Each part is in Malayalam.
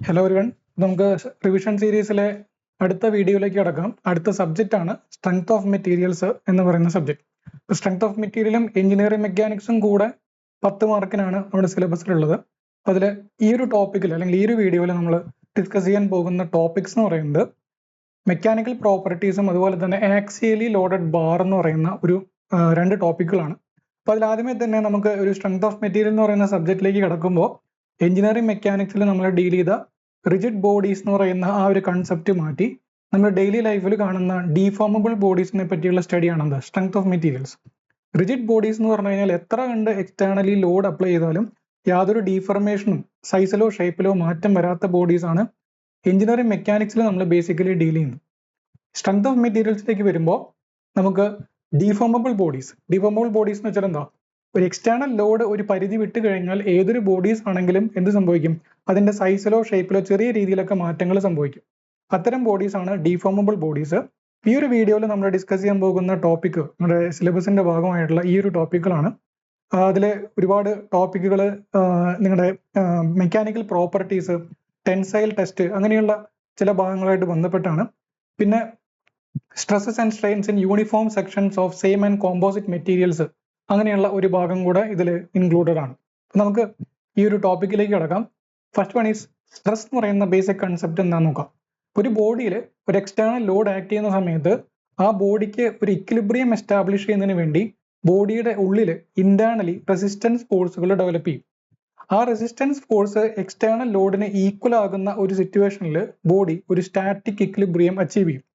ഹലോ എവരിവൺ, നമുക്ക് റിവിഷൻ സീരീസിലെ അടുത്ത വീഡിയോയിലേക്ക് കടക്കാം. അടുത്ത സബ്ജക്റ്റ് ആണ് സ്ട്രെങ്ത് ഓഫ് മെറ്റീരിയൽസ് എന്ന് പറയുന്ന സബ്ജക്ട്. സ്ട്രെങ്ത് ഓഫ് മെറ്റീരിയലും എഞ്ചിനീയറിംഗ് മെക്കാനിക്സും കൂടെ 10 മാർക്കിനാണ് നമ്മുടെ സിലബസിലുള്ളത്. അതിൽ ഈ ഒരു ടോപ്പിക്കിൽ അല്ലെങ്കിൽ ഈ ഒരു വീഡിയോയിൽ നമ്മൾ ഡിസ്കസ് ചെയ്യാൻ പോകുന്ന ടോപ്പിക്സ് എന്ന് പറയുന്നത് മെക്കാനിക്കൽ പ്രോപ്പർട്ടീസും അതുപോലെ തന്നെ ആക്സിയലി ലോഡഡ് ബാർ എന്ന് പറയുന്ന രണ്ട് ടോപ്പിക്കുകളാണ്. അപ്പോൾ അതിൽ ആദ്യമേ തന്നെ നമുക്ക് ഒരു സ്ട്രെങ്ത് ഓഫ് മെറ്റീരിയൽ എന്ന് പറയുന്ന സബ്ജക്റ്റിലേക്ക് കിടക്കുമ്പോൾ എഞ്ചിനീയറിംഗ് മെക്കാനിക്സിൽ നമ്മൾ ഡീൽ ചെയ്ത റിജിഡ് ബോഡീസ് എന്ന് പറയുന്ന ആ ഒരു കൺസെപ്റ്റ് മാറ്റി നമ്മൾ ഡെയിലി ലൈഫിൽ കാണുന്ന ഡീഫോമബിൾ ബോഡീസിനെ പറ്റിയുള്ള സ്റ്റഡിയാണ് strength of materials. Rigid bodies എന്ന് പറഞ്ഞു കഴിഞ്ഞാൽ എത്ര കണ്ട് എക്സ്റ്റേണലി ലോഡ് അപ്ലൈ ചെയ്താലും യാതൊരു ഡീഫർമേഷനും സൈസിലോ ഷേപ്പിലോ മാറ്റം വരാത്ത ബോഡീസ് ആണ് എഞ്ചിനീയറിംഗ് മെക്കാനിക്സിൽ നമ്മൾ ബേസിക്കലി ഡീൽ ചെയ്യുന്നത്. സ്ട്രെങ്ത് ഓഫ് മെറ്റീരിയൽസിലേക്ക് വരുമ്പോൾ നമുക്ക് ഡീഫോമബിൾ ബോഡീസ് എന്ന് വെച്ചാൽ എന്താ, ഒരു എക്സ്റ്റേണൽ ലോഡ് ഒരു പരിധി വിട്ട് കഴിഞ്ഞാൽ ഏതൊരു ബോഡീസ് ആണെങ്കിലും എന്ത് സംഭവിക്കും, അതിന്റെ സൈസിലോ ഷേപ്പിലോ ചെറിയ രീതിയിലൊക്കെ മാറ്റങ്ങൾ സംഭവിക്കും. അത്തരം ബോഡീസ് ആണ് ഡീഫോമബിൾ ബോഡീസ്. ഈ ഒരു വീഡിയോയിൽ നമ്മൾ ഡിസ്കസ് ചെയ്യാൻ പോകുന്ന ടോപ്പിക് നമ്മുടെ സിലബസിന്റെ ഭാഗമായിട്ടുള്ള ഈ ഒരു ടോപ്പിക്കുകളാണ്. അതിലെ ഒരുപാട് ടോപ്പിക്കുകൾ നിങ്ങളുടെ മെക്കാനിക്കൽ പ്രോപ്പർട്ടീസ്, ടെൻസൈൽ ടെസ്റ്റ് അങ്ങനെയുള്ള ചില ഭാഗങ്ങളായിട്ട് ബന്ധപ്പെട്ടാണ്. പിന്നെ stresses and strains in uniform sections of same and composite materials അങ്ങനെയുള്ള ഒരു ഭാഗം കൂടെ ഇതിൽ ഇൻക്ലൂഡഡ് ആണ്. നമുക്ക് ഈ ഒരു ടോപ്പിക്കിലേക്ക് കിടക്കാം. ഫസ്റ്റ് വൺ ഈസ് സ്ട്രെസ് എന്ന് പറയുന്ന ബേസിക് കൺസെപ്റ്റ് എന്താണെന്ന് നോക്കാം. ഒരു ബോഡിയിൽ ഒരു എക്സ്റ്റേണൽ ലോഡ് ആക്ട് ചെയ്യുന്ന സമയത്ത് ആ ബോഡിക്ക് ഒരു ഇക്വിലിബ്രിയം എസ്റ്റാബ്ലിഷ് ചെയ്യുന്നതിന് വേണ്ടി ബോഡിയുടെ ഉള്ളിൽ ഇന്റേണലി റെസിസ്റ്റൻസ് ഫോഴ്സുകൾ ഡെവലപ്പ് ചെയ്യും. ആ റെസിസ്റ്റൻസ് ഫോഴ്സ് എക്സ്റ്റേണൽ ലോഡിന് ഈക്വൽ ആകുന്ന ഒരു സിറ്റുവേഷനിൽ ബോഡി ഒരു സ്റ്റാറ്റിക് ഇക്വിലിബ്രിയം അച്ചീവ് ചെയ്യും.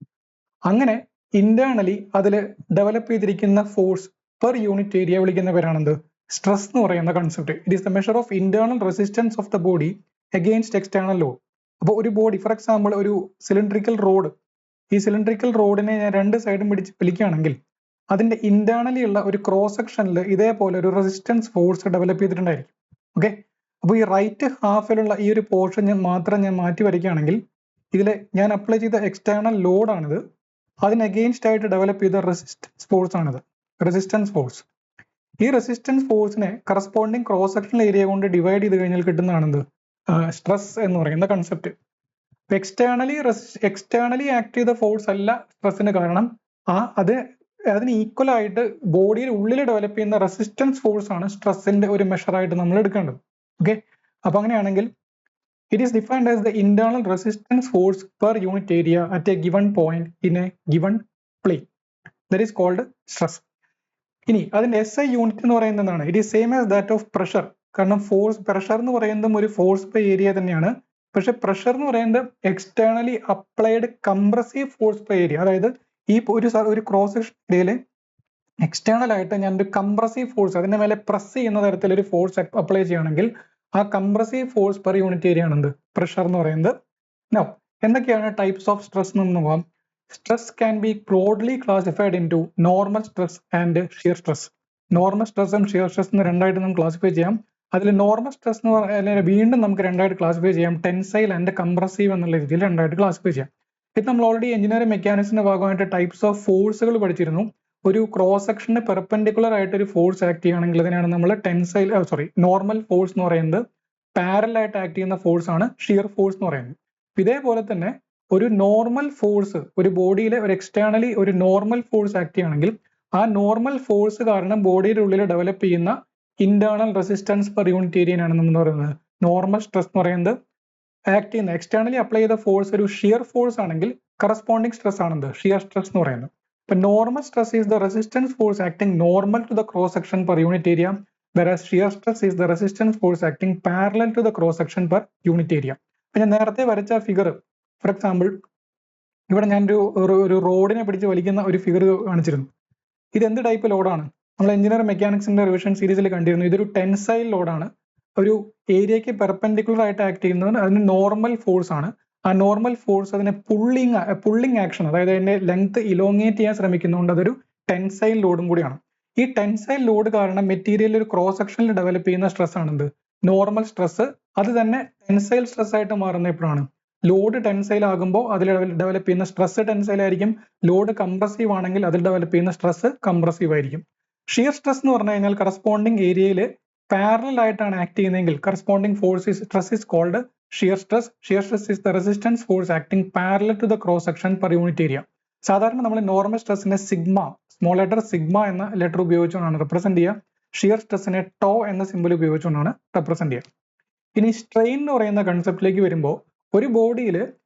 അങ്ങനെ ഇന്റേണലി അതിൽ ഡെവലപ്പ് ചെയ്തിരിക്കുന്ന ഫോഴ്സ് പെർ യൂണിറ്റ് ഏരിയ വിളിക്കുന്ന പേരാണെന്ത്, സ്ട്രെസ് എന്ന് പറയുന്ന concept. It is the measure of internal resistance of the body against external load. അപ്പോൾ ഒരു ബോഡി, ഫോർ എക്സാമ്പിൾ ഒരു സിലിണ്ടറിക്കൽ റോഡ്, ഈ സിലിണ്ടറിക്കൽ റോഡിനെ ഞാൻ രണ്ട് സൈഡും പിടിച്ച് വലിക്കുകയാണെങ്കിൽ അതിന്റെ ഇന്റേണലി ഉള്ള ഒരു ക്രോസ് സെക്ഷനിൽ ഇതേപോലെ ഒരു റെസിസ്റ്റൻസ് ഫോഴ്സ് ഡെവലപ്പ് ചെയ്തിട്ടുണ്ടായിരിക്കും. ഓക്കെ, അപ്പോൾ ഈ റൈറ്റ് ഹാഫിലുള്ള ഈ ഒരു പോർഷൻ മാത്രം ഞാൻ മാറ്റി വരയ്ക്കുകയാണെങ്കിൽ ഇതിൽ ഞാൻ അപ്ലൈ ചെയ്ത എക്സ്റ്റേണൽ ലോഡാണിത്, അതിന് അഗെയിൻസ്റ്റ് ആയിട്ട് ഡെവലപ്പ് ചെയ്ത റെസിസ്റ്റൻസ് ഫോഴ്സ് ആണിത്, റെസിസ്റ്റൻസ് ഫോഴ്സ്. ഈ റെസിസ്റ്റൻസ് ഫോഴ്സിനെ കറസ്പോണ്ടിങ് ക്രോസ് സെക്ഷണൽ ഏരിയ കൊണ്ട് ഡിവൈഡ് ചെയ്ത് കഴിഞ്ഞാൽ കിട്ടുന്നതാണെന്ത്, സ്ട്രെസ് എന്ന് പറയുന്ന കൺസെപ്റ്റ്. എക്സ്റ്റേണലി ആക്ട് ചെയ്ത ഫോഴ്സ് അല്ല സ്ട്രെസ്സിന് കാരണം, അതിന് ഈക്വൽ ആയിട്ട് ബോഡിയിൽ ഉള്ളിൽ ഡെവലപ്പ് ചെയ്യുന്ന റെസിസ്റ്റൻസ് ഫോഴ്സ് ആണ് സ്ട്രെസ്സിന്റെ ഒരു മെഷറായിട്ട് നമ്മൾ എടുക്കേണ്ടത്. ഓക്കെ, അപ്പൊ അങ്ങനെയാണെങ്കിൽ it is defined as the internal resistance force per unit area at a given point in a given plane. That is called stress. ഇനി അതിന്റെ SI യൂണിറ്റ് എന്ന് പറയുന്നത് എന്താണ്? It is same as that of pressure. കാരണം പ്രഷർ എന്ന് പറയുന്നതും ഒരു ഫോഴ്സ് ബൈ ഏരിയ തന്നെയാണ്. പക്ഷെ പ്രഷർ എന്ന് പറയുന്നത് externally applied compressive force by area. അതായത് ഈ ഒരു ക്രോസ് സെക്ഷൻ ഏരിയയിൽ എക്സ്റ്റേണൽ ആയിട്ട് ഞാൻ ഒരു കംപ്രസീവ് ഫോഴ്സ്, അതിന്റെ മേലെ പ്രസ് ചെയ്യുന്ന തരത്തിലൊരു ഫോഴ്സ് അപ്ലൈ ചെയ്യുകയാണെങ്കിൽ ആ compressive force per unit area ആണ് പ്രഷർ എന്ന് പറയുന്നത്. നൗ എന്തൊക്കെയാണ് ടൈപ്സ് ഓഫ് സ്ട്രെസ് എന്ന് നോക്കാം. Stress can be broadly classified into normal stress and shear stress. Normal സ്ട്രെസ്സും ഷിയർ സ്ട്രെസ് എന്ന് രണ്ടായിട്ട് നമുക്ക് ക്ലാസിഫൈ ചെയ്യാം. അതിൽ നോർമൽ സ്ട്രെസ് എന്ന് പറഞ്ഞാൽ വീണ്ടും നമുക്ക് രണ്ടായിട്ട് ക്ലാസിഫൈ ചെയ്യാം, ടെൻസൈൽ ആൻഡ് കംപ്രസീവ് എന്നുള്ള രീതിയിൽ രണ്ടായിട്ട് ക്ലാസിഫൈ ചെയ്യാം. ഇത് നമ്മൾ ഓൾറെഡി എഞ്ചിനീയറിംഗ് മെക്കാനിക്സിന്റെ ഭാഗമായിട്ട് ടൈപ്സ് ഓഫ് ഫോഴ്സുകൾ പഠിച്ചിരുന്നു. ഒരു ക്രോസ് സെക്ഷന് പെർപെൻഡിക്കുലർ ആയിട്ട് ഒരു ഫോഴ്സ് ആക്ട് ചെയ്യുകയാണെങ്കിൽ അതിനാണ് നമ്മൾ നോർമൽ ഫോഴ്സ് എന്ന് പറയുന്നത്. പാരലൽ ആയിട്ട് ആക്ട് ചെയ്യുന്ന ഫോഴ്സ് ആണ് ഷിയർ ഫോഴ്സ് എന്ന് പറയുന്നത്. ഇതേപോലെ തന്നെ ഒരു നോർമൽ ഫോഴ്സ് ഒരു ബോഡിയിലെ ഒരു എക്സ്റ്റേണലി ഒരു നോർമൽ ഫോഴ്സ് ആക്ട് ചെയ്യുകയാണെങ്കിൽ ആ നോർമൽ ഫോഴ്സ് കാരണം ബോഡിയുടെ ഉള്ളിൽ ഡെവലപ്പ് ചെയ്യുന്ന ഇന്റേണൽ റെസിസ്റ്റൻസ് പെർ യൂണിറ്റ് ഏരിയയാണ് നമ്മൾ പറയുന്നത് നോർമൽ സ്ട്രെസ് എന്ന് പറയുന്നത്. ആക്ട് ചെയ്യുന്ന എക്സ്റ്റേണലി അപ്ലൈ ചെയ്ത ഫോഴ്സ് ഒരു ഷിയർ ഫോഴ്സ് ആണെങ്കിൽ കറസ്പോണ്ടിങ് സ്ട്രെസ് ആണെന്ത്, ഷിയർ സ്ട്രെസ് എന്ന് പറയുന്നത്. But normal stress is the resistance force acting normal to the cross section per unit area, whereas shear stress is the resistance force acting parallel to the cross section per unit area. ഞാൻ നേരത്തെ വരച്ച ഫിഗർ, ഫോർ എക്സാമ്പിൾ ഇവിടെ ഞാൻ ഒരു റോഡിനെ പിടിച്ച് വലിക്കുന്ന ഒരു ഫിഗർ കാണിച്ചിരുന്നു. ഇത് എന്ത് ടൈപ്പ് ലോഡാണ്? നമ്മൾ എഞ്ചിനീയർ മെക്കാനിക്സിന്റെ റിവിഷൻ സീരീസിൽ കണ്ടിരുന്നു. ഇതൊരു ടെൻസൈൽ ലോഡാണ്. ഒരു ഏരിയക്ക് പെർപെൻഡിക്കുലർ ആയിട്ട് ആക്ട് ചെയ്യുന്നത് അതിന് നോർമൽ ഫോഴ്സ് ആണ്. ആ നോർമൽ ഫോഴ്സ് അതിനെ പുള്ളിങ് ആക്ഷൻ, അതായത് അതിന്റെ ലെങ്ത് ഇലോങ്ങേറ്റ് ചെയ്യാൻ ശ്രമിക്കുന്നതുകൊണ്ട് അതൊരു ടെൻസൈൽ ലോഡും കൂടിയാണ്. ഈ ടെൻസൈൽ ലോഡ് കാരണം മെറ്റീരിയൽ ഒരു ക്രോസ് സെക്ഷനിൽ ഡെവലപ്പ് ചെയ്യുന്ന സ്ട്രെസ് ആണെന്ത്, നോർമൽ സ്ട്രെസ്. അത് തന്നെ ടെൻസൈൽ സ്ട്രെസ് ആയിട്ട് മാറുന്ന എപ്പോഴാണ്, ലോഡ് ടെൻസൈൽ ആകുമ്പോൾ അതിൽ ഡെവലപ്പ് ചെയ്യുന്ന സ്ട്രെസ് ടെൻസൈൽ ആയിരിക്കും. ലോഡ് കംപ്രസീവ് ആണെങ്കിൽ അതിൽ ഡെവലപ്പ് ചെയ്യുന്ന സ്ട്രെസ് കംപ്രസീവ് ആയിരിക്കും. ഷിയർ സ്ട്രെസ് എന്ന് പറഞ്ഞു കഴിഞ്ഞാൽ കറസ്പോണ്ടിങ് ഏരിയയിൽ പാരലൽ ആയിട്ടാണ് ആക്ട് ചെയ്യുന്നതെങ്കിൽ corresponding force stress is called shear stress is the resistance force acting parallel to the cross section per unit area. സാധാരണ നമ്മൾ നോർമൽ സ്ട്രെസ്സിനെ സിഗ്മ, സ്മോൾ ലെറ്റർ സിഗ്മ എന്ന ലെറ്റർ ഉപയോഗിച്ചുകൊണ്ടാണ് റെപ്രസെന്റ് ചെയ്യുക. ഷിയർ സ്ട്രെസ്സിനെ ടോ എന്ന സിമ്പിൾ ഉപയോഗിച്ചുകൊണ്ടാണ് റെപ്രസെന്റ് ചെയ്യുക. ഇനി സ്ട്രെയിൻ എന്ന് പറയുന്ന കൺസെപ്റ്റിലേക്ക് വരുമ്പോൾ ഒരു ബോഡിയിൽ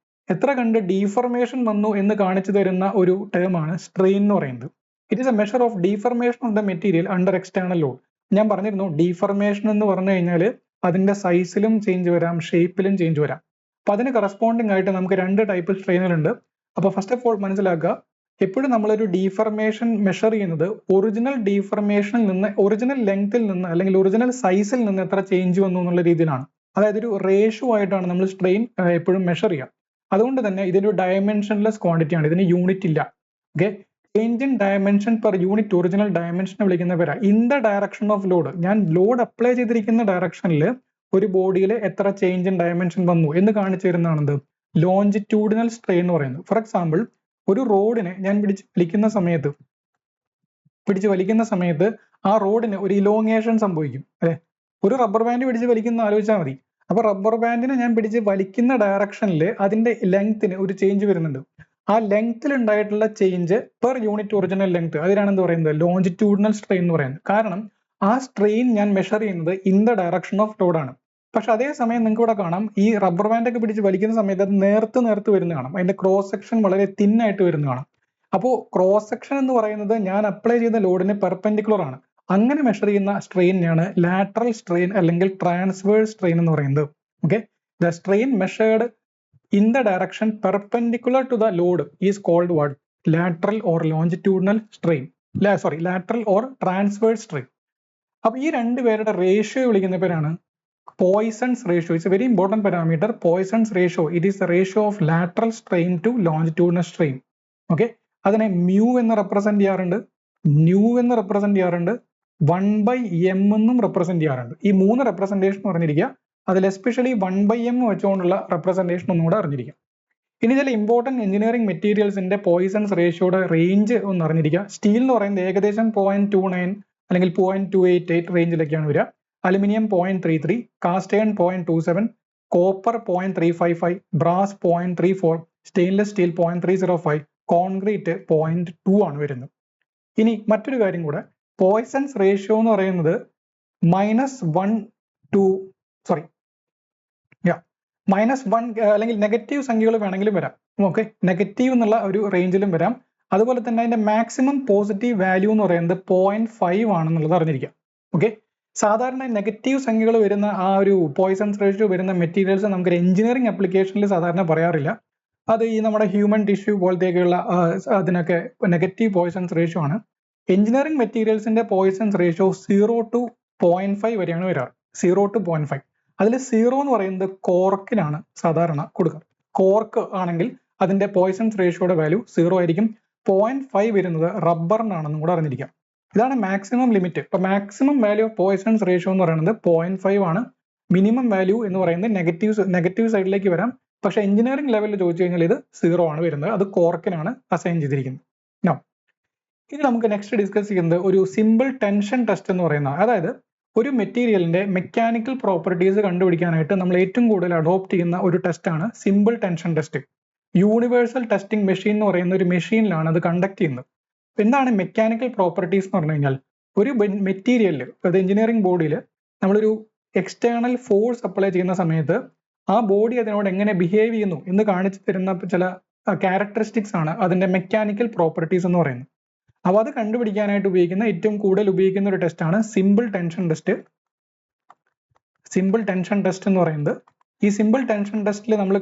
എത്ര കണ്ട് ഡീഫർമേഷൻ വന്നു എന്ന് കാണിച്ചു തരുന്ന ഒരു ടേമാണ് സ്ട്രെയിൻ എന്ന് പറയുന്നത്. It is a measure of deformation of the material under external load. ഞാൻ പറഞ്ഞിരുന്നു ഡീഫർമേഷൻ എന്ന് പറഞ്ഞു കഴിഞ്ഞാൽ അതിന്റെ സൈസിലും ചേഞ്ച് വരാം, ഷേപ്പിലും ചേഞ്ച് വരാം. അപ്പൊ അതിന് കറസ്പോണ്ടിങ് ആയിട്ട് നമുക്ക് രണ്ട് ടൈപ്പ് സ്ട്രെയിനുകളുണ്ട്. അപ്പൊ ഫസ്റ്റ് ഓഫ് ഓൾ മനസ്സിലാക്കുക, എപ്പോഴും നമ്മളൊരു ഡീഫർമേഷൻ മെഷർ ചെയ്യുന്നത് ഒറിജിനൽ ഡീഫർമേഷനിൽ നിന്ന്, ഒറിജിനൽ ലെങ്ത്തിൽ നിന്ന് അല്ലെങ്കിൽ ഒറിജിനൽ സൈസിൽ നിന്ന് എത്ര ചേഞ്ച് വന്നു എന്നുള്ള രീതിയിലാണ്. അതായത് ഒരു റേഷ്യോ ആയിട്ടാണ് നമ്മൾ സ്ട്രെയിൻ എപ്പോഴും മെഷർ ചെയ്യുക. അതുകൊണ്ട് തന്നെ ഇതൊരു ഡയമെൻഷൻലെസ് ക്വാണ്ടിറ്റി ആണ്, ഇതിന് യൂണിറ്റ് ഇല്ല. Okay, change in dimension per unit original ഡയമെൻഷനെ വിളിക്കുന്ന പേരാ in the direction of load. ഞാൻ ലോഡ് അപ്ലൈ ചെയ്തിരിക്കുന്ന ഡയറക്ഷനിൽ ഒരു ബോഡിയിൽ എത്ര ചേഞ്ച് ഇൻ ഡയമെൻഷൻ വന്നു എന്ന് കാണിച്ചു തരുന്നതാണെന്ത് ലോഞ്ചിറ്റ്യൂഡിനൽ സ്ട്രെയിൻ എന്ന് പറയുന്നത്. ഫോർ എക്സാമ്പിൾ, ഒരു റോഡിനെ ഞാൻ പിടിച്ച് വലിക്കുന്ന സമയത്ത് ആ റോഡിന് ഒരു ഇലോങ്ങേഷൻ സംഭവിക്കും, അല്ലെ? ഒരു റബ്ബർ ബാൻഡ് പിടിച്ച് വലിക്കുന്ന ആലോചിച്ചാൽ മതി. അപ്പൊ റബ്ബർ ബാൻഡിനെ ഞാൻ പിടിച്ച് വലിക്കുന്ന ഡയറക്ഷനിൽ അതിന്റെ ലെങ്ത്തിന് ഒരു ചേഞ്ച് വരുന്നുണ്ട്. ആ ലെങ്ത്തിൽ ഉണ്ടായിട്ടുള്ള change per unit original length, അതിനാണ് എന്ത് പറയുന്നത് ലോഞ്ചിറ്റ്യൂഡിനൽ സ്ട്രെയിൻ എന്ന് പറയുന്നത്. കാരണം ആ സ്ട്രെയിൻ ഞാൻ മെഷർ ചെയ്യുന്നത് in the direction of load ആണ്. പക്ഷെ അതേസമയം നിങ്ങൾക്ക് ഇവിടെ കാണാം, ഈ റബ്ബർ ബാൻഡ് ഒക്കെ പിടിച്ച് വലിക്കുന്ന സമയത്ത് അത് നേർത്ത് വരുന്ന കാണാം, അതിന്റെ ക്രോസ് സെക്ഷൻ വളരെ തിന്നായിട്ട് വരുന്ന കാണാം. അപ്പോൾ ക്രോസ് സെക്ഷൻ എന്ന് പറയുന്നത് ഞാൻ അപ്ലൈ ചെയ്ത ലോഡിന് പെർപെൻഡിക്കുലർ ആണ്. അങ്ങനെ മെഷർ ചെയ്യുന്ന സ്ട്രെയിനാണ് ലാറ്ററൽ സ്ട്രെയിൻ അല്ലെങ്കിൽ ട്രാൻസ്വേഴ്സ് സ്ട്രെയിൻ എന്ന് പറയുന്നത്. Okay, the strain measured in the direction perpendicular to the load is called what? Lateral or longitudinal strain. Lateral or transverse strain. അപ്പൊ ഈ രണ്ടുപേരുടെ റേഷ്യോ വിളിക്കുന്ന പേരാണ് Poisson's ratio. It's a very important parameter. Poisson's ratio, it is the ratio of lateral strain to longitudinal strain. Okay, അതിനെ മ്യൂ എന്ന് റെപ്രസെന്റ് ചെയ്യാറുണ്ട്, ന്യൂ എന്ന് റെപ്രസെന്റ് ചെയ്യാറുണ്ട്, 1/m എന്നും റെപ്രസെന്റ് ചെയ്യാറുണ്ട്. ഈ മൂന്ന് റെപ്രസെന്റേഷൻ പറഞ്ഞിരിക്കുക. അതിൽ എസ്പെഷ്യലി 1/m വെച്ചുകൊണ്ടുള്ള റെപ്രസെന്റേഷൻ ഒന്നുകൂടെ അറിഞ്ഞിരിക്കുക. ഇനി ചില ഇമ്പോർട്ടന്റ് എഞ്ചിനീയറിംഗ് മെറ്റീരിയൽസിന്റെ പോയ്സൺസ് റേഷ്യോയുടെ റേഞ്ച് ഒന്ന് അറിഞ്ഞിരിക്കുക. സ്റ്റീൽ എന്ന് പറയുന്നത് ഏകദേശം 0.29 അല്ലെങ്കിൽ 0.288 റേഞ്ചിലൊക്കെയാണ് വരിക. Aluminium 0.33, cast iron 0.27, copper 0.355, brass 0.34, stainless steel 0.305, concrete 0.2 ആണ് വരുന്നത്. ഇനി മറ്റൊരു കാര്യം കൂടെ, പോയ്സൺസ് റേഷ്യോ എന്ന് പറയുന്നത് -1 അല്ലെങ്കിൽ നെഗറ്റീവ് സംഖ്യകൾ വേണമെങ്കിലും വരാം. ഓക്കെ, നെഗറ്റീവ് എന്നുള്ള ഒരു റേഞ്ചിലും വരാം. അതുപോലെ തന്നെ അതിന്റെ മാക്സിമം പോസിറ്റീവ് വാല്യൂ എന്ന് പറയുന്നത് 0.5 ആണെന്നുള്ളത് അറിഞ്ഞിരിക്കാം. ഓക്കെ, സാധാരണ നെഗറ്റീവ് സംഖ്യകൾ വരുന്ന ആ ഒരു പോയ്സൺസ് റേഷ്യോ വരുന്ന മെറ്റീരിയൽസ് നമുക്ക് എഞ്ചിനീയറിംഗ് ആപ്ലിക്കേഷനിൽ സാധാരണ പറയാറില്ല. അത് ഈ നമ്മുടെ ഹ്യൂമൻ ടിഷ്യൂ പോലത്തേക്കുള്ള അതിനൊക്കെ നെഗറ്റീവ് പോയ്സൺസ് റേഷ്യോ ആണ്. എഞ്ചിനീയറിംഗ് മെറ്റീരിയൽസിന്റെ പോയ്സൺസ് റേഷ്യോ 0 to 0.5 വരെയാണ് വരാറ്. 0 to 0.5. അതിൽ 0 എന്ന് പറയുന്നത് കോർക്കിനാണ് സാധാരണ കൊടുക്കുക. കോർക്ക് ആണെങ്കിൽ അതിന്റെ പോയ്സൺസ് റേഷ്യോയുടെ വാല്യൂ 0 ആയിരിക്കും. 0.5 വരുന്നത് റബ്ബറിനാണെന്നും കൂടെ അറിഞ്ഞിരിക്കാം. ഇതാണ് മാക്സിമം ലിമിറ്റ്. ഇപ്പൊ maximum value of poisons ratio എന്ന് പറയുന്നത് 0.5 ആണ്. മിനിമം വാല്യൂ എന്ന് പറയുന്നത് നെഗറ്റീവ് സൈഡിലേക്ക് വരാം. പക്ഷെ എഞ്ചിനീയറിംഗ് ലെവലിൽ ചോദിച്ചു കഴിഞ്ഞാൽ ഇത് 0 ആണ് വരുന്നത്. അത് കോർക്കിനാണ് അസൈൻ ചെയ്തിരിക്കുന്നത്. ഇനി നമുക്ക് നെക്സ്റ്റ് ഡിസ്കസ് ചെയ്യുന്നത് ഒരു സിമ്പിൾ ടെൻഷൻ ടെസ്റ്റ് എന്ന് പറയുന്ന, അതായത് ഒരു മെറ്റീരിയലിന്റെ മെക്കാനിക്കൽ പ്രോപ്പർട്ടീസ് കണ്ടുപിടിക്കാനായിട്ട് നമ്മൾ ഏറ്റവും കൂടുതൽ അഡോപ്റ്റ് ചെയ്യുന്ന ഒരു ടെസ്റ്റാണ് simple tension test. Universal testing machine എന്ന് പറയുന്ന ഒരു മെഷീനിലാണ് അത് കണ്ടക്ട് ചെയ്യുന്നത്. എന്താണ് മെക്കാനിക്കൽ പ്രോപ്പർട്ടീസ് എന്ന് പറഞ്ഞു കഴിഞ്ഞാൽ, ഒരു മെറ്റീരിയലിൽ, അത് എഞ്ചിനീയറിംഗ് ബോഡിയിൽ നമ്മളൊരു എക്സ്റ്റേണൽ ഫോഴ്സ് അപ്ലൈ ചെയ്യുന്ന സമയത്ത് ആ ബോഡി അതിനോട് എങ്ങനെ ബിഹേവ് ചെയ്യുന്നു എന്ന് കാണിച്ചു തരുന്ന ചില ക്യാരക്ടറിസ്റ്റിക്സ് ആണ് അതിന്റെ മെക്കാനിക്കൽ പ്രോപ്പർട്ടീസ് എന്ന് പറയുന്നത്. അപ്പോൾ അത് കണ്ടുപിടിക്കാനായിട്ട് ഏറ്റവും കൂടുതൽ ഉപയോഗിക്കുന്ന ഒരു ടെസ്റ്റാണ് simple tension test. Simple tension test എന്ന് പറയുന്നത്, ഈ സിമ്പിൾ ടെൻഷൻ ടെസ്റ്റിൽ നമ്മൾ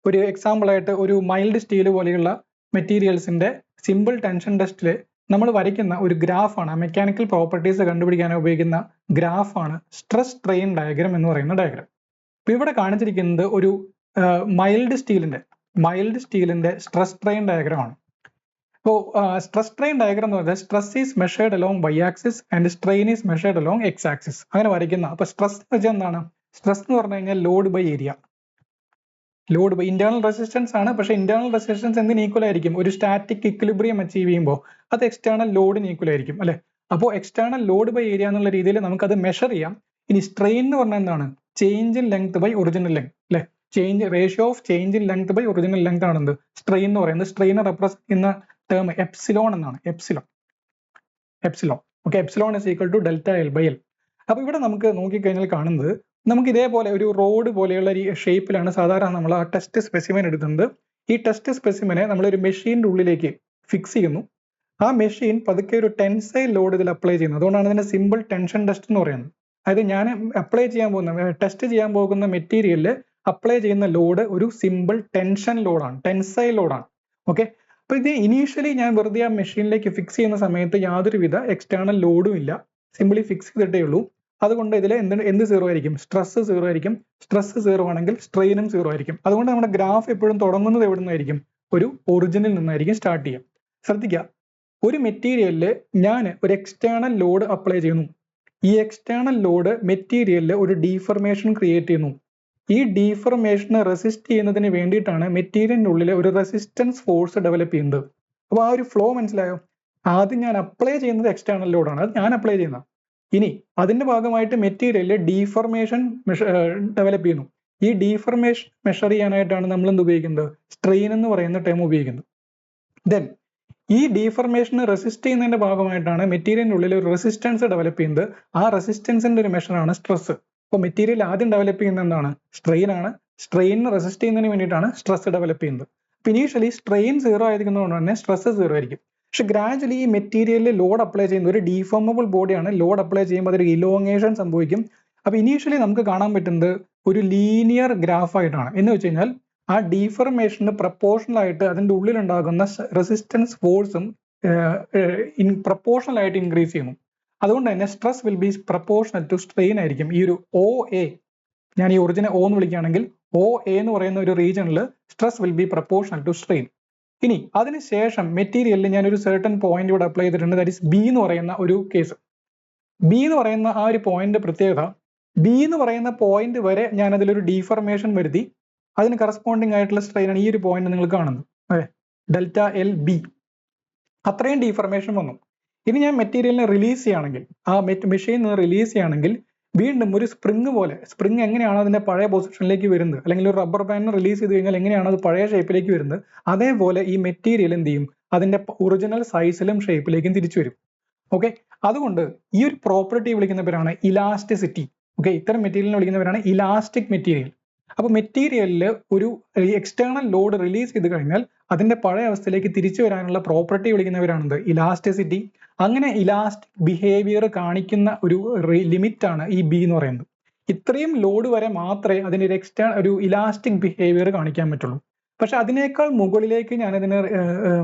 ഒരു എക്സാമ്പിൾ ആയിട്ട് ഒരു മൈൽഡ് സ്റ്റീൽ പോലെയുള്ള മെറ്റീരിയൽസിന്റെ സിമ്പിൾ ടെൻഷൻ ടെസ്റ്റിൽ നമ്മൾ വരയ്ക്കുന്ന ഒരു ഗ്രാഫാണ്, മെക്കാനിക്കൽ പ്രോപ്പർട്ടീസ് കണ്ടുപിടിക്കാനായി ഉപയോഗിക്കുന്ന ഗ്രാഫാണ് സ്ട്രെസ് സ്ട്രെയിൻ ഡയഗ്രം എന്ന് പറയുന്ന ഡയഗ്രം. ഇപ്പൊ ഇവിടെ കാണിച്ചിരിക്കുന്നത് ഒരു മൈൽഡ് സ്റ്റീലിന്റെ സ്ട്രെസ് സ്ട്രെയിൻ ഡയഗ്രം ആണ്. അപ്പോൾ സ്ട്രെസ് സ്ട്രെയിൻ ഡയഗ്രം എന്ന് പറയുന്നത് stress is measured along y axis and strain is measured along x axis അങ്ങനെ വരയ്ക്കുന്ന. അപ്പൊ സ്ട്രെസ് എന്ന് വെച്ചാൽ എന്താണ്? സ്ട്രെസ് എന്ന് പറഞ്ഞു കഴിഞ്ഞാൽ load by area. Load by internal resistance ആണ്. പക്ഷെ ഇന്റേണൽ റെസിസ്റ്റൻസ് എന്തിന് ഈക്വൽ ആയിരിക്കും? ഒരു സ്റ്റാറ്റിക് ഇക്വിലിബ്രിയം അച്ചീവ് ചെയ്യുമ്പോൾ അത് എക്സ്റ്റേണൽ ലോഡിന് ഈക്വൽ ആയിരിക്കും, അല്ലെ? അപ്പോൾ എക്സ്റ്റേണൽ ലോഡ് ബൈ ഏരിയ എന്നുള്ള രീതിയിൽ നമുക്കത് മെഷർ ചെയ്യാം. ഇനി സ്ട്രെയിൻ എന്ന് പറഞ്ഞാൽ എന്താണ്? Change in length by original length. Ratio of change in length by original length ആണെന്ത് സ്ട്രെയിൻ എന്ന് പറയുന്നത്. സ്ട്രെയിനെ റെപ്രസെന്റ് ചെയ്യുന്ന ടേം എപ്സിലോൺ എന്നാണ്. Epsilon okay. Epsilon is equal to delta L by L. അപ്പൊ ഇവിടെ നമുക്ക് നോക്കിക്കഴിഞ്ഞാൽ കാണുന്നത് നമുക്ക് ഇതേപോലെ ഒരു റോഡ് പോലെയുള്ള ഷേപ്പിലാണ് സാധാരണ നമ്മൾ ആ ടെസ്റ്റ് സ്പെസിമെൻ എടുക്കുന്നത്. ഈ ടെസ്റ്റ് സ്പെസിമെനെ നമ്മളൊരു മെഷീൻ്റെ ഉള്ളിലേക്ക് ഫിക്സ് ചെയ്യുന്നു. ആ മെഷീൻ പതുക്കെ ഒരു ടെൻസൈൽ ലോഡ് ഇതിൽ അപ്ലൈ ചെയ്യുന്നു. അതുകൊണ്ടാണ് ഇതിനെ സിമ്പിൾ ടെൻഷൻ ടെസ്റ്റ് എന്ന് പറയുന്നത്. അതായത് ഞാൻ ടെസ്റ്റ് ചെയ്യാൻ പോകുന്ന മെറ്റീരിയലിൽ അപ്ലൈ ചെയ്യുന്ന ലോഡ് ഒരു സിമ്പിൾ ടെൻഷൻ ലോഡാണ്, ടെൻസൈൽ ലോഡാണ്. ഓക്കെ. അപ്പൊ ഇത് ഇനീഷ്യലി ഞാൻ വെറുതെ ആ മെഷീനിലേക്ക് ഫിക്സ് ചെയ്യുന്ന സമയത്ത് യാതൊരുവിധ എക്സ്റ്റേണൽ ലോഡും ഇല്ല, സിമ്പിളി ഫിക്സ് ചെയ്തിട്ടേ ഉള്ളൂ. അതുകൊണ്ട് ഇതിൽ എന്ത് സീറോ ആയിരിക്കും? സ്ട്രെസ് സീറോ ആയിരിക്കും. സ്ട്രെസ് സീറോ ആണെങ്കിൽ സ്ട്രെയിനും സീറോ ആയിരിക്കും. അതുകൊണ്ട് നമ്മുടെ ഗ്രാഫ് എപ്പോഴും തുടങ്ങുന്നത് എവിടെ നിന്നായിരിക്കും? ഒരു ഒറിജിനിൽ നിന്നായിരിക്കും സ്റ്റാർട്ട് ചെയ്യുക. ശ്രദ്ധിക്കുക, ഒരു മെറ്റീരിയലിൽ ഞാൻ ഒരു എക്സ്റ്റേണൽ ലോഡ് അപ്ലൈ ചെയ്യുന്നു. ഈ എക്സ്റ്റേണൽ ലോഡ് മെറ്റീരിയലിൽ ഒരു ഡീഫർമേഷൻ ക്രിയേറ്റ് ചെയ്യുന്നു. ഈ ഡീഫർമേഷനെ റെസിസ്റ്റ് ചെയ്യുന്നതിന് വേണ്ടിയിട്ടാണ് മെറ്റീരിയലിൻ്റെ ഉള്ളിൽ ഒരു റെസിസ്റ്റൻസ് ഫോഴ്സ് ഡെവലപ്പ് ചെയ്യുന്നത്. അപ്പോൾ ആ ഒരു ഫ്ലോ മനസ്സിലായോ? ആദ്യം ഞാൻ അപ്ലൈ ചെയ്യുന്നത് എക്സ്റ്റേണൽ ലോഡാണ്, അത് ഞാൻ അപ്ലൈ ചെയ്യുന്നത്. ഇനി അതിന്റെ ഭാഗമായിട്ട് മെറ്റീരിയലിൽ ഡീഫർമേഷൻ ഡെവലപ്പ് ചെയ്യുന്നു. ഈ ഡീഫർമേഷൻ മെഷർ ചെയ്യാനായിട്ടാണ് നമ്മൾ എന്ത് ഉപയോഗിക്കുന്നത്? സ്ട്രെയിൻ എന്ന് പറയുന്ന ടേം ഉപയോഗിക്കുന്നത്. ദെൻ ഈ ഡീഫർമേഷനെ റെസിസ്റ്റ് ചെയ്യുന്നതിന്റെ ഭാഗമായിട്ടാണ് മെറ്റീരിയലിന്റെ ഉള്ളിൽ ഒരു റെസിസ്റ്റൻസ് ഡെവലപ്പ് ചെയ്യുന്നത്. ആ റെസിസ്റ്റൻസിന്റെ ഒരു മെഷറാണ് സ്ട്രെസ്. അപ്പോൾ മെറ്റീരിയൽ ആദ്യം ഡെവലപ്പ് ചെയ്യുന്നത് എന്താണ്? സ്ട്രെയിൻ ആണ്. സ്ട്രെയിനിനെ റെസിസ്റ്റ് ചെയ്യുന്നതിന് വേണ്ടിയിട്ടാണ് സ്ട്രെസ് ഡെവലപ്പ് ചെയ്യുന്നത്. അപ്പോൾ ഇനീഷ്യലി സ്ട്രെയിൻ സീറോ ആയിരിക്കുന്നതുകൊണ്ട് തന്നെ സ്ട്രെസ് സീറോ ആയിരിക്കും. പക്ഷെ ഗ്രാജുവലി ഈ മെറ്റീരിയലിൽ ലോഡ് അപ്ലൈ ചെയ്യുന്ന ഒരു ഡീഫോമബിൾ ബോഡിയാണ്. ലോഡ് അപ്ലൈ ചെയ്യുമ്പോൾ അതൊരു ഇലോങ്ങേഷൻ സംഭവിക്കും. അപ്പോൾ ഇനീഷ്യലി നമുക്ക് കാണാൻ പറ്റുന്നത് ഒരു ലീനിയർ ഗ്രാഫായിട്ടാണ്. എന്ന് വെച്ച് കഴിഞ്ഞാൽ ആ ഡീഫർമേഷന് പ്രപ്പോർഷണൽ ആയിട്ട് അതിൻ്റെ ഉള്ളിലുണ്ടാകുന്ന റെസിസ്റ്റൻസ് ഫോഴ്സും പ്രപ്പോർഷണൽ ആയിട്ട് ഇൻക്രീസ് ചെയ്യുന്നു. അതുകൊണ്ട് തന്നെ stress will be proportional to strain ആയിരിക്കും. ഈ ഒരു ഒ എ, ഞാൻ ഈ ഒറിജിനൽ ഒ എന്ന് വിളിക്കുകയാണെങ്കിൽ ഒ എ എന്ന് പറയുന്ന ഒരു റീജിയണിൽ stress will be proportional to strain. ഇനി അതിനുശേഷം മെറ്റീരിയലിൽ ഞാൻ ഒരു സർട്ടൻ പോയിന്റ് ഇവിടെ അപ്ലൈ ചെയ്തിട്ടുണ്ട്. ദാറ്റ് ഇസ് ബി എന്ന് പറയുന്ന ഒരു കേസ്. ബി എന്ന് പറയുന്ന ആ ഒരു പോയിന്റ് പ്രത്യേകത, ബി എന്ന് പറയുന്ന പോയിന്റ് വരെ ഞാൻ അതിലൊരു ഡീഫർമേഷൻ വരുത്തി. അതിന് കറസ്പോണ്ടിങ് ആയിട്ടുള്ള സ്ട്രെയിൻ ആണ് ഈ ഒരു പോയിന്റ് നിങ്ങൾ കാണുന്നത്. അതെ, ഡെൽറ്റ എൽ ബി. അത്രയും ഡീഫർമേഷൻ വന്നു. ഇനി ഞാൻ മെറ്റീരിയലിനെ റിലീസ് ചെയ്യുകയാണെങ്കിൽ, ആ മെഷീനിൽ നിന്ന് റിലീസ് ചെയ്യുകയാണെങ്കിൽ വീണ്ടും ഒരു സ്പ്രിങ് പോലെ, സ്പ്രിങ് എങ്ങനെയാണ് അതിന്റെ പഴയ പൊസിഷനിലേക്ക് വരുന്നത്, അല്ലെങ്കിൽ ഒരു റബ്ബർ ബാൻഡിനെ റിലീസ് ചെയ്ത് കഴിഞ്ഞാൽ എങ്ങനെയാണ് അത് പഴയ ഷേപ്പിലേക്ക് വരുന്നത്, അതേപോലെ ഈ മെറ്റീരിയൽ എന്ത് ചെയ്യും? അതിന്റെ ഒറിജിനൽ സൈസിലും ഷേപ്പിലേക്കും തിരിച്ചു വരും. ഓക്കെ. അതുകൊണ്ട് ഈ ഒരു പ്രോപ്പർട്ടി വിളിക്കുന്ന പേരാണ് ഇലാസ്റ്റിസിറ്റി. ഓക്കെ, ഇത്തരം മെറ്റീരിയലിനെ വിളിക്കുന്ന പേരാണ് ഇലാസ്റ്റിക് മെറ്റീരിയൽ. അപ്പോൾ മെറ്റീരിയലിൽ ഒരു എക്സ്റ്റേണൽ ലോഡ് റിലീസ് ചെയ്ത് കഴിഞ്ഞാൽ അതിന്റെ പഴയ അവസ്ഥയിലേക്ക് തിരിച്ചു വരാനുള്ള പ്രോപ്പർട്ടി വിളിക്കുന്നവരാണെന്ത്? ഇലാസ്റ്റിസിറ്റി. അങ്ങനെ ഇലാസ്റ്റിക് ബിഹേവിയർ കാണിക്കുന്ന ഒരു ലിമിറ്റ് ആണ് ഈ ബി എന്ന് പറയുന്നത്. ഇത്രയും ലോഡ് വരെ മാത്രമേ അതിന് ഒരു ഇലാസ്റ്റിക് ബിഹേവിയർ കാണിക്കാൻ പറ്റുള്ളൂ. പക്ഷെ അതിനേക്കാൾ മുകളിലേക്ക് ഞാനതിന്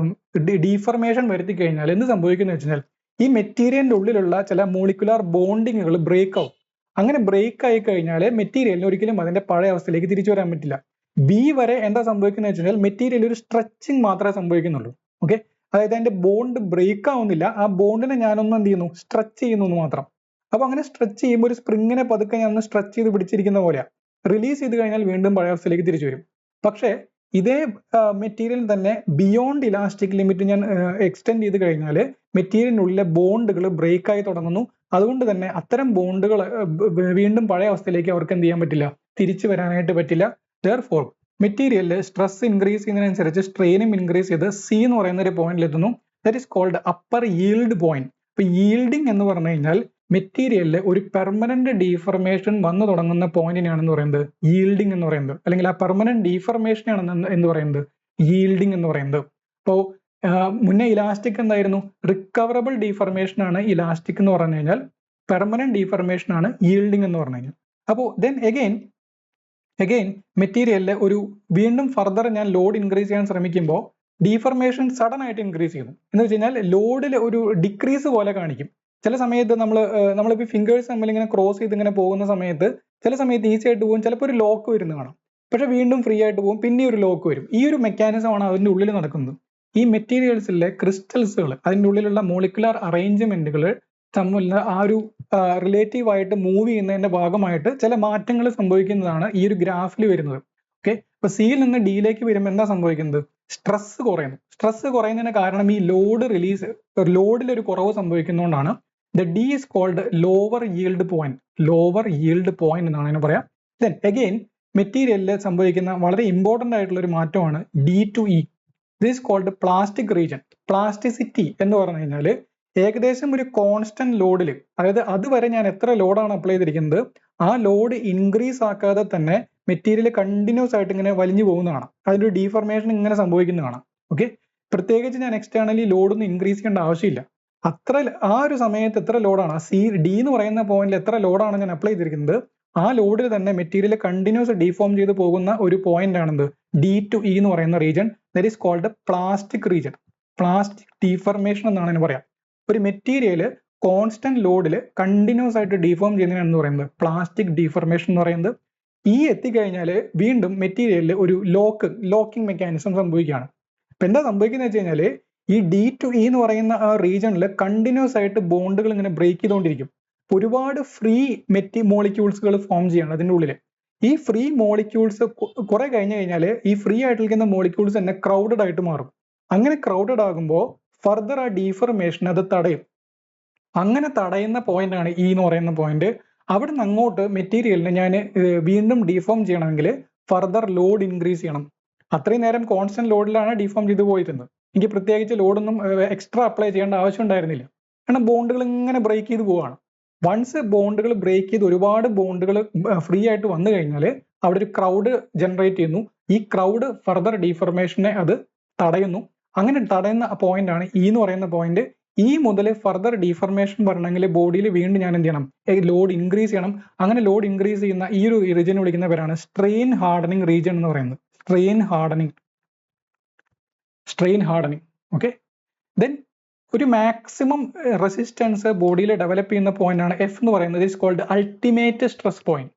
ഡീഫർമേഷൻ വരുത്തി കഴിഞ്ഞാൽ എന്ത് സംഭവിക്കുന്നത് വെച്ചാൽ ഈ മെറ്റീരിയലിന്റെ ഉള്ളിലുള്ള ചില മോളിക്കുലാർ ബോണ്ടിങ്ങുകൾ ബ്രേക്ക് ആവും. അങ്ങനെ ബ്രേക്ക് ആയി കഴിഞ്ഞാൽ മെറ്റീരിയലിന് ഒരിക്കലും അതിന്റെ പഴയ അവസ്ഥയിലേക്ക് തിരിച്ചു വരാൻ പറ്റില്ല. ബി വരെ എന്താ സംഭവിക്കുന്നത് വെച്ചാൽ മെറ്റീരിയൽ ഒരു സ്ട്രെച്ചിങ് മാത്രമേ സംഭവിക്കുന്നുള്ളൂ. ഓക്കെ, അതായത് അതിന്റെ ബോണ്ട് ബ്രേക്ക് ആവുന്നില്ല, ആ ബോണ്ടിനെ ഞാനൊന്ന് എന്ത് ചെയ്യുന്നു? സ്ട്രെച്ച് ചെയ്യുന്നു എന്ന് മാത്രം. അപ്പൊ അങ്ങനെ സ്ട്രെച്ച് ചെയ്യുമ്പോൾ ഒരു സ്പ്രിങ്ങിനെ പതുക്കെ ഞാൻ ഒന്ന് സ്ട്രെച്ച് ചെയ്ത് പിടിച്ചിരിക്കുന്ന പോലെയാണ്. റിലീസ് ചെയ്ത് കഴിഞ്ഞാൽ വീണ്ടും പഴയ അവസ്ഥയിലേക്ക് തിരിച്ചു വരും. പക്ഷേ ഇതേ മെറ്റീരിയൽ തന്നെ ബിയോണ്ട് ഇലാസ്റ്റിക് ലിമിറ്റ് ഞാൻ എക്സ്റ്റെൻഡ് ചെയ്ത് കഴിഞ്ഞാൽ മെറ്റീരിയലിനുള്ളിലെ ബോണ്ടുകൾ ബ്രേക്ക് ആയി തുടങ്ങുന്നു. അതുകൊണ്ട് തന്നെ അത്തരം ബോണ്ടുകൾ വീണ്ടും പഴയ അവസ്ഥയിലേക്ക് അവർക്ക് എന്ത് ചെയ്യാൻ പറ്റില്ല? തിരിച്ചു വരാനായിട്ട് പറ്റില്ല. ദെയർഫോർ മെറ്റീരിയലിൽ സ്ട്രെസ് ഇൻക്രീസ് ചെയ്യുന്നതിനനുസരിച്ച് സ്ട്രെയിനും ഇൻക്രീസ് ചെയ്ത് സി എന്ന് പറയുന്ന ഒരു പോയിന്റിൽ എത്തുന്നു. That is called upper yield point. അപ്പൊ ഈൽഡിങ് എന്ന് പറഞ്ഞു കഴിഞ്ഞാൽ മെറ്റീരിയലിൽ ഒരു പെർമനന്റ് ഡീഫർമേഷൻ വന്നു തുടങ്ങുന്ന പോയിന്റിനാണെന്ന് പറയുന്നത് ഈൽഡിങ് എന്ന് പറയുന്നത്, അല്ലെങ്കിൽ ആ പെർമനന്റ് ഡീഫർമേഷൻ ആണ് എന്ന് പറയുന്നത് ഈൽഡിങ് എന്ന് പറയുന്നത്. അപ്പോൾ മുന്നേ ഇലാസ്റ്റിക് എന്തായിരുന്നു? റിക്കവറബിൾ ഡീഫർമേഷൻ ആണ് ഇലാസ്റ്റിക് എന്ന് പറഞ്ഞു കഴിഞ്ഞാൽ, പെർമനന്റ് ഡീഫർമേഷൻ ആണ് ഈൽഡിങ് എന്ന് പറഞ്ഞു കഴിഞ്ഞാൽ. അപ്പോൾ ദെൻ അഗെയിൻ മെറ്റീരിയലിൽ ഒരു വീണ്ടും ഫർദർ ഞാൻ ലോഡ് ഇൻക്രീസ് ചെയ്യാൻ ശ്രമിക്കുമ്പോൾ ഡീഫർമേഷൻ സഡൻ ആയിട്ട് ഇൻക്രീസ് ചെയ്യുന്നു. എന്ന് വെച്ച് കഴിഞ്ഞാൽ ലോഡിൽ ഒരു ഡിക്രീസ് പോലെ കാണിക്കും. ചില സമയത്ത് നമ്മളിപ്പോൾ ഫിംഗേഴ്സ് തമ്മിൽ ഇങ്ങനെ ക്രോസ് ചെയ്ത് ഇങ്ങനെ പോകുന്ന സമയത്ത് ചില സമയത്ത് ഈസി ആയിട്ട് പോകും, ചിലപ്പോൾ ഒരു ലോക്ക് വരുന്ന കാണാം. പക്ഷെ വീണ്ടും ഫ്രീ ആയിട്ട് പോകും, പിന്നെ ഒരു ലോക്ക് വരും. ഈ ഒരു മെക്കാനിസമാണ് അതിൻ്റെ ഉള്ളിൽ നടക്കുന്നത്. ഈ മെറ്റീരിയൽസിലെ ക്രിസ്റ്റൽസുകൾ, അതിൻ്റെ ഉള്ളിലുള്ള മോളിക്കുലാർ അറേഞ്ച്മെന്റുകൾ തമ്മിൽ ആ ഒരു റിലേറ്റീവ് ആയിട്ട് മൂവ് ചെയ്യുന്നതിന്റെ ഭാഗമായിട്ട് ചില മാറ്റങ്ങൾ സംഭവിക്കുന്നതാണ് ഈ ഒരു ഗ്രാഫിൽ വരുന്നത്. ഓക്കെ, അപ്പൊ സിയിൽ നിന്ന് ഡിയിലേക്ക് വരുമ്പോൾ എന്താ സംഭവിക്കുന്നത്? സ്ട്രെസ് കുറയുന്നു. സ്ട്രെസ് കുറയുന്നതിന് കാരണം ഈ ലോഡിൽ ഒരു കുറവ് സംഭവിക്കുന്നതുകൊണ്ടാണ്. The D is called lower yield point എന്നാണ് അതിനെ പറയാം. ദെൻ അഗെയിൻ മെറ്റീരിയലിൽ സംഭവിക്കുന്ന വളരെ ഇമ്പോർട്ടൻ്റ് ആയിട്ടുള്ള ഒരു മാറ്റമാണ് D2E. This called plastic region. Plasticity എന്ന് പറഞ്ഞു കഴിഞ്ഞാൽ ഏകദേശം ഒരു കോൺസ്റ്റന്റ് ലോഡിൽ, അതായത് അതുവരെ ഞാൻ എത്ര ലോഡാണ് അപ്ലൈ ചെയ്തിരിക്കുന്നത് ആ ലോഡ് ഇൻക്രീസ് ആക്കാതെ തന്നെ മെറ്റീരിയൽ കണ്ടിന്യൂസ് ആയിട്ട് ഇങ്ങനെ വലിഞ്ഞു പോകുന്നതാണ്. അതിൻ്റെ ഒരു ഡീഫർമേഷൻ ഇങ്ങനെ സംഭവിക്കുന്നതാണ്. ഓക്കെ, പ്രത്യേകിച്ച് ഞാൻ എക്സ്റ്റേണലി ലോഡൊന്നും ഇൻക്രീസ് ചെയ്യേണ്ട ആവശ്യമില്ല. അത്ര ആ ഒരു സമയത്ത് എത്ര ലോഡാണ് D എന്ന് പറയുന്ന പോയിന്റിൽ എത്ര ലോഡാണ് ഞാൻ അപ്ലൈ ചെയ്തിരിക്കുന്നത് ആ ലോഡിൽ തന്നെ മെറ്റീരിയൽ കണ്ടിന്യൂസ് ഡീഫോം ചെയ്ത് പോകുന്ന ഒരു പോയിന്റ് ആണെന്ത് D2E എന്ന് പറയുന്ന region. That is called plastic region. Plastic deformation എന്നാണ് ഇതിന് പറയാം. ഒരു മെറ്റീരിയൽ കോൺസ്റ്റന്റ് ലോഡിൽ കണ്ടിന്യൂസ് ആയിട്ട് ഡീഫോം ചെയ്യുന്നതിനാണ് പറയുന്നത് പ്ലാസ്റ്റിക് ഡീഫർമേഷൻ എന്ന് പറയുന്നത്. ഈ എത്തിക്കഴിഞ്ഞാൽ വീണ്ടും മെറ്റീരിയലിൽ ഒരു ലോക്കിംഗ് മെക്കാനിസം സംഭവിക്കുകയാണ്. അപ്പൊ എന്താ സംഭവിക്കുന്നത് വെച്ച് കഴിഞ്ഞാൽ ഈ D2E എന്ന് പറയുന്ന ആ റീജണിൽ കണ്ടിന്യൂസ് ആയിട്ട് ബോണ്ടുകൾ ഇങ്ങനെ ബ്രേക്ക് ചെയ്തുകൊണ്ടിരിക്കും. ഒരുപാട് ഫ്രീ മോളിക്യൂൾസുകൾ ഫോം ചെയ്യണം അതിൻ്റെ ഉള്ളിൽ. ഈ ഫ്രീ മോളിക്യൂൾസ് കുറെ കഴിഞ്ഞു കഴിഞ്ഞാൽ ഈ ഫ്രീ ആയിട്ടിരിക്കുന്ന മോളിക്യൂൾസ് തന്നെ ക്രൗഡഡ് ആയിട്ട് മാറും. അങ്ങനെ ക്രൗഡഡ് ആകുമ്പോൾ ഫർദർ ആ ഡീഫർമേഷൻ അത് തടയും. അങ്ങനെ തടയുന്ന പോയിന്റ് ആണ് E എന്ന് പറയുന്ന പോയിന്റ്. അവിടെ നിന്ന് അങ്ങോട്ട് മെറ്റീരിയലിനെ ഞാൻ വീണ്ടും ഡീഫോം ചെയ്യണമെങ്കിൽ ഫർദർ ലോഡ് ഇൻക്രീസ് ചെയ്യണം. അത്രയും നേരം കോൺസ്റ്റന്റ് ലോഡിലാണ് ഡീഫോം ചെയ്ത് പോയിരുന്നത്. എനിക്ക് പ്രത്യേകിച്ച് ലോഡൊന്നും എക്സ്ട്രാ അപ്ലൈ ചെയ്യേണ്ട ആവശ്യം ഉണ്ടായിരുന്നില്ല. കാരണം ബോണ്ടുകൾ ഇങ്ങനെ ബ്രേക്ക് ചെയ്ത് പോവുകയാണ്. വൺസ് ബോണ്ടുകൾ ബ്രേക്ക് ചെയ്ത് ഒരുപാട് ബോണ്ടുകൾ ഫ്രീ ആയിട്ട് വന്നു കഴിഞ്ഞാൽ അവിടെ ഒരു ക്രൗഡ് ജനറേറ്റ് ചെയ്യുന്നു. ഈ ക്രൗഡ് ഫർദർ ഡീഫർമേഷനെ അത് തടയുന്നു. അങ്ങനെ തടയുന്ന പോയിന്റ് ആണ് E എന്ന് പറയുന്ന പോയിന്റ്. E മുതൽ ഫർദർ ഡീഫർമേഷൻ വരണമെങ്കിൽ ബോഡിയിൽ വീണ്ടും ഞാൻ എന്ത് ചെയ്യണം, ലോഡ് ഇൻക്രീസ് ചെയ്യണം. അങ്ങനെ ലോഡ് ഇൻക്രീസ് ചെയ്യുന്ന ഈ ഒരു റീജിയൻ വിളിക്കുന്ന പേരാണ് സ്ട്രെയിൻ ഹാർഡനിങ് റീജിയൻ എന്ന് പറയുന്നത്. Strain hardening. ഓക്കെ, ദെൻ ഒരു മാക്സിമം റെസിസ്റ്റൻസ് ബോഡിയിൽ ഡെവലപ്പ് ചെയ്യുന്ന പോയിന്റ് ആണ് F എന്ന് പറയുന്നത്. Is called ultimate stress point.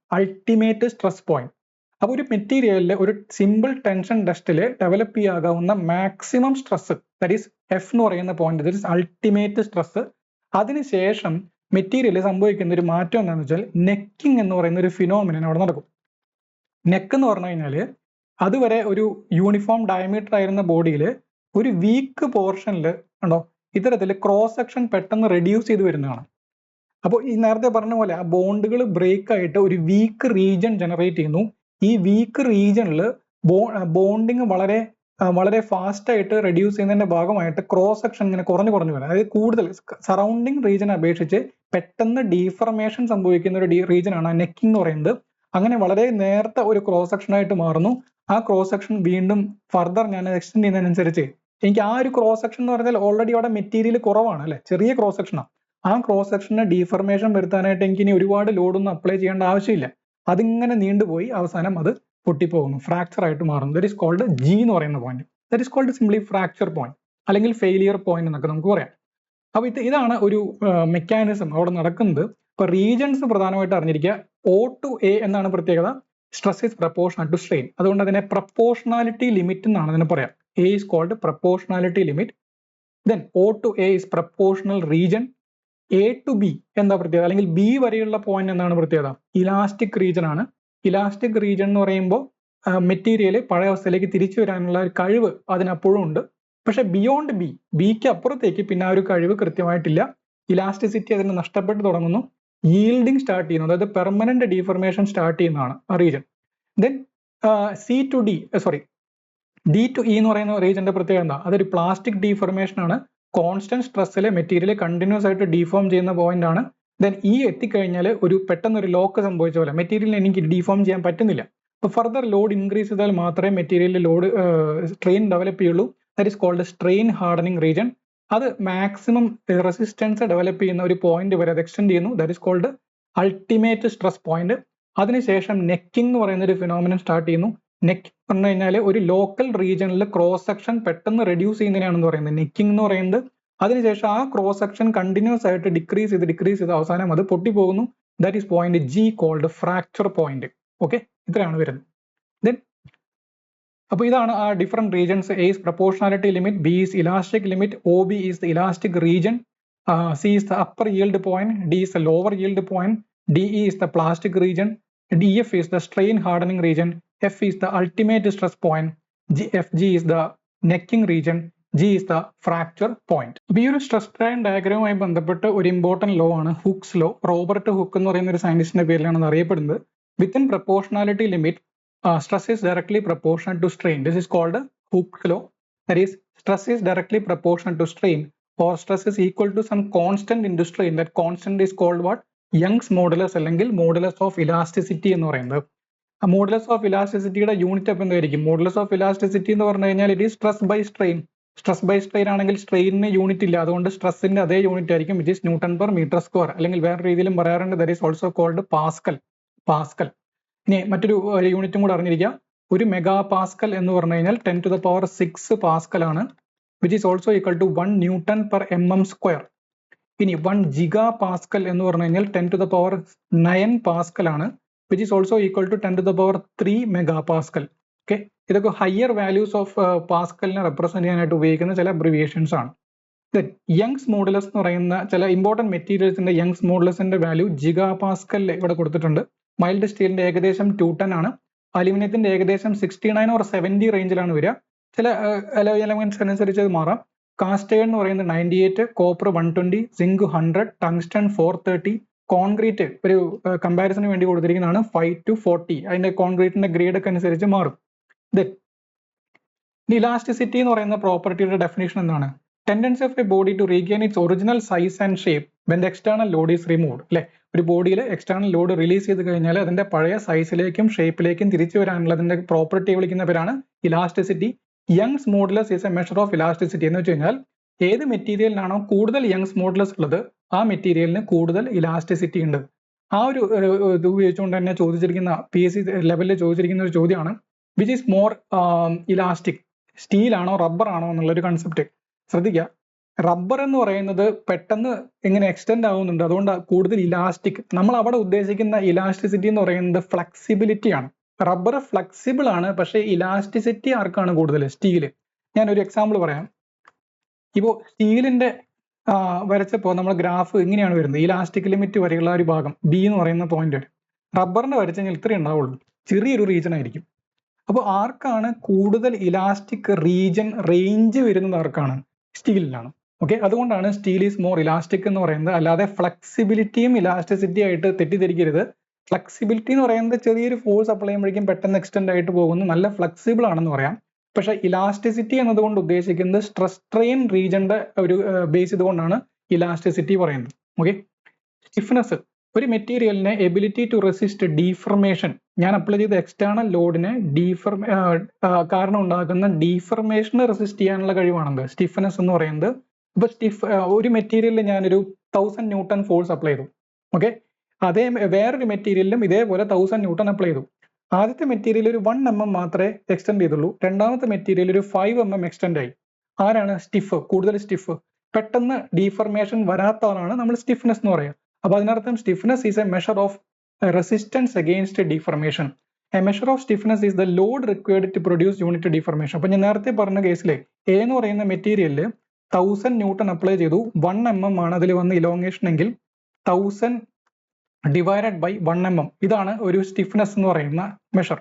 അപ്പോൾ ഒരു മെറ്റീരിയലിൽ ഒരു സിമ്പിൾ ടെൻഷൻ ടെസ്റ്റിൽ ഡെവലപ്പ് ചെയ്യാവുന്ന maximum stress, that is F എന്ന് പറയുന്ന point, that is ultimate stress. അതിനുശേഷം മെറ്റീരിയൽ സംഭവിക്കുന്ന ഒരു മാറ്റം എന്താണെന്ന് വെച്ചാൽ നെക്കിംഗ് എന്ന് പറയുന്ന ഒരു ഫിനോമിനൻ അവിടെ നടക്കും. നെക്ക് എന്ന് പറഞ്ഞു കഴിഞ്ഞാൽ അതുവരെ ഒരു യൂണിഫോം ഡയമീറ്റർ ആയിരുന്ന ബോഡിയിൽ ഒരു വീക്ക് പോർഷനിൽ ഉണ്ടോ ഇത്തരത്തിൽ ക്രോസ് സെക്ഷൻ പെട്ടെന്ന് റെഡ്യൂസ് ചെയ്ത് വരുന്നതാണ്. അപ്പോൾ ഈ നേരത്തെ പറഞ്ഞ പോലെ ആ ബോണ്ടുകൾ ബ്രേക്ക് ആയിട്ട് ഒരു വീക്ക് റീജൻ ജനറേറ്റ് ചെയ്യുന്നു. ഈ വീക്ക് റീജണിൽ ബോണ്ടിങ് വളരെ ഫാസ്റ്റ് ആയിട്ട് റെഡ്യൂസ് ചെയ്യുന്നതിന്റെ ഭാഗമായിട്ട് ക്രോസ് സെക്ഷൻ ഇങ്ങനെ കുറഞ്ഞു വരും. അതായത് കൂടുതൽ സറൗണ്ടിങ് റീജൻ അപേക്ഷിച്ച് പെട്ടെന്ന് ഡീഫർമേഷൻ സംഭവിക്കുന്ന ഒരു റീജനാണ് നെക്കിംഗ് എന്ന് പറയുന്നത്. അങ്ങനെ വളരെ നേരത്തെ ഒരു ക്രോസ് സെക്ഷൻ ആയിട്ട് മാറുന്നു. ആ ക്രോസ് സെക്ഷൻ വീണ്ടും ഫർദർ ഞാൻ എക്സ്റ്റെൻഡ് ചെയ്യുന്നതിനനുസരിച്ച് എനിക്ക് ആ ഒരു ക്രോസ് സെക്ഷൻ എന്ന് പറഞ്ഞാൽ ഓൾറെഡി അവിടെ മെറ്റീരിയൽ കുറവാണ് അല്ലെ, ചെറിയ ക്രോസ് സെക്ഷനാണ്. ആ ക്രോസ് സെക്ഷന് ഡീഫർമേഷൻ വരുത്താനായിട്ട് എനിക്ക് ഇനി ഒരുപാട് ലോഡൊന്നും അപ്ലൈ ചെയ്യേണ്ട ആവശ്യമില്ല. അതിങ്ങനെ നീണ്ടുപോയി അവസാനം അത് പൊട്ടിപ്പോകുന്നു, ഫ്രാക്ചർ ആയിട്ട് മാറുന്നു. ദറ്റ് ഈസ് കോൾഡ് G എന്ന് പറയുന്ന point. That is called simply fracture point അല്ലെങ്കിൽ ഫെയിലിയർ പോയിന്റ് എന്നൊക്കെ നമുക്ക് പറയാം. അപ്പോൾ ഇതാണ് ഒരു മെക്കാനിസം അവിടെ നടക്കുന്നത്. ഇപ്പൊ റീജൻസ് പ്രധാനമായിട്ട് അറിഞ്ഞിരിക്കുക. O to A എന്നാണ് പ്രത്യേകത. Stress is proportional to strain. അതുകൊണ്ട് അതിനെ പ്രപ്പോർഷണാലിറ്റി ലിമിറ്റ് എന്നാണ് അതിനെ പറയാം. A is called proportionality limit. Then O to A is proportional region. A to B എന്താ പ്രത്യേകത, അല്ലെങ്കിൽ B വരെയുള്ള പോയിന്റ് എന്താണ് പ്രത്യേകത? ഇലാസ്റ്റിക് റീജൻ ആണ്. ഇലാസ്റ്റിക് റീജൻ എന്ന് പറയുമ്പോൾ മെറ്റീരിയൽ പഴയ അവസ്ഥയിലേക്ക് തിരിച്ചു വരാനുള്ള ഒരു കഴിവ് അതിനപ്പോഴും ഉണ്ട്. പക്ഷെ ബിയോണ്ട് ബിക്ക് അപ്പുറത്തേക്ക് പിന്നെ ആ ഒരു കഴിവ് കൃത്യമായിട്ടില്ല. ഇലാസ്റ്റിസിറ്റി അതിന് നഷ്ടപ്പെട്ട് തുടങ്ങുന്നു. yielding സ്റ്റാർട്ട് ചെയ്യുന്നു, അതായത് പെർമനന്റ് ഡീഫർമേഷൻ സ്റ്റാർട്ട് ചെയ്യുന്നതാണ് ആ റീജൻ. ദെൻ D2E എന്ന് പറയുന്ന റീജന്റെ പ്രത്യേകത എന്താ? അതൊരു പ്ലാസ്റ്റിക് ഡീഫർമേഷൻ ആണ്. കോൺസ്റ്റന്റ് സ്ട്രെസ്സിലെ മെറ്റീരിയൽ കണ്ടിന്യൂസ് ആയിട്ട് ഡീഫോം ചെയ്യുന്ന പോയിന്റ് ആണ്. ദെൻ E എത്തിക്കഴിഞ്ഞാൽ പെട്ടെന്ന് ഒരു ലോക്ക് സംഭവിച്ച പോലെ മെറ്റീരിയലിന് എനിക്ക് ഡീഫോം ചെയ്യാൻ പറ്റുന്നില്ല. അപ്പോൾ ഫർദർ ലോഡ് ഇൻക്രീസ് ചെയ്താൽ മാത്രമേ മെറ്റീരിയലിൽ ലോഡ് സ്ട്രെയിൻ ഡെവലപ്പ് ചെയ്യുള്ളൂ. That is called strain hardening region. അത് മാക്സിമം റെസിസ്റ്റൻസ് ഡെവലപ്പ് ചെയ്യുന്ന ഒരു പോയിന്റ് വരെ അത് എക്സ്റ്റെൻഡ് ചെയ്യുന്നു. That is called ultimate stress point. അതിനുശേഷം നെക്കിംഗ് എന്ന് പറയുന്ന ഒരു ഫിനോമിനൻ സ്റ്റാർട്ട് ചെയ്യുന്നു. നെക്ക് പറഞ്ഞു കഴിഞ്ഞാൽ ഒരു ലോക്കൽ റീജിയനിൽ ക്രോസ് സെക്ഷൻ പെട്ടെന്ന് റെഡ്യൂസ് ചെയ്യുന്നതിനാണെന്ന് പറയുന്നത് നെക്കിംഗ് എന്ന് പറയുന്നത്. അതിനുശേഷം ആ ക്രോസ് സെക്ഷൻ കണ്ടിന്യൂസ് ആയിട്ട് ഡിക്രീസ് ചെയ്ത് അവസാനം അത് പൊട്ടിപ്പോകുന്നു. That is point G called fracture point. Okay, ഇത്രയാണ് വരുന്നത്. ദെൻ അപ്പോൾ ഇതാണ് ആ different regions. A is proportionality limit, B is elastic limit, OB is the elastic region, C is the upper yield point, D is the lower yield point, DE is the plastic region, DF is the strain hardening region, F is the ultimate stress point, FG is the necking region, G is the fracture point. അപ്പോൾ ഈ ഒരു സ്ട്രെസ് സ്ട്രെയിൻ ഡയഗ്രമുമായി ബന്ധപ്പെട്ട് ഒരു ഇമ്പോർട്ടന്റ് ലോ ആണ് ഹുക്സ് ലോ. റോബർട്ട് ഹുക്ക് എന്ന് പറയുന്ന ഒരു സയന്റിസ്റ്റിന്റെ പേരിലാണ് അത് അറിയപ്പെടുന്നത്. Within proportionality limit stress is directly proportional to strain. This is called Hooke's law. That is, stress is directly proportional to strain, or stress is equal to some constant into strain. That constant is called what? Young's modulus അല്ലെങ്കിൽ modulus of elasticity എന്ന് പറയുന്നത്. മോഡുലസ് ഓഫ് ഇലാസ്റ്റിസിറ്റിയുടെ യൂണിറ്റ് അപ്പം എന്തായിരിക്കും? മോഡുലസ് ഓഫ് ഇലാസ്റ്റിസിറ്റി എന്ന് പറഞ്ഞു കഴിഞ്ഞാൽ it is stress by strain. Stress by strain ആണെങ്കിൽ സ്ട്രെയിനിന് യൂണിറ്റ് ഇല്ല, അതുകൊണ്ട് സ്ട്രെസ്സിന്റെ അതേ യൂണിറ്റ് ആയിരിക്കും, which is newton per metre square. അല്ലെങ്കിൽ വേറെ രീതിയിലും പറയാറുണ്ട്, that is also called pascal. Pascal. ഇനി മറ്റൊരു യൂണിറ്റും കൂടെ അറിഞ്ഞിരിക്കുക. ഒരു മെഗാ പാസ്കൽ എന്ന് പറഞ്ഞു കഴിഞ്ഞാൽ 10⁶ പാസ്കൽ ആണ്, which is also equal to 1 newton per mm square. ഇനി 1 ജിഗാ പാസ്കൽ എന്ന് പറഞ്ഞു കഴിഞ്ഞാൽ 10⁹ പാസ്കൽ ആണ്, which is also equal to 10⁻³ megapascal. Okay, ഇതൊക്കെ ഹയർ വാല്യൂസ് ഓഫ് പാസ്കലിനെ റെപ്രസെന്റ് ചെയ്യാനായിട്ട് ഉപയോഗിക്കുന്ന ചില അബ്രിവിയേഷൻസ് ആണ്. യങ്സ് മോഡുലസ് എന്ന് പറയുന്ന ചില ഇമ്പോർട്ടന്റ് മെറ്റീരിയൽസിന്റെ യങ്സ് മോഡുലസിന്റെ വാല്യൂ ജിഗാ പാസ്കലിൽ ഇവിടെ കൊടുത്തിട്ടുണ്ട്. മൈൽഡ് സ്റ്റീലിന്റെ ഏകദേശം 210 ആണ്. അലുമിനിയത്തിന്റെ ഏകദേശം 69 or 70 റേഞ്ചിലാണ് വരിക. ചില എലമെന്റ്സ് അനുസരിച്ച് അത് മാറാം. കാസ്റ്റ് അയൺ എന്ന് പറയുന്നത് 98, കോപ്പർ 120, സിങ്ക് 100, ടങ്സ്റ്റൺ 430. കോൺക്രീറ്റ് ഒരു കമ്പാരിസണിന് വേണ്ടി കൊടുത്തിരിക്കുന്നതാണ് 5 to 40. അതിന്റെ കോൺക്രീറ്റിന്റെ ഗ്രേഡ് ഒക്കെ അനുസരിച്ച് മാറും. ഇലാസ്റ്റിസിറ്റി എന്ന് പറയുന്ന പ്രോപ്പർട്ടിയുടെ ഡെഫിനേഷൻ എന്താണ്? Tendency of a body to regain its original size and shape when the external load is removed. അല്ലെ, ഒരു ബോഡിയിൽ എക്സ്റ്റേണൽ ലോഡ് റിലീസ് ചെയ്ത് കഴിഞ്ഞാൽ അതിന്റെ പഴയ സൈസിലേക്കും ഷേപ്പിലേക്കും തിരിച്ചു വരാനുള്ള അതിന്റെ പ്രോപ്പർട്ടി വിളിക്കുന്ന പേരാണ് elasticity. Young's modulus is a measure of elasticity എന്ന് വെച്ച് കഴിഞ്ഞാൽ ഏത് മെറ്റീരിയലിനാണോ കൂടുതൽ യങ്സ് മോഡുലസ് ഉള്ളത് ആ മെറ്റീരിയലിന് കൂടുതൽ ഇലാസ്റ്റിസിറ്റി ഉണ്ട്. ആ ഒരു ഇത് ഉപയോഗിച്ചുകൊണ്ട് തന്നെ ചോദിച്ചിരിക്കുന്ന PSC ലെവലിൽ ചോദിച്ചിരിക്കുന്ന ഒരു ചോദ്യമാണ്, which is more elastic, steel ആണോ റബ്ബർ ആണോ എന്നുള്ളൊരു കൺസെപ്റ്റ്. ശ്രദ്ധിക്കുക, റബ്ബർ എന്ന് പറയുന്നത് പെട്ടെന്ന് ഇങ്ങനെ എക്സ്റ്റെൻഡ് ആവുന്നുണ്ട്, അതുകൊണ്ട് കൂടുതൽ ഇലാസ്റ്റിക്. നമ്മൾ അവിടെ ഉദ്ദേശിക്കുന്ന ഇലാസ്റ്റിസിറ്റി എന്ന് പറയുന്നത് ഫ്ലെക്സിബിലിറ്റി ആണ്. റബ്ബർ ഫ്ലെക്സിബിൾ ആണ്, പക്ഷേ ഇലാസ്റ്റിസിറ്റി ആർക്കാണ് കൂടുതൽ? സ്റ്റീല്. ഞാനൊരു എക്സാമ്പിൾ പറയാം. ഇപ്പോൾ സ്റ്റീലിന്റെ വരച്ചപ്പോൾ നമ്മൾ ഗ്രാഫ് ഇങ്ങനെയാണ് വരുന്നത്, ഇലാസ്റ്റിക് ലിമിറ്റ് വരെയുള്ള ഒരു ഭാഗം B എന്ന് പറയുന്ന പോയിന്റ് വരെ. റബ്ബറിന്റെ വരച്ചു കഴിഞ്ഞാൽ ഇത്രയും ഉണ്ടാവുള്ളൂ, ചെറിയൊരു റീജൻ ആയിരിക്കും. അപ്പോൾ ആർക്കാണ് കൂടുതൽ ഇലാസ്റ്റിക് റേഞ്ച് വരുന്നത്? ആർക്കാണ്? സ്റ്റീലിനാണ്. ഓക്കെ, അതുകൊണ്ടാണ് സ്റ്റീൽ ഈസ് മോർ ഇലാസ്റ്റിക് എന്ന് പറയുന്നത്. അല്ലാതെ ഫ്ലെക്സിബിലിറ്റിയും ഇലാസ്റ്റിസിറ്റി ആയിട്ട് തെറ്റിദ്ധരിക്കരുത്. ഫ്ലെക്സിബിലിറ്റി എന്ന് പറയുന്നത് ചെറിയൊരു ഫോഴ്സ് അപ്ലൈ ചെയ്യുമ്പോഴേക്കും പെട്ടെന്ന് എക്സ്റ്റെൻഡ് ആയിട്ട് പോകുന്നു, നല്ല ഫ്ലെക്സിബിൾ ആണെന്ന് പറയാം. പക്ഷെ ഇലാസ്റ്റിസിറ്റി എന്നതുകൊണ്ട് ഉദ്ദേശിക്കുന്നത് സ്ട്രെസ് സ്ട്രെയിൻ റീജന്റെ ഒരു ബേസ് ചെയ്തുകൊണ്ടാണ് ഇലാസ്റ്റിസിറ്റി പറയുന്നത്. ഓക്കെ, സ്റ്റിഫ്നെസ് ഒരു മെറ്റീരിയലിനെ എബിലിറ്റി ടു റെസിസ്റ്റ് ഡീഫർമേഷൻ. ഞാൻ അപ്ലൈ ചെയ്ത എക്സ്റ്റേണൽ ലോഡിനെ കാരണം ഉണ്ടാകുന്ന ഡീഫർമേഷനെ റെസിസ്റ്റ് ചെയ്യാനുള്ള കഴിവാണെന്ത്? സ്റ്റിഫ്നെസ് എന്ന് പറയുന്നത്. ഇപ്പൊ ഒരു മെറ്റീരിയലിൽ ഞാനൊരു 1000 ന്യൂട്ടൺ ഫോഴ്സ് അപ്ലൈ ചെയ്തു. ഓക്കെ, അതേ വേറൊരു മെറ്റീരിയലിലും ഇതേപോലെ 1000 ന്യൂട്ടൺ അപ്ലൈ ചെയ്തു. ആദ്യത്തെ മെറ്റീരിയൽ ഒരു 1 mm മാത്രമേ എക്സ്റ്റെൻഡ് ചെയ്തുള്ളൂ, രണ്ടാമത്തെ മെറ്റീരിയൽ ഒരു 5 mm എക്സ്റ്റെൻഡ് ആയി. ആരാണ് സ്റ്റിഫ്? കൂടുതൽ സ്റ്റിഫ്. പെട്ടെന്ന് ഡീഫർമേഷൻ വരാത്ത ആളാണ് നമ്മൾ സ്റ്റിഫ്നെസ് എന്ന് പറയുക. അപ്പൊ അതിനർത്ഥം stiffness is a measure of resistance against deformation. A measure of stiffness is the load required to produce unit deformation. അപ്പൊ ഞാൻ നേരത്തെ പറഞ്ഞ കേസിൽ A എന്ന് പറയുന്ന മെറ്റീരിയലിൽ 1000 ന്യൂട്ടൺ അപ്ലൈ ചെയ്തു, 1 mm ആണ് അതിൽ വന്ന ഇലോങ്ങേഷൻ എങ്കിൽ 1000 ഡിവൈഡഡ് ബൈ 1 mm, ഇതാണ് ഒരു സ്റ്റിഫ്നെസ് എന്ന് പറയുന്ന മെഷർ.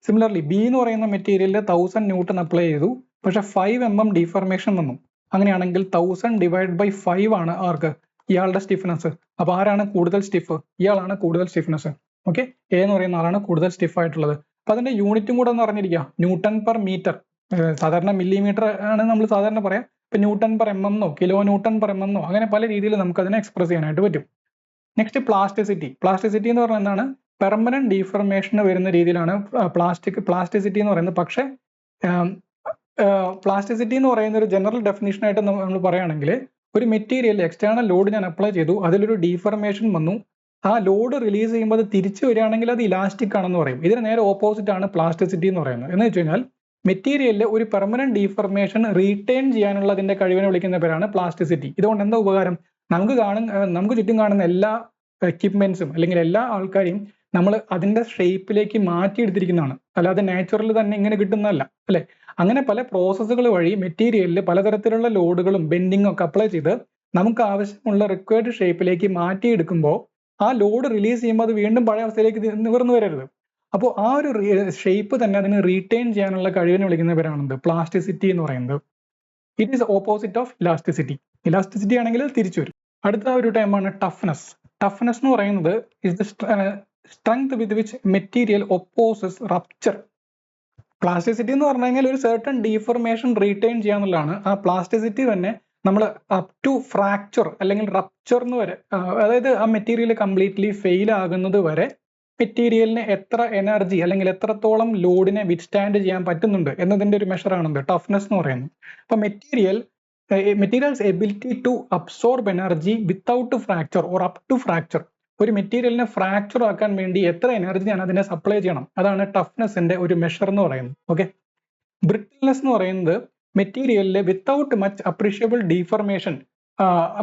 സിമിലർലി B എന്ന് പറയുന്ന മെറ്റീരിയലിൽ 1000 ന്യൂട്ടൺ അപ്ലൈ ചെയ്തു, പക്ഷെ 5 mm ഡീഫർമേഷൻ വന്നു. അങ്ങനെയാണെങ്കിൽ 1000 ഡിവൈഡ് ബൈ 5 ആണ് ആർക്ക്? ഇയാളുടെ സ്റ്റിഫ്നെസ്. അപ്പൊ ആരാണ് കൂടുതൽ സ്റ്റിഫ്? ഇയാളാണ് കൂടുതൽ സ്റ്റിഫ്നെസ്. ഓക്കെ, A എന്ന് പറയുന്ന ആളാണ് കൂടുതൽ സ്റ്റിഫ് ആയിട്ടുള്ളത്. അപ്പൊ അതിന്റെ യൂണിറ്റും കൂടെ ഒന്ന് അറിഞ്ഞിരിക്കുക, ന്യൂട്ടൺ പെർ മീറ്റർ. സാധാരണ മില്ലിമീറ്റർ ആണ് നമ്മൾ സാധാരണ പറയാം. ഇപ്പൊ ന്യൂട്ടൺ പെർ mm എന്നോ കിലോ ന്യൂട്ടൺ പെർ mm എന്നോ അങ്ങനെ പല രീതിയിൽ നമുക്ക് അതിനെ എക്സ്പ്രസ് ചെയ്യാനായിട്ട് പറ്റും. Next plasticity. പ്ലാസ്റ്റിസിറ്റി എന്ന് പറയുന്നത് എന്താണ്? പെർമനന്റ് ഡീഫർമേഷൻ വരുന്ന രീതിയിലാണ് പ്ലാസ്റ്റിസിറ്റി എന്ന് പറയുന്നത്. പക്ഷേ പ്ലാസ്റ്റിസിറ്റി എന്ന് പറയുന്ന ഒരു ജനറൽ ഡെഫിനേഷൻ ആയിട്ട് നമ്മൾ പറയുകയാണെങ്കിൽ ഒരു മെറ്റീരിയൽ എക്സ്റ്റേണൽ ലോഡ് ഞാൻ അപ്ലൈ ചെയ്തു, അതിലൊരു ഡീഫർമേഷൻ വന്നു, ആ ലോഡ് റിലീസ് ചെയ്യുമ്പോൾ അത് തിരിച്ചു വരികയാണെങ്കിൽ അത് ഇലാസ്റ്റിക് ആണെന്ന് പറയും. ഇതിന് നേരെ ഓപ്പോസിറ്റ് ആണ് പ്ലാസ്റ്റിസിറ്റി എന്ന് പറയുന്നത്. എന്ന് വെച്ച് കഴിഞ്ഞാൽ മെറ്റീരിയലിൽ ഒരു പെർമനന്റ് ഡീഫർമേഷൻ റീറ്റെയിൻ ചെയ്യാനുള്ള അതിന്റെ കഴിവിനെ വിളിക്കുന്ന പേരാണ് പ്ലാസ്റ്റിസിറ്റി. ഇതുകൊണ്ട് എന്താ ഉപകാരം? നമുക്ക് ചുറ്റും കാണുന്ന എല്ലാ എക്യുപ്മെന്റ്സും അല്ലെങ്കിൽ എല്ലാ ആൾക്കാരെയും നമ്മൾ അതിന്റെ ഷേപ്പിലേക്ക് മാറ്റിയെടുത്തിരിക്കുന്നതാണ്, അല്ലാതെ നാച്ചുറൽ തന്നെ ഇങ്ങനെ കിട്ടുന്നതല്ല, അല്ലെ? അങ്ങനെ പല പ്രോസസ്സുകൾ വഴി മെറ്റീരിയലിൽ പലതരത്തിലുള്ള ലോഡുകളും ബെൻഡിങ്ങും ഒക്കെ അപ്ലൈ ചെയ്ത് നമുക്ക് ആവശ്യമുള്ള റിക്വയർഡ് ഷേപ്പിലേക്ക് മാറ്റിയെടുക്കുമ്പോൾ ആ ലോഡ് റിലീസ് ചെയ്യുമ്പോൾ അത് വീണ്ടും പഴയ അവസ്ഥയിലേക്ക് നിവർന്നു വരരുത്. അപ്പോൾ ആ ഒരു ഷേപ്പ് തന്നെ അതിന് റീറ്റെയിൻ ചെയ്യാനുള്ള കഴിവിനെ വിളിക്കുന്ന പേരാണെന്ത്? പ്ലാസ്റ്റിസിറ്റി എന്ന് പറയുന്നത്. It is opposite of elasticity. Elasticity ആണെങ്കിൽ തിരിച്ചു വരും. അടുത്ത ഒരു ടൈമാണ് ടഫ്നെസ്. ടഫ്നെസ് എന്ന് പറയുന്നത് strength with which material opposes rupture. Plasticity എന്ന് പറഞ്ഞു കഴിഞ്ഞാൽ ഒരു certain ഡീഫർമേഷൻ റീറ്റെയിൻ ചെയ്യാന്നുള്ളതാണ്. ആ പ്ലാസ്റ്റിസിറ്റി തന്നെ നമ്മൾ അപ് ടു ഫ്രാക്ചർ അല്ലെങ്കിൽ റപ്ചറിന് വരെ, അതായത് ആ മെറ്റീരിയൽ കംപ്ലീറ്റ്ലി ഫെയിൽ ആകുന്നത് വരെ മെറ്റീരിയലിന് എത്ര എനർജി അല്ലെങ്കിൽ എത്രത്തോളം ലോഡിനെ വിത്ത്സ്റ്റാൻഡ് ചെയ്യാൻ പറ്റുന്നുണ്ട് എന്നതിന്റെ ഒരു മെഷറാണെന്ത് ടഫ്നെസ് എന്ന് പറയുന്നത്. അപ്പൊ material's ability to absorb energy without fracture or up to fracture. ഒരു മെറ്റീരിയലിനെ ഫ്രാക്ചർ ആക്കാൻ വേണ്ടി എത്ര എനർജിയാണ് അതിനെ സപ്ലൈ ചെയ്യണം, അതാണ് ടഫ്നെസിന്റെ ഒരു മെഷർ എന്ന് പറയുന്നത്. ഓക്കെ. ബ്രിട്ടിൽനെസ് എന്ന് പറയുന്നത് മെറ്റീരിയലിൽ without much appreciable deformation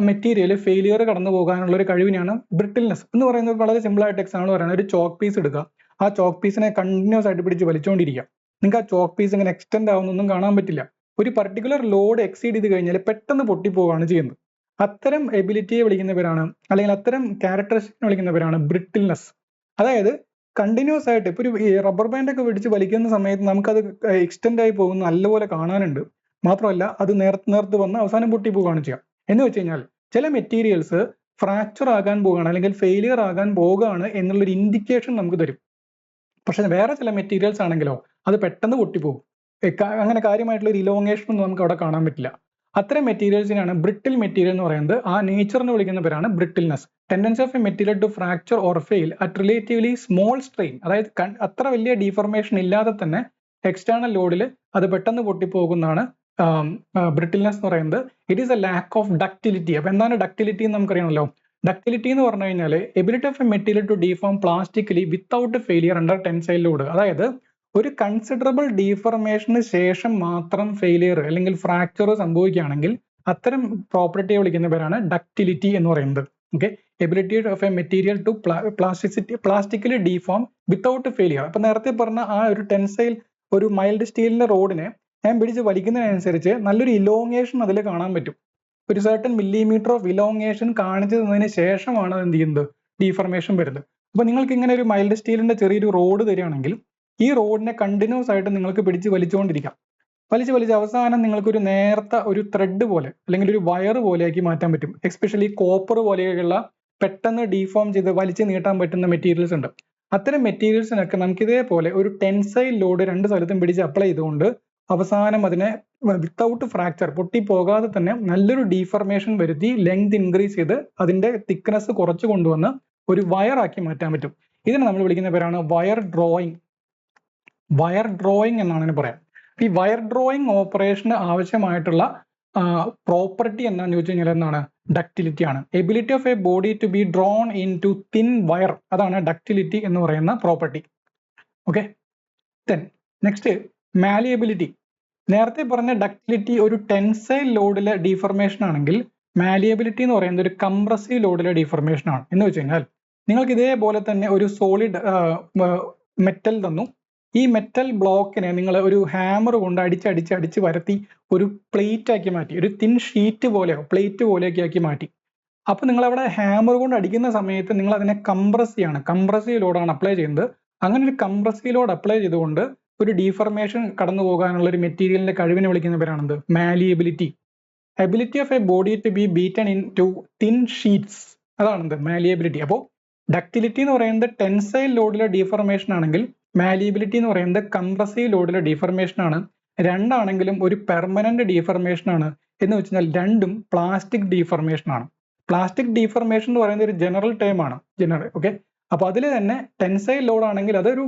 material failure കടന്നു പോകാനുള്ള ഒരു കഴിവിനാണ് ബ്രിട്ടിൽനെസ് എന്ന് പറയുന്നത്. വളരെ സിമ്പിൾ ആയിട്ട് എക്സാമ്പിൾ പറയുന്നത്, ഒരു ചോക്ക് പീസ് എടുക്കുക, ആ ചോക്ക് പീസിനെ കണ്ടിന്യൂസ് ആയിട്ട് പിടിച്ച് വലിച്ചുകൊണ്ടിരിക്കുക. നിങ്ങൾക്ക് ആ ചോക്ക് പീസ് ഇങ്ങനെ എക്സ്റ്റെൻഡ് ആവുന്നൊന്നും കാണാൻ പറ്റില്ല. ഒരു പർട്ടിക്കുലർ ലോഡ് എക്സീഡ് ചെയ്ത് കഴിഞ്ഞാൽ പെട്ടെന്ന് പൊട്ടിപ്പോവുകയാണ് ചെയ്യുന്നത്. അത്തരം എബിലിറ്റിയെ വിളിക്കുന്നവരാണ്, അല്ലെങ്കിൽ അത്തരം ക്യാരക്ടറിസ്റ്റിക്സിനെ വിളിക്കുന്നവരാണ് ബ്രിട്ടിൽനെസ്. അതായത് കണ്ടിന്യൂസ് ആയിട്ട് ഇപ്പൊ ഒരു റബ്ബർ ബാൻഡ് ഒക്കെ പിടിച്ച് വലിക്കുന്ന സമയത്ത് നമുക്കത് എക്സ്റ്റെൻഡ് ആയി പോകുന്ന നല്ലപോലെ കാണാനുണ്ട്. മാത്രമല്ല അത് നേർത്ത് വന്ന് അവസാനം പൊട്ടി പോവുകയാണ് ചെയ്യുക. എന്ന് വെച്ച് കഴിഞ്ഞാൽ ചില മെറ്റീരിയൽസ് ഫ്രാക്ചർ ആകാൻ പോവുകയാണ് അല്ലെങ്കിൽ ഫെയിലിയർ ആകാൻ പോവുകയാണ് എന്നുള്ളൊരു ഇൻഡിക്കേഷൻ നമുക്ക് തരും. പക്ഷെ വേറെ ചില മെറ്റീരിയൽസ് ആണെങ്കിലോ അത് പെട്ടെന്ന് പൊട്ടിപ്പോകും. അങ്ങനെ കാര്യമായിട്ടുള്ള ഒരു ഇലോങ്ങേഷൻ ഒന്നും നമുക്ക് അവിടെ കാണാൻ പറ്റില്ല. അത്തരം മെറ്റീരിയൽസിനാണ് ബ്രിട്ടിൽ മെറ്റീരിയൽ എന്ന് പറയുന്നത്. ആ നേച്ചറിന് വിളിക്കുന്ന പേരാണ് brittleness. Tendency of a material to fracture or fail at relatively small strain, അതായത് അത്ര വലിയ ഡീഫർമേഷൻ ഇല്ലാതെ തന്നെ എക്സ്റ്റേണൽ ലോഡിൽ അത് പെട്ടെന്ന് പൊട്ടിപ്പോകുന്നതാണ് ബ്രിട്ടിൽനെസ് എന്ന് പറയുന്നത്. It is a lack of ductility. അപ്പൊ എന്താണ് ഡക്റ്റിലിറ്റി എന്ന് നമുക്കറിയണമല്ലോ. ഡക്റ്റിലിറ്റി എന്ന് പറഞ്ഞു കഴിഞ്ഞാൽ ability of a material to deform plastically without failure under tensile load. അതായത് ഒരു കൺസിഡറബിൾ ഡീഫർമേഷന് ശേഷം മാത്രം ഫെയിലിയർ അല്ലെങ്കിൽ ഫ്രാക്ചർ സംഭവിക്കുകയാണെങ്കിൽ അത്തരം പ്രോപ്പർട്ടിയെ വിളിക്കുന്ന പേരാണ് ഡക്റ്റിലിറ്റി എന്ന് പറയുന്നത്. Okay. Ability of a material to plastically deform without failure. അപ്പൊ നേരത്തെ പറഞ്ഞ ആ ഒരു ടെൻസൈൽ ഒരു മൈൽഡ് സ്റ്റീലിന്റെ റോഡിനെ ഞാൻ പിടിച്ച് വലിക്കുന്നതിനനുസരിച്ച് നല്ലൊരു ഇലോങ്ങേഷൻ അതിൽ കാണാൻ പറ്റും. ഒരു സർട്ടൻ മില്ലിമീറ്റർ ഓഫ് ഇലോങ്ങേഷൻ കാണിച്ചു തന്നതിന് ശേഷമാണ് എന്ത് ചെയ്യുന്നത്, ഡീഫർമേഷൻ വരുന്നത്. അപ്പൊ നിങ്ങൾക്ക് ഇങ്ങനെ ഒരു മൈൽഡ് സ്റ്റീലിന്റെ ചെറിയൊരു റോഡ് തരികയാണെങ്കിൽ ഈ റോഡിനെ കണ്ടിന്യൂസ് ആയിട്ട് നിങ്ങൾക്ക് പിടിച്ച് വലിച്ചുകൊണ്ടിരിക്കാം. വലിച്ച് അവസാനം നിങ്ങൾക്ക് ഒരു നേർത്ത ഒരു ത്രെഡ് പോലെ അല്ലെങ്കിൽ ഒരു വയർ പോലെയാക്കി മാറ്റാൻ പറ്റും. എസ്പെഷ്യലി കോപ്പർ പോലെയുള്ള പെട്ടെന്ന് ഡീഫോം ചെയ്ത് വലിച്ചു നീട്ടാൻ പറ്റുന്ന മെറ്റീരിയൽസ് ഉണ്ട്. അത്തരം മെറ്റീരിയൽസിനൊക്കെ നമുക്ക് ഇതേപോലെ ഒരു ടെൻസൈൽ ലോഡ് രണ്ട് സ്ഥലത്തും പിടിച്ച് അപ്ലൈ ചെയ്തുകൊണ്ട് അവസാനം അതിനെ വിത്തൗട്ട് ഫ്രാക്ചർ പൊട്ടിപ്പോകാതെ തന്നെ നല്ലൊരു ഡീഫർമേഷൻ വരുത്തി ലെങ്ത് ഇൻക്രീസ് ചെയ്ത് അതിന്റെ തിക്നെസ് കുറച്ച് കൊണ്ടുവന്ന് ഒരു വയറാക്കി മാറ്റാൻ പറ്റും. ഇതിനെ നമ്മൾ വിളിക്കുന്ന പേരാണ് വയർ ഡ്രോയിങ്. വയർ ഡ്രോയിങ് എന്നാണ് ഇതിന് പറയാം. ഈ വയർ ഡ്രോയിങ് ഓപ്പറേഷന് ആവശ്യമായിട്ടുള്ള പ്രോപ്പർട്ടി എന്താണെന്ന് ചോദിച്ചു കഴിഞ്ഞാൽ എന്താണ്, ഡക്റ്റിലിറ്റി ആണ്. Ability of a body to be drawn into thin wire, അതാണ് ഡക്റ്റിലിറ്റി എന്ന് പറയുന്ന പ്രോപ്പർട്ടി. ഓക്കെ. Next malleability. നേരത്തെ പറഞ്ഞ ഡക്റ്റിലിറ്റി ഒരു ടെൻസൈൽ ലോഡിലെ ഡീഫർമേഷൻ ആണെങ്കിൽ മാലിയബിലിറ്റി എന്ന് പറയുന്നത് ഒരു കംപ്രസീവ് ലോഡിലെ ഡീഫർമേഷൻ ആണ്. എന്ന് വെച്ച് കഴിഞ്ഞാൽ നിങ്ങൾക്ക് ഇതേപോലെ തന്നെ ഒരു സോളിഡ് മെറ്റൽ തന്നു. ഈ മെറ്റൽ ബ്ലോക്കിനെ നിങ്ങൾ ഒരു ഹാമർ കൊണ്ട് അടിച്ച് വരുത്തി ഒരു പ്ലേറ്റ് ആക്കി മാറ്റി, ഒരു തിൻ ഷീറ്റ് പോലെയോ പ്ലേറ്റ് പോലെയൊക്കെ ആക്കി മാറ്റി. അപ്പൊ നിങ്ങൾ അവിടെ ഹാമർ കൊണ്ട് അടിക്കുന്ന സമയത്ത് നിങ്ങൾ അതിനെ കംപ്രസ് ചെയ്യാണ്, കംപ്രസീവ് ലോഡാണ് അപ്ലൈ ചെയ്യുന്നത്. അങ്ങനെ ഒരു കംപ്രസീവ് ലോഡ് അപ്ലൈ ചെയ്തുകൊണ്ട് ഒരു ഡീഫർമേഷൻ കടന്നു പോകാനുള്ള ഒരു മെറ്റീരിയലിന്റെ കഴിവിനെ വിളിക്കുന്ന പേരാണെന്ത്, malleability. Ability of a body to be beaten into thin sheets, അതാണെന്ത്, മാലിയബിലിറ്റി. അപ്പോൾ ഡക്റ്റിലിറ്റി എന്ന് പറയുന്നത് ടെൻസൈൽ ലോഡിലെ ഡീഫർമേഷൻ ആണെങ്കിൽ മാലിയബിലിറ്റി എന്ന് പറയുന്നത് കംപ്രസീവ് ലോഡിലെ ഡീഫർമേഷൻ ആണ്. രണ്ടാണെങ്കിലും ഒരു പെർമനന്റ് ഡീഫർമേഷൻ ആണ്. എന്ന് വെച്ചാൽ രണ്ടും പ്ലാസ്റ്റിക് ഡീഫർമേഷൻ ആണ്. പ്ലാസ്റ്റിക് ഡീഫർമേഷൻ എന്ന് പറയുന്നത് ഒരു ജനറൽ ടേം ആണ്, ഓക്കെ. അപ്പൊ അതിൽ തന്നെ ടെൻസൈൽ ലോഡ് ആണെങ്കിൽ അതൊരു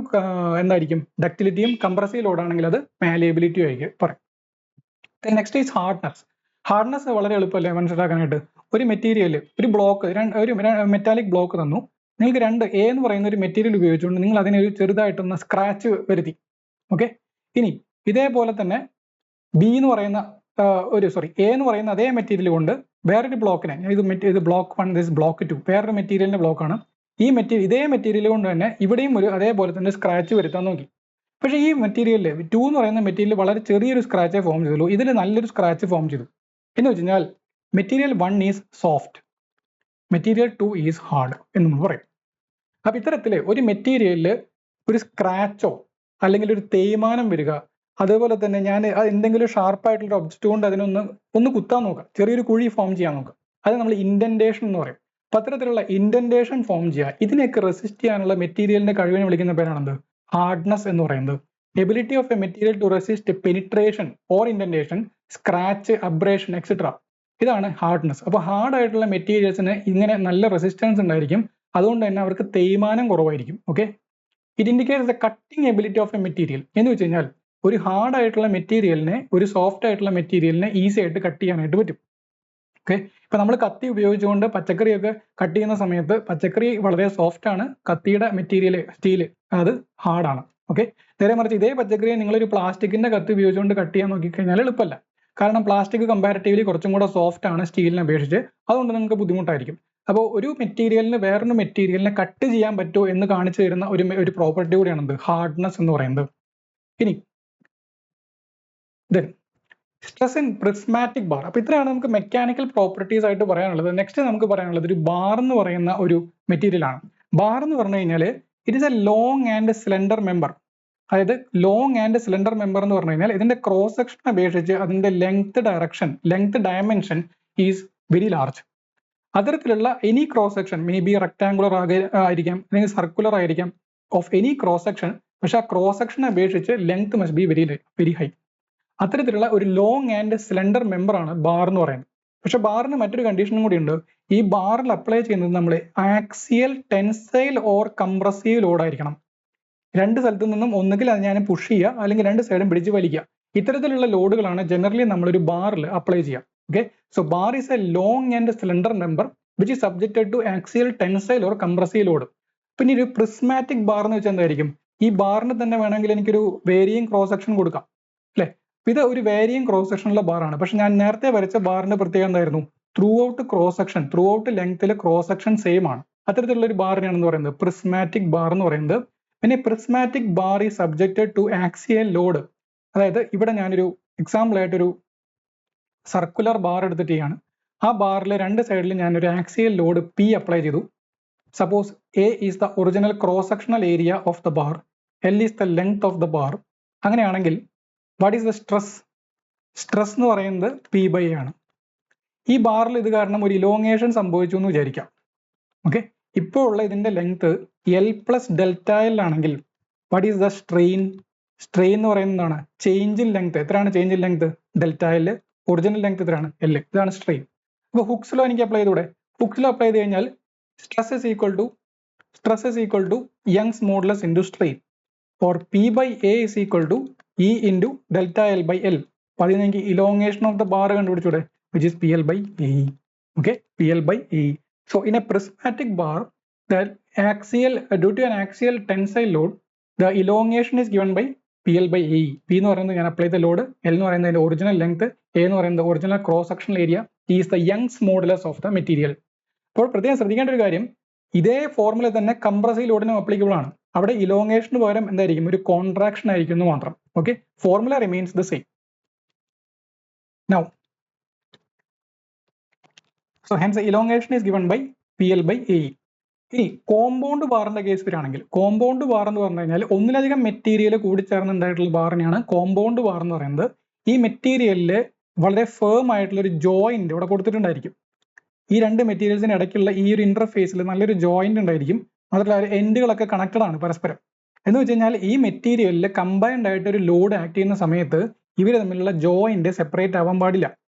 എന്തായിരിക്കും, ഡക്റ്റിലിറ്റിയും, കംപ്രസീവ് ലോഡ് ആണെങ്കിൽ അത് മാലിയബിലിറ്റിയും ആയിരിക്കും പറയും. Next is hardness. ഹാർഡ്നെസ് വളരെ എളുപ്പമല്ലേ മനസ്സിലാക്കാനായിട്ട്. ഒരു മെറ്റീരിയൽ, ഒരു ബ്ലോക്ക്, ഒരു മെറ്റാലിക് ബ്ലോക്ക് തന്നു. നിങ്ങൾക്ക് എ എന്ന് പറയുന്ന ഒരു മെറ്റീരിയൽ ഉപയോഗിച്ചുകൊണ്ട് നിങ്ങൾ അതിനെ ഒരു ചെറുതായിട്ടൊന്ന് സ്ക്രാച്ച് വരുത്തി. ഓക്കെ. ഇനി ഇതേപോലെ തന്നെ ബി എന്ന് പറയുന്ന എ എന്ന് പറയുന്ന അതേ മെറ്റീരിയൽ കൊണ്ട് വേറൊരു ബ്ലോക്കിനെ, ഇത് ബ്ലോക്ക് 1, ദിസ് ബ്ലോക്ക് 2, വേറൊരു മെറ്റീരിയലിന്റെ ബ്ലോക്കാണ്. ഈ ഇതേ മെറ്റീരിയൽ കൊണ്ട് തന്നെ ഇവിടെയും ഒരു അതേപോലെ തന്നെ സ്ക്രാച്ച് വരുത്താൻ നോക്കി. പക്ഷേ ഈ മെറ്റീരിയലിൽ 2 എന്ന് പറയുന്ന മെറ്റീരിയൽ വളരെ ചെറിയൊരു സ്ക്രാച്ചേ ഫോം ചെയ്തുള്ളൂ. ഇതിൽ നല്ലൊരു സ്ക്രാച്ച് ഫോം ചെയ്തു. എന്ന് വെച്ച് കഴിഞ്ഞാൽ material 1 is soft, material 2 is hard എന്ന് നമ്മൾ പറയും. അപ്പൊ ഇത്തരത്തില് ഒരു മെറ്റീരിയലിൽ ഒരു സ്ക്രാച്ചോ അല്ലെങ്കിൽ ഒരു തേയ്മാനം വരിക, അതേപോലെ തന്നെ ഞാൻ എന്തെങ്കിലും ഷാർപ്പായിട്ടുള്ള ഒരു ഒബ്ജക്റ്റ് കൊണ്ട് അതിനൊന്ന് കുത്താൻ നോക്കാം, ചെറിയൊരു കുഴി ഫോം ചെയ്യാൻ നോക്കാം, അത് നമ്മൾ ഇൻഡന്റേഷൻ എന്ന് പറയും. അപ്പൊ അത്തരത്തിലുള്ള ഇൻഡന്റേഷൻ ഫോം ചെയ്യുക, ഇതിനെയൊക്കെ റെസിസ്റ്റ് ചെയ്യാനുള്ള മെറ്റീരിയലിന്റെ കഴിവിനെ വിളിക്കുന്ന പേരാണെന്ത്? ഹാർഡ്നെസ് എന്ന് പറയുന്നത്. Ability of a material to resist penetration or indentation, scratch, abrasion etcetera, ഇതാണ് ഹാർഡ്നെസ്. അപ്പോൾ ഹാർഡ് ആയിട്ടുള്ള മെറ്റീരിയൽസിന് ഇങ്ങനെ നല്ല റെസിസ്റ്റൻസ് ഉണ്ടായിരിക്കും, അതുകൊണ്ട് തന്നെ അവർക്ക് തേയ്മാനം കുറവായിരിക്കും. Okay, it indicates the cutting ability of a material. എന്ന് വെച്ച് കഴിഞ്ഞാൽ ഒരു ഹാർഡ് ആയിട്ടുള്ള മെറ്റീരിയലിനെ ഒരു സോഫ്റ്റ് ആയിട്ടുള്ള മെറ്റീരിയലിനെ ഈസി ആയിട്ട് കട്ട് ചെയ്യാനായിട്ട് പറ്റും. ഓക്കെ, ഇപ്പൊ നമ്മൾ കത്തി ഉപയോഗിച്ചുകൊണ്ട് പച്ചക്കറിയൊക്കെ കട്ട് ചെയ്യുന്ന സമയത്ത് പച്ചക്കറി വളരെ സോഫ്റ്റ് ആണ്, കത്തിയുടെ മെറ്റീരിയൽ സ്റ്റീല് അത് ഹാർഡാണ്. ഓക്കെ, നേരെ മറിച്ച് ഇതേ പച്ചക്കറിയെ നിങ്ങളൊരു പ്ലാസ്റ്റിക്കിന്റെ കത്തി ഉപയോഗിച്ചുകൊണ്ട് കട്ട് ചെയ്യാൻ നോക്കിക്കഴിഞ്ഞാൽ എളുപ്പമല്ല. കാരണം പ്ലാസ്റ്റിക് കമ്പാരിറ്റീവ്ലി കുറച്ചും കൂടെ സോഫ്റ്റ് ആണ് സ്റ്റീലിനെ അപേക്ഷിച്ച്, അതുകൊണ്ട് നിങ്ങൾക്ക് ബുദ്ധിമുട്ടായിരിക്കും. അപ്പോൾ ഒരു മെറ്റീരിയലിന് വേറൊരു മെറ്റീരിയലിനെ കട്ട് ചെയ്യാൻ പറ്റുമോ എന്ന് കാണിച്ചു തരുന്ന ഒരു പ്രോപ്പർട്ടി കൂടിയാണെന്ത്? ഹാർഡ്നെസ് എന്ന് പറയുന്നത്. ഇനി സ്ട്രെസ് ഇൻ പ്രിസ്മാറ്റിക് ബാർ. അപ്പൊ ഇത്രയാണ് നമുക്ക് മെക്കാനിക്കൽ പ്രോപ്പർട്ടീസ് ആയിട്ട് പറയാനുള്ളത്. നെക്സ്റ്റ് നമുക്ക് പറയാനുള്ളത് ഒരു ബാർ എന്ന് പറയുന്ന ഒരു മെറ്റീരിയൽ ആണ്. ബാർ എന്ന് പറഞ്ഞു കഴിഞ്ഞാൽ it is a long and slender member. അതായത് ലോങ് ആൻഡ് സിലിണ്ടർ മെമ്പർ എന്ന് പറഞ്ഞു കഴിഞ്ഞാൽ ഇതിന്റെ ക്രോസ് സെക്ഷൻ അപേക്ഷിച്ച് അതിന്റെ length dimension is very large. അത്തരത്തിലുള്ള any cross section, may be rectangular ആയിരിക്കാം അല്ലെങ്കിൽ സർക്കുലർ ആയിരിക്കാം, ഓഫ് എനി ക്രോസ് സെക്ഷൻ, പക്ഷെ ആ ക്രോസ് സെക്ഷൻ അപേക്ഷിച്ച് length must be very high. അത്തരത്തിലുള്ള ഒരു ലോങ് ആൻഡ് സിലിണ്ടർ മെമ്പർ ആണ് ബാർ എന്ന് പറയുന്നത്. പക്ഷെ ബാറിന് മറ്റൊരു കണ്ടീഷനും കൂടി ഉണ്ട്. ഈ ബാറിൽ അപ്ലൈ ചെയ്യുന്നത് നമ്മൾ axial, tensile or compressive load ആയിരിക്കണം. രണ്ട് സ്ഥലത്തു നിന്നും ഒന്നുകിൽ അത് ഞാൻ പുഷ് ചെയ്യുക അല്ലെങ്കിൽ രണ്ട് സൈഡും പിടിച്ച് വലിക്കുക. ഇത്തരത്തിലുള്ള ലോഡുകളാണ് ജനറലി നമ്മളൊരു ബാറിൽ അപ്ലൈ ചെയ്യുക. Okay, so bar is a long and cylinder member which is subjected to axial, tensile or compressive load. പിന്നെ ഒരു പ്രിസ്മാറ്റിക് ബാർ എന്ന് വെച്ചാൽ എന്തായിരിക്കും? ഈ ബാറിന് തന്നെ വേണമെങ്കിൽ എനിക്കൊരു വേരിയിങ് ക്രോസ് സെക്ഷൻ കൊടുക്കാം, അല്ലെ? ഇത് ഒരു വേരിയിങ് ക്രോസ് സെക്ഷനുള്ള ബാറാണ്. പക്ഷെ ഞാൻ നേരത്തെ വരച്ച ബാറിന്റെ പ്രത്യേകത എന്തായിരുന്നു? ത്രൂ ഔട്ട് ലെങ്ത്തിൽ ക്രോസ് സെക്ഷൻ സെയിം ആണ്. അത്തരത്തിലുള്ള ഒരു ബാറിനാണെന്ന് പറയുന്നത് പ്രിസ്മാറ്റിക് ബാർ എന്ന് പറയുന്നത്. പിന്നെ prismatic bar is subjected to axial load. അതായത് ഇവിടെ ഞാനൊരു എക്സാമ്പിൾ ആയിട്ടൊരു സർക്കുലർ ബാർ എടുത്തിട്ട് ചെയ്യാണ്. ആ ബാറിൽ രണ്ട് സൈഡിൽ ഞാനൊരു ആക്സിയൽ ലോഡ് പി അപ്ലൈ ചെയ്തു. Suppose A is the original cross sectional area of the bar, L is the length of the bar. അങ്ങനെയാണെങ്കിൽ വാട്ട് ഈസ് ദ സ്ട്രെസ് എന്ന് പറയുന്നത് P/A ആണ്. ഈ ബാറിൽ ഇത് കാരണം ഒരു ഇലോങ്ങേഷൻ സംഭവിച്ചു എന്ന് വിചാരിക്കാം. ഓക്കെ, ഇപ്പോൾ ഉള്ള ഇതിന്റെ ലെങ്ത് L+Δl ആണെങ്കിൽ വാട്ട് ഈസ് ദ സ്ട്രെയിൻ എന്ന് പറയുന്നത് എന്താണ്? Change in length. എത്രയാണ് change in length? Δl. Original length എത്രയാണ്? L. ഇതാണ് സ്ട്രെയിൻ. അപ്പോൾ ഹുക്സ് ലോ എനിക്ക് അപ്ലൈ ചെയ്തൂടെ? ഹുക്സ് ലോ അപ്ലൈ ചെയ്ത് കഴിഞ്ഞാൽ stress is equal to Young's modulus into strain, or P/A is equal to E into Δl/L. അപ്പോൾ അതിന് എനിക്ക് ഇലോങ്ങേഷൻ ഓഫ് ദ ബാർ കണ്ടുപിടിച്ചൂടെ? which is PL/AE. okay, PL/AE. So in a prismatic bar, due to an axial tensile load, the elongation is given by PL/AE. P എന്ന് പറയുന്നത് ഞാൻ അപ്ലൈ ചെയ്ത ലോഡ്, L എന്ന് പറയുന്നത് ഒറിജിനൽ ലെങ്ത്, A എന്ന് പറയുന്നത് original cross sectional area, E is the Young's modulus of the material. അപ്പോൾ പ്രത്യേകം ശ്രദ്ധിക്കേണ്ട ഒരു കാര്യം, ഇതേ ഫോർമുല തന്നെ കംപ്രസീവ് ലോഡിനും അപ്ലിക്കബിൾ ആണ്. അവിടെ ഇലോങ്ങേഷന് പകരം എന്തായിരിക്കും? ഒരു കോൺട്രാക്ഷൻ ആയിരിക്കും എന്ന് മാത്രം. Okay, formula remains the same. Now so hence the elongation is given by PL/AE. ഇനി കോമ്പൗണ്ട് ബാറിന്റെ കേസ് വരികയാണെങ്കിൽ, കോമ്പൗണ്ട് ബാർ എന്ന് പറഞ്ഞു കഴിഞ്ഞാൽ ഒന്നിലധികം മെറ്റീരിയൽ കൂടിച്ചേർന്നുണ്ടായിട്ടുള്ള ബാറിനെയാണ് കോമ്പൗണ്ട് ബാർ എന്ന് പറയുന്നത്. ഈ മെറ്റീരിയലില് വളരെ ഫേം ആയിട്ടുള്ള ഒരു ജോയിന്റ് ഇവിടെ കൊടുത്തിട്ടുണ്ടായിരിക്കും. ഈ രണ്ട് മെറ്റീരിയൽസിന് ഇടയ്ക്കുള്ള ഈ ഒരു ഇന്റർഫേസിൽ നല്ലൊരു ജോയിന്റ് ഉണ്ടായിരിക്കും. മാത്രമല്ല എൻഡുകളൊക്കെ കണക്റ്റഡ് ആണ് പരസ്പരം. എന്ന് വെച്ച് കഴിഞ്ഞാൽ ഈ മെറ്റീരിയലിൽ കമ്പൈൻഡ് ആയിട്ട് ഒരു ലോഡ് ആക്ട് ചെയ്യുന്ന സമയത്ത് ഇവർ തമ്മിലുള്ള ജോയിന്റ് സെപ്പറേറ്റ് ആവാൻ പാടില്ല.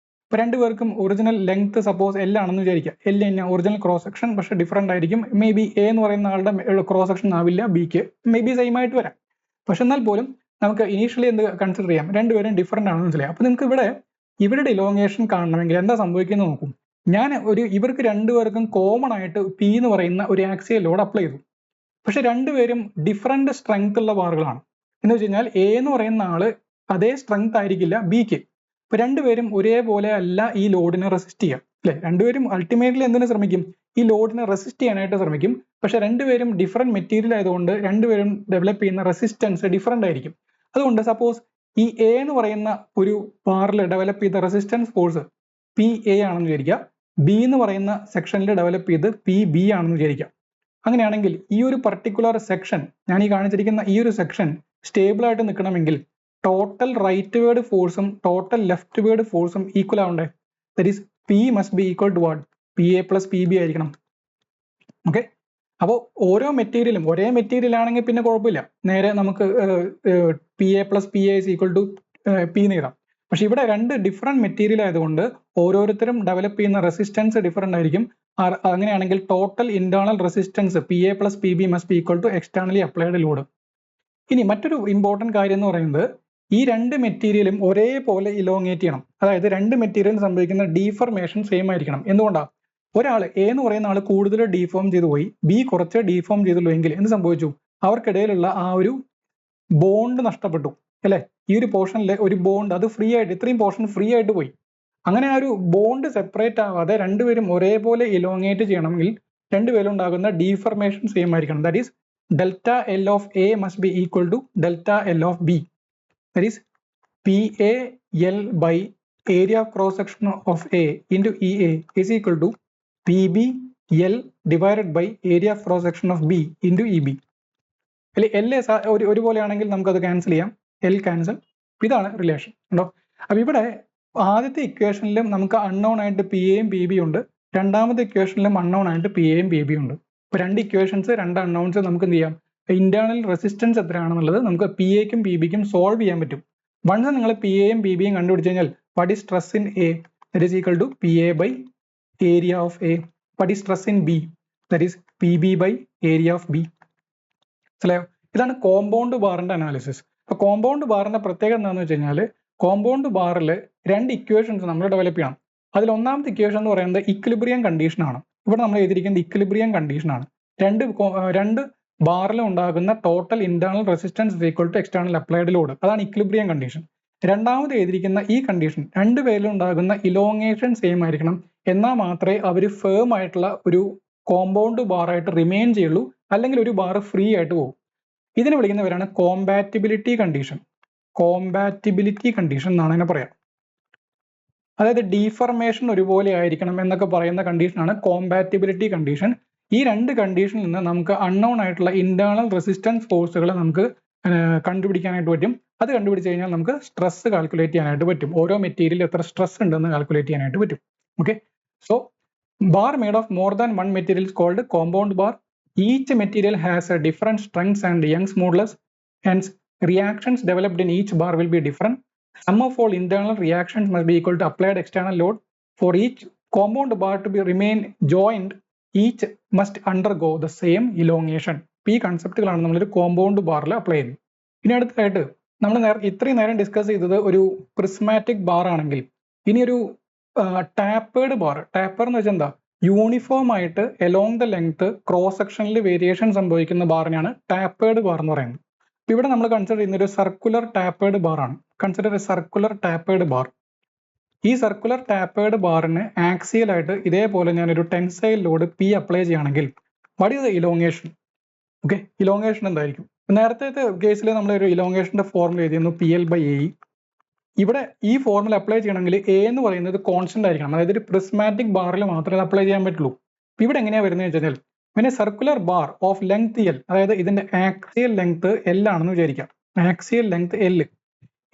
ഇപ്പൊ രണ്ടുപേർക്കും ഒറിജിനൽ ലെങ്ത് സപ്പോസ് L ആണെന്ന് വിചാരിക്കുക. L തന്നെ ഒറിജിനൽ ക്രോസ് സെക്ഷൻ, പക്ഷെ ഡിഫറെന്റ് ആയിരിക്കും. മേ ബി A എന്ന് പറയുന്ന ആളുടെ ക്രോസ് സെക്ഷൻ ആവില്ല ബിക്ക്, മേ ബി സെയിം ആയിട്ട് വരാം. പക്ഷെ എന്നാൽ പോലും നമുക്ക് ഇനീഷ്യലി എന്ത് കൺസിഡർ ചെയ്യാം? രണ്ടുപേരും ഡിഫറെന്റ് ആണെന്ന് മനസ്സിലായി. അപ്പൊ നിങ്ങൾക്ക് ഇവരുടെ ഇലോങ്ങേഷൻ കാണണമെങ്കിൽ എന്താ സംഭവിക്കുന്നത് നോക്കും. ഞാൻ ഇവർക്ക് രണ്ടുപേർക്കും കോമൺ ആയിട്ട് P എന്ന് പറയുന്ന ഒരു ആക്സിയൽ ലോഡ് അപ്ലൈ ചെയ്തു. പക്ഷെ രണ്ടുപേരും ഡിഫറെന്റ് സ്ട്രെങ്ത് ഉള്ള ബാറുകളാണ്. എന്ന് വെച്ച് കഴിഞ്ഞാൽ A എന്ന് പറയുന്ന ആള് അതേ സ്ട്രെങ്ത് ആയിരിക്കില്ല ബിക്ക്. ഇപ്പൊ രണ്ടുപേരും ഒരേപോലെ അല്ല ഈ ലോഡിനെ റെസിസ്റ്റ് ചെയ്യാം, അല്ലെ? രണ്ടുപേരും അൾട്ടിമേറ്റ്ലി എന്തിനു ശ്രമിക്കും? ഈ ലോഡിനെ റെസിസ്റ്റ് ചെയ്യാനായിട്ട് ശ്രമിക്കും. പക്ഷെ രണ്ടുപേരും ഡിഫറെന്റ് മെറ്റീരിയൽ ആയതുകൊണ്ട് രണ്ടുപേരും ഡെവലപ്പ് ചെയ്യുന്ന റെസിസ്റ്റൻസ് ഡിഫറെന്റ് ആയിരിക്കും. അതുകൊണ്ട് സപ്പോസ് ഈ A എന്ന് പറയുന്ന ഒരു ബാറിൽ ഡെവലപ്പ് ചെയ്ത റെസിസ്റ്റൻസ് ഫോഴ്സ് PA ആണെന്ന് വിചാരിക്കുക, B എന്ന് പറയുന്ന സെക്ഷനിൽ ഡെവലപ്പ് ചെയ്ത് PB ആണെന്ന് വിചാരിക്കുക. അങ്ങനെയാണെങ്കിൽ ഈ ഒരു പർട്ടിക്കുലർ സെക്ഷൻ, ഞാൻ ഈ കാണിച്ചിരിക്കുന്ന ഈ ഒരു സെക്ഷൻ സ്റ്റേബിൾ ആയിട്ട് നിൽക്കണമെങ്കിൽ ടോട്ടൽ റൈറ്റ് വേർഡ് ഫോഴ്സും ടോട്ടൽ ലെഫ്റ്റ് വേർഡ് ഫോഴ്സും ഈക്വൽ ആവണ്ടേ? That is P must be equal to what? PA + PB ആയിരിക്കണം. ഓക്കെ. അപ്പോൾ ഓരോ മെറ്റീരിയലും ഒരേ മെറ്റീരിയൽ ആണെങ്കിൽ പിന്നെ കുഴപ്പമില്ല, നേരെ നമുക്ക് P A plus P A is equal to P എന്ന് എഴുതാം. പക്ഷെ ഇവിടെ രണ്ട് ഡിഫറെന്റ് മെറ്റീരിയൽ ആയതുകൊണ്ട് ഓരോരുത്തരും ഡെവലപ്പ് ചെയ്യുന്ന റെസിസ്റ്റൻസ് ഡിഫറെന്റ് ആയിരിക്കും. അങ്ങനെയാണെങ്കിൽ total internal resistance P A plus P B must be equal to externally applied load. ഇനി മറ്റൊരു ഇമ്പോർട്ടന്റ് കാര്യം എന്ന് പറയുന്നത്, ഈ രണ്ട് മെറ്റീരിയലും ഒരേപോലെ ഇലോങ്ങേറ്റ് ചെയ്യണം. അതായത് രണ്ട് മെറ്റീരിയലും സംഭവിക്കുന്ന ഡീഫർമേഷൻ സെയിം ആയിരിക്കണം. എന്തുകൊണ്ടാണ്? ഒരാൾ എ എന്ന് പറയുന്ന ആൾ കൂടുതൽ ഡീഫോം ചെയ്തു പോയി, ബി കുറച്ച് ഡീഫോം ചെയ്തുള്ളൂ എങ്കിൽ എന്ത് സംഭവിച്ചു? അവർക്കിടയിലുള്ള ആ ഒരു ബോണ്ട് നഷ്ടപ്പെട്ടു അല്ലെ? ഈ ഒരു പോർഷനിൽ ഒരു ബോണ്ട് അത് ഫ്രീ ആയിട്ട്, ഇത്രയും പോർഷൻ ഫ്രീ ആയിട്ട് പോയി. അങ്ങനെ ആ ഒരു ബോണ്ട് സെപ്പറേറ്റ് ആവാതെ രണ്ടുപേരും ഒരേപോലെ ഇലോങ്ങേറ്റ് ചെയ്യണമെങ്കിൽ രണ്ടുപേരും ഉണ്ടാകുന്ന ഡീഫർമേഷൻ സെയിം ആയിരിക്കണം. That is delta L of A must be equal to delta L of B. That is P A L by area of cross section of A into E A is equal to P B L divided by area of cross section of B into E B. അല്ലെ എൽ ഒരുപോലെയാണെങ്കിൽ നമുക്കത് ക്യാൻസൽ ചെയ്യാം, എൽ ക്യാൻസൽ. ഇതാണ് റിലേഷൻ ഉണ്ടോ? അപ്പൊ ഇവിടെ ആദ്യത്തെ ഇക്വേഷനിലും നമുക്ക് അൺനോൺ ആയിട്ട് പി എയും പി ബി ഉണ്ട്, രണ്ടാമത്തെ ഇക്വേഷനിലും അൺനോൺ ആയിട്ട് പി എയും പി ബി ഉണ്ട്. ഇപ്പൊ രണ്ട് ഇക്വേഷൻസ്, രണ്ട് അൺനോൺസ്, നമുക്ക് എന്ത് ചെയ്യാം? ഇന്റേണൽ റെസിസ്റ്റൻസ് എത്രയാണെന്നുള്ളത് നമുക്ക് പി എക്കും പി ബിക്കും സോൾവ് ചെയ്യാൻ പറ്റും. വൺസ് നിങ്ങൾ പി എയും പി ബിയും കണ്ടുപിടിച്ച് കഴിഞ്ഞാൽ what is stress in A, that is equal to P A by area of A. What is stress in B, that is P B by area of B. മനസ്സിലായോ? ഇതാണ് കോമ്പൗണ്ട് ബാറിന്റെ അനാലിസിസ്. അപ്പൊ കോമ്പൗണ്ട് ബാറിന്റെ പ്രത്യേകത എന്താണെന്ന് വെച്ച് കഴിഞ്ഞാൽ, കോമ്പൗണ്ട് ബാറിൽ രണ്ട് ഇക്വേഷൻസ് നമ്മൾ ഡെവലപ്പ് ചെയ്യണം. അതിൽ ഒന്നാമത്തെ ഇക്വേഷൻ എന്ന് പറയുന്നത് ഇക്വിലിബ്രിയം കണ്ടീഷൻ ആണ്. ഇവിടെ നമ്മൾ എഴുതിയിരിക്കുന്നത് ഇക്വിലിബ്രിയം കണ്ടീഷൻ ആണ്. രണ്ട് ബാറിലും ഉണ്ടാകുന്ന total internal resistance is equal to external applied load. അതാണ് ഇക്വിലിബ്രിയം കണ്ടീഷൻ. രണ്ടാമത് എഴുതിയിരിക്കുന്ന ഈ കണ്ടീഷൻ, രണ്ടുപേരിലും ഉണ്ടാകുന്ന ഇലോങ്ങേഷൻ സെയിം ആയിരിക്കണം, എന്നാൽ മാത്രമേ അവർ ഫേം ആയിട്ടുള്ള ഒരു കോമ്പൗണ്ട് ബാറായിട്ട് റിമെയിൻ ചെയ്യുള്ളൂ, അല്ലെങ്കിൽ ഒരു ബാർ ഫ്രീ ആയിട്ട് പോകും. ഇതിനെ വിളിക്കുന്നവരാണ് കോമ്പാറ്റിബിലിറ്റി കണ്ടീഷൻ. കോമ്പാറ്റിബിലിറ്റി കണ്ടീഷൻ എന്നാണ് അതിനെ പറയാം. അതായത് ഡീഫർമേഷൻ ഒരുപോലെ ആയിരിക്കണം എന്നൊക്കെ പറയുന്ന കണ്ടീഷനാണ് കോമ്പാറ്റിബിലിറ്റി കണ്ടീഷൻ. ഈ രണ്ട് കണ്ടീഷനിൽ നിന്ന് നമുക്ക് അൺനോൺ ആയിട്ടുള്ള ഇന്റേണൽ റെസിസ്റ്റൻസ് ഫോഴ്സുകളെ നമുക്ക് കണ്ടുപിടിക്കാനായിട്ട് പറ്റും. അത് കണ്ടുപിടിച്ച് കഴിഞ്ഞാൽ നമുക്ക് സ്ട്രെസ് കാൽക്കുലേറ്റ് ചെയ്യാനായിട്ട് പറ്റും. ഓരോ മെറ്റീരിയൽ എത്ര സ്ട്രെസ് ഉണ്ടെന്ന് കാൽക്കുലേറ്റ് ചെയ്യാനായിട്ട് പറ്റും. Okay. So bar made of more than one material is called compound bar. Each material has a different strengths and Young's modulus, hence reactions developed in each bar will be different. Sum of all internal reactions must be equal to applied external load. For each compound bar to be remain joined, each must undergo the same elongation. ഈ കൺസെപ്റ്റുകളാണ് നമ്മളൊരു കോമ്പൗണ്ട് ബാറിൽ അപ്ലൈ ചെയ്യുന്നത്. ഇനി അടുത്തായിട്ട് നമ്മൾ ഇത്രയും നേരം ഡിസ്കസ് ചെയ്തത് ഒരു പ്രിസ്മാറ്റിക് ബാർ ആണെങ്കിൽ, ഇനി ഒരു ടാപ്പേർഡ് ബാർ. ടാപ്പർ എന്ന് വെച്ചാൽ എന്താ? യൂണിഫോം ആയിട്ട് എലോങ് ദ ലെങ്ത് ക്രോസ് സെക്ഷനിൽ വേരിയേഷൻ സംഭവിക്കുന്ന ബാറിനാണ് ടാപ്പേർഡ് ബാർ എന്ന് പറയുന്നത്. ഇപ്പൊ ഇവിടെ നമ്മൾ കൺസിഡർ ചെയ്യുന്ന ഒരു സർക്കുലർ ടാപ്പേർഡ് ബാർ ആണ്. Consider A circular tapered bar. ഈ സർക്കുലർ ടാപ്പേർഡ് ബാറിന് ആക്സിയൽ ആയിട്ട് ഇതേപോലെ ഞാനൊരു ടെൻസൈൽ ലോഡ് പി അപ്ലൈ ചെയ്യുകയാണെങ്കിൽ what is the elongation? Okay, elongation എന്തായിരിക്കും? നേരത്തെ കേസിൽ നമ്മൾ ഒരു ഇലോങ്ങേഷന്റെ ഫോർമുല എഴുതിയിരുന്നു പി എൽ ബൈ എ. ഇവിടെ ഈ ഫോർമുല അപ്ലൈ ചെയ്യണമെങ്കിൽ എ എന്ന് പറയുന്നത് കോൺസ്റ്റന്റ് ആയിരിക്കണം. അതായത് ഒരു പ്രിസ്മാറ്റിക് ബാറിൽ മാത്രമേ അപ്ലൈ ചെയ്യാൻ പറ്റുള്ളൂ. ഇവിടെ എങ്ങനെയാ വരുന്നത് വെച്ചാൽ, പിന്നെ circular bar of length L, അതായത് ഇതിന്റെ ആക്സിയൽ ലെങ്ത് എൽ ആണെന്ന് വിചാരിക്കാം. Axial length L.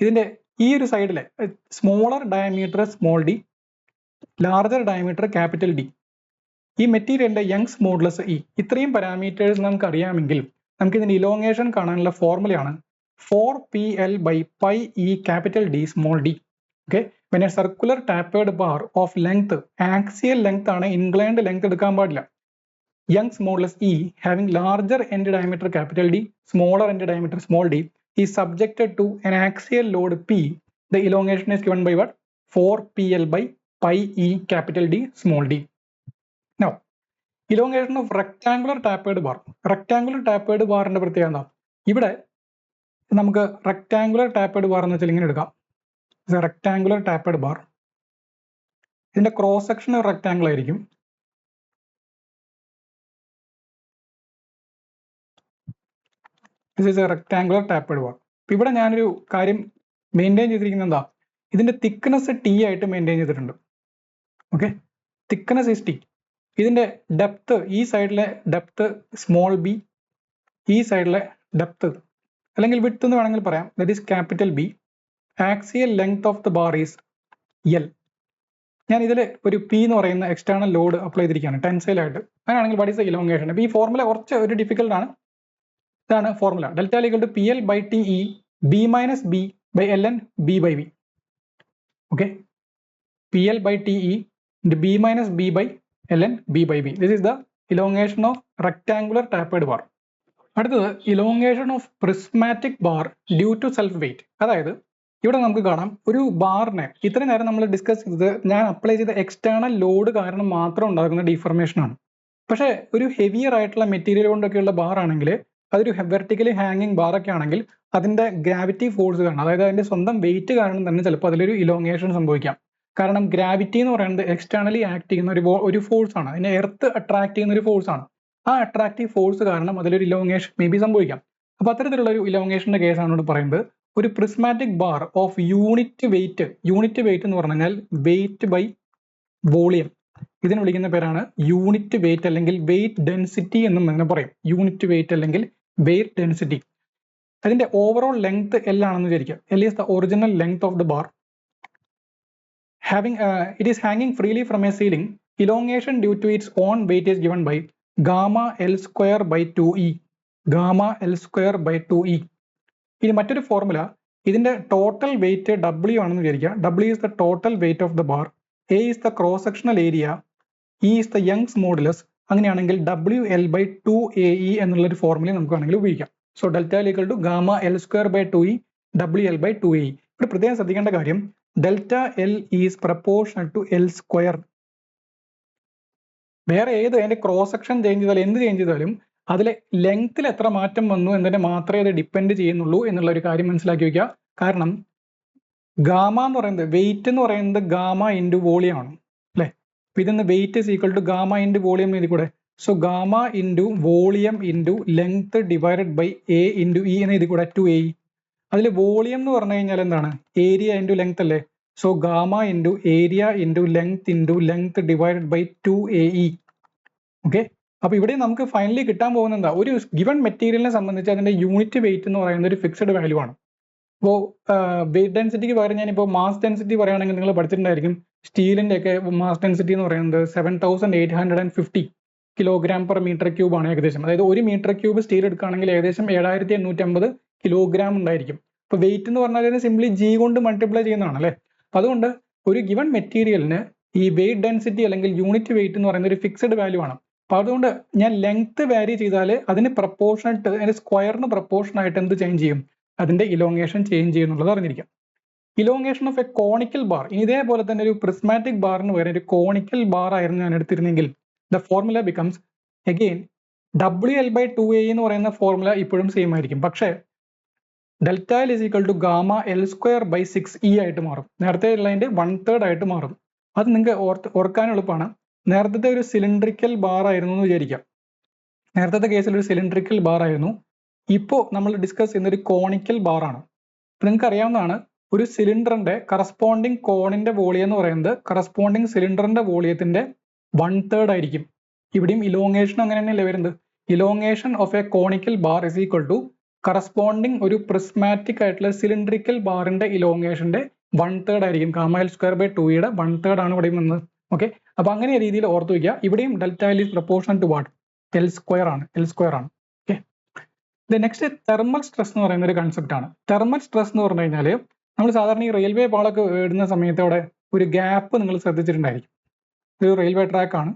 ഇതിന്റെ ഈ ഒരു സൈഡിലെ smaller diameter small D, larger diameter capital D. ഈ മെറ്റീരിയലിന്റെ യങ്സ് മോഡുലസ് ഇ. ഇത്രയും പാരാമീറ്റേഴ്സ് നമുക്ക് അറിയാമെങ്കിൽ നമുക്ക് ഇതിന്റെ ഇലോങ്ങേഷൻ കാണാനുള്ള ഫോർമുലയാണ് 4pl by pi e capital D small d. Okay, when a circular tapered bar of length, axial length ആണ്, inclined length എടുക്കാൻ പാടില്ല. Young's modulus E having larger end diameter capital D, smaller end diameter small d is subjected to an axial load P. The elongation is given by what? 4pl by pi e capital D small d. Now, elongation of rectangular tapered bar. Rectangular tapered bar ന്റെ പ്രത്യേകത എന്താ? ഇവിടെ നമുക്ക് റെക്ടാങ്കുലർ ടാപ്പേഡ് ബാർ എന്ന് വെച്ചാൽ ഇങ്ങനെ എടുക്കാം. റെക്ടാങ്കുലർ ടാപ്പേഡ് ബാർ, ഇതിന്റെ ക്രോസ് സെക്ഷൻ റെക്ടാങ്കിൾ ആയിരിക്കും. This is A rectangular tapered bar. ഇവിടെ ഞാനൊരു കാര്യം മെയിൻറ്റെയിൻ ചെയ്തിരിക്കുന്നത് എന്താ? ഇതിന്റെ തിക്നെസ് ടി ആയിട്ട് മെയിൻറ്റെയിൻ ചെയ്തിട്ടുണ്ട്. Okay, thickness is T. ഇതിന്റെ ഡെപ്ത്, ഈ സൈഡിലെ ഡെപ്ത് സ്മോൾ ബി, ഈ സൈഡിലെ ഡെപ്ത് അല്ലെങ്കിൽ വിഡ്ത്ത് എന്ന് വേണമെങ്കിൽ പറയാം, that is capital B. Axial length of the bar is L. ഞാൻ ഇതിൽ ഒരു പി എന്ന് പറയുന്ന എക്സ്റ്റേണൽ ലോഡ് അപ്ലൈ ചെയ്തിരിക്കുകയാണ് ടെൻസൈലായിട്ട്. അങ്ങനെയാണെങ്കിൽ വാട്ട് ഈസ് ദ ഇലോങ്ങേഷൻ? അപ്പോൾ ഈ ഫോർമുല കുറച്ച് ഒരു ഡിഫിക്കൽട്ട് ആണ്. ഇതാണ് formula. Delta equal to P L by T E B minus B by L N B by V. Okay, P L by T E B minus B by L N B by B. This is the elongation of rectangular tapered bar. അടുത്തത് elongation of prismatic bar due to self weight. അതായത് ഇവിടെ നമുക്ക് കാണാം ഒരു ബാറിനെ ഇത്രയും നേരം നമ്മൾ ഡിസ്കസ് ചെയ്തത് ഞാൻ അപ്ലൈ ചെയ്ത എക്സ്റ്റേണൽ ലോഡ് കാരണം മാത്രം ഉണ്ടാകുന്ന ഡീഫർമേഷൻ ആണ്. പക്ഷേ ഒരു ഹെവിയർ ആയിട്ടുള്ള മെറ്റീരിയൽ കൊണ്ടൊക്കെയുള്ള ബാർ ആണെങ്കിൽ, അതൊരു വെർട്ടിക്കലി ഹാങ്ങിങ് ബാറൊക്കെ ആണെങ്കിൽ അതിന്റെ ഗ്രാവിറ്റി ഫോഴ്സ് കാരണം, അതായത് അതിന്റെ സ്വന്തം വെയിറ്റ് കാരണം തന്നെ ചിലപ്പോൾ അതിലൊരു ഇലോങ്ങേഷൻ സംഭവിക്കാം. കാരണം ഗ്രാവിറ്റി എന്ന് പറയുന്നത് എക്സ്റ്റേണലി ആക്ട് ചെയ്യുന്ന ഒരു ഫോഴ്സ് ആണ്. അതിനെ എർത്ത് അട്രാക്ട് ചെയ്യുന്ന ഒരു ഫോഴ്സ് ആണ്. ആ അട്രാക്റ്റീവ് ഫോഴ്സ് കാരണം അതിലൊരു ഇലോങ്ങേഷൻ മേ ബി സംഭവിക്കാം. അപ്പോൾ അത്തരത്തിലുള്ള ഒരു ഇലോങ്ങേഷന്റെ കേസാണ് ഇവിടെ പറയുന്നത്. ഒരു prismatic bar of unit weight എന്ന് പറഞ്ഞു കഴിഞ്ഞാൽ വെയിറ്റ് ബൈ വോളിയം, ഇതിന് വിളിക്കുന്ന പേരാണ് യൂണിറ്റ് വെയിറ്റ് അല്ലെങ്കിൽ വെയിറ്റ് ഡെൻസിറ്റി എന്നും അങ്ങനെ പറയും. യൂണിറ്റ് വെയിറ്റ് അല്ലെങ്കിൽ വെയിറ്റ് ഡെൻസിറ്റി. അതിന്റെ ഓവറോൾ ലെങ്ത് എൽ ആണെന്ന് വിചാരിക്കുക. L is the original length of the bar. It is hanging freely from a ceiling. Elongation due to its own weight is given by gamma L square by 2e. Gamma L square by 2e. ഇനി മറ്റൊരു ഫോർമുല, ഇതിന്റെ ടോട്ടൽ വെയിറ്റ് W ആണെന്ന് വിചാരിക്കുക. W is the total weight of the bar. A is the cross sectional area. E is the Young's modulus. അങ്ങനെയാണെങ്കിൽ WL by 2AE എന്നുള്ളൊരു ഫോർമുല നമുക്ക് വേണമെങ്കിൽ ഉപയോഗിക്കാം. So delta equal to gamma L square by 2e WL by 2AE. ഇവിടെ പ്രത്യേകം ശ്രദ്ധിക്കേണ്ട കാര്യം, delta L is proportional to L square. വേറെ ഏത് അതിന്റെ ക്രോസ് സെക്ഷൻ ചേഞ്ച് ചെയ്താലും എന്ത് ചേഞ്ച് ചെയ്താലും അതിലെ ലെങ്ത്തിൽ എത്ര മാറ്റം വന്നു എന്നതിനെ മാത്രമേ അത് ഡിപ്പെൻഡ് ചെയ്യുന്നുള്ളൂ എന്നുള്ള ഒരു കാര്യം മനസ്സിലാക്കി വയ്ക്കുക. കാരണം ഗാമ എന്ന് പറയുന്നത് വെയിറ്റ് എന്ന് പറയുന്നത് ഗാമ ഇൻറ്റു വോളിയം ആണ് അല്ലേ. അപ്പൊ ഇതിന്ന് weight is equal to gamma into volume എഴുതി കൂടെ. So gamma into volume into length divided by A into E എന്ന് എഴുതി കൂടെ 2AE. അതിൽ വോളിയം എന്ന് പറഞ്ഞു കഴിഞ്ഞാൽ എന്താണ്? ഏരിയ ഇൻറ്റു ലെങ്ത് അല്ലേ. So gamma into area into length divided by 2AE. Okay, അപ്പൊ ഇവിടെ നമുക്ക് ഫൈനലി കിട്ടാൻ പോകുന്ന എന്താ? ഒരു ഗിവൺ മെറ്റീരിയലിനെ സംബന്ധിച്ച് അതിന്റെ യൂണിറ്റ് വെയിറ്റ് എന്ന് പറയുന്നത് ഒരു ഫിക്സഡ് വാല്യൂ ആണ്. ഇപ്പോൾ വെയിറ്റ് ഡെൻസിറ്റിക്ക് പകരം ഞാനിപ്പോൾ മാസ് ഡെൻസിറ്റി പറയുകയാണെങ്കിൽ നിങ്ങൾ പഠിച്ചിട്ടുണ്ടായിരിക്കും. സ്റ്റീലിന്റെ ഒക്കെ മാസ് ഡെൻസിറ്റി എന്ന് പറയുന്നത് 7850 കിലോഗ്രാം പെർ മീറ്റർ ക്യൂബ് ആണ് ഏകദേശം. അതായത് ഒരു മീറ്റർ ക്യൂബ് സ്റ്റീൽ എടുക്കുകയാണെങ്കിൽ ഏകദേശം 7850 കിലോഗ്രാം ഉണ്ടായിരിക്കും. ഇപ്പൊ വെയിറ്റ് എന്ന് പറഞ്ഞാൽ സിംപ്ലി G കൊണ്ട് മൾട്ടിപ്ലൈ ചെയ്യുന്നതാണ് അല്ലേ. അപ്പൊ അതുകൊണ്ട് ഒരു ഗിവൺ മെറ്റീരിയലിന് ഈ വെയിറ്റ് ഡെൻസിറ്റി അല്ലെങ്കിൽ യൂണിറ്റ് വെയിറ്റ് എന്ന് പറയുന്നത് ഒരു ഫിക്സഡ് വാല്യൂ ആണ്. അപ്പൊ അതുകൊണ്ട് ഞാൻ ലെങ്ത് വാരി ചെയ്താൽ അതിന് പ്രപ്പോർഷനായിട്ട്, അതിന്റെ സ്ക്വയറിന് പ്രപ്പോർഷൻ ആയിട്ട് എന്ത് ചേഞ്ച് ചെയ്യും? അതിന്റെ ഇലോങ്ങേഷൻ ചേഞ്ച് ചെയ്യുന്നുള്ളത് അറിഞ്ഞിരിക്കാം. Elongation of a conical bar. ഇനി ഇതേപോലെ തന്നെ ഒരു പ്രിസ്മാറ്റിക് ബാറിന് വരെ ഒരു കോണിക്കൽ ബാർ ആയിരുന്നു ഞാൻ എടുത്തിരുന്നെങ്കിൽ the formula becomes again WL by 2AE എന്ന് പറയുന്ന ഫോർമുല ഇപ്പോഴും സെയിം ആയിരിക്കും. പക്ഷേ delta L is equal to gamma L square by 6E ആയിട്ട് മാറും. നേരത്തെ ഉള്ളതിന്റെ 1/3 ആയിട്ട് മാറും. അത് നിങ്ങൾക്ക് ഓർക്കാൻ എളുപ്പമാണ്. നേരത്തെ ഒരു സിലിണ്ട്രിക്കൽ ബാർ ആയിരുന്നു എന്ന് വിചാരിക്കാം. നേരത്തെ കേസിൽ ഒരു സിലിണ്ട്രിക്കൽ ബാർ ആയിരുന്നു. ഇപ്പോൾ നമ്മൾ ഡിസ്കസ് ചെയ്യുന്ന ഒരു കോണിക്കൽ ബാർ ആണ്. നിങ്ങൾക്ക് അറിയാവുന്നതാണ്, ഒരു സിലിണ്ടറിന്റെ കറസ്പോണ്ടിങ് കോണിന്റെ വോളിയം എന്ന് പറയുന്നത് കറസ്പോണ്ടിങ് സിലിണ്ടറിന്റെ വോളിയത്തിന്റെ 1/3 ആയിരിക്കും. ഇവിടെയും ഇലോങ്ങേഷൻ അങ്ങനെ തന്നെയല്ലേ വരുന്നത്. Elongation of a conical bar is equal to corresponding ഒരു പ്രിസ്മാറ്റിക് ആയിട്ടുള്ള സിലിണ്ട്രിക്കൽ ബാറിന്റെ ഇലോങ്ങേഷന്റെ 1/3 ആയിരിക്കും. ഗാമ എൽ സ്ക്വയർ ബൈ 2യുടെ 1/3 ആണ് ഇവിടെയും വന്നത്. ഓക്കെ, അപ്പൊ അങ്ങനെ രീതിയിൽ ഓർത്തു വയ്ക്കുക. ഇവിടെയും delta L is proportional to what? L square ആണ്. ഓക്കെ, നെക്സ്റ്റ് തെർമൽ സ്ട്രെസ് എന്ന് പറയുന്ന ഒരു കൺസെപ്റ്റ് ആണ്. തെർമൽ സ്ട്രെസ് എന്ന് പറഞ്ഞു കഴിഞ്ഞാൽ നമ്മൾ സാധാരണ ഈ റെയിൽവേ പാളൊക്കെ ഇടുന്ന സമയത്ത് അവിടെ ഒരു ഗ്യാപ്പ് നിങ്ങൾ ശ്രദ്ധിച്ചിട്ടുണ്ടായിരിക്കും. ഒരു റെയിൽവേ ട്രാക്ക് ആണ്,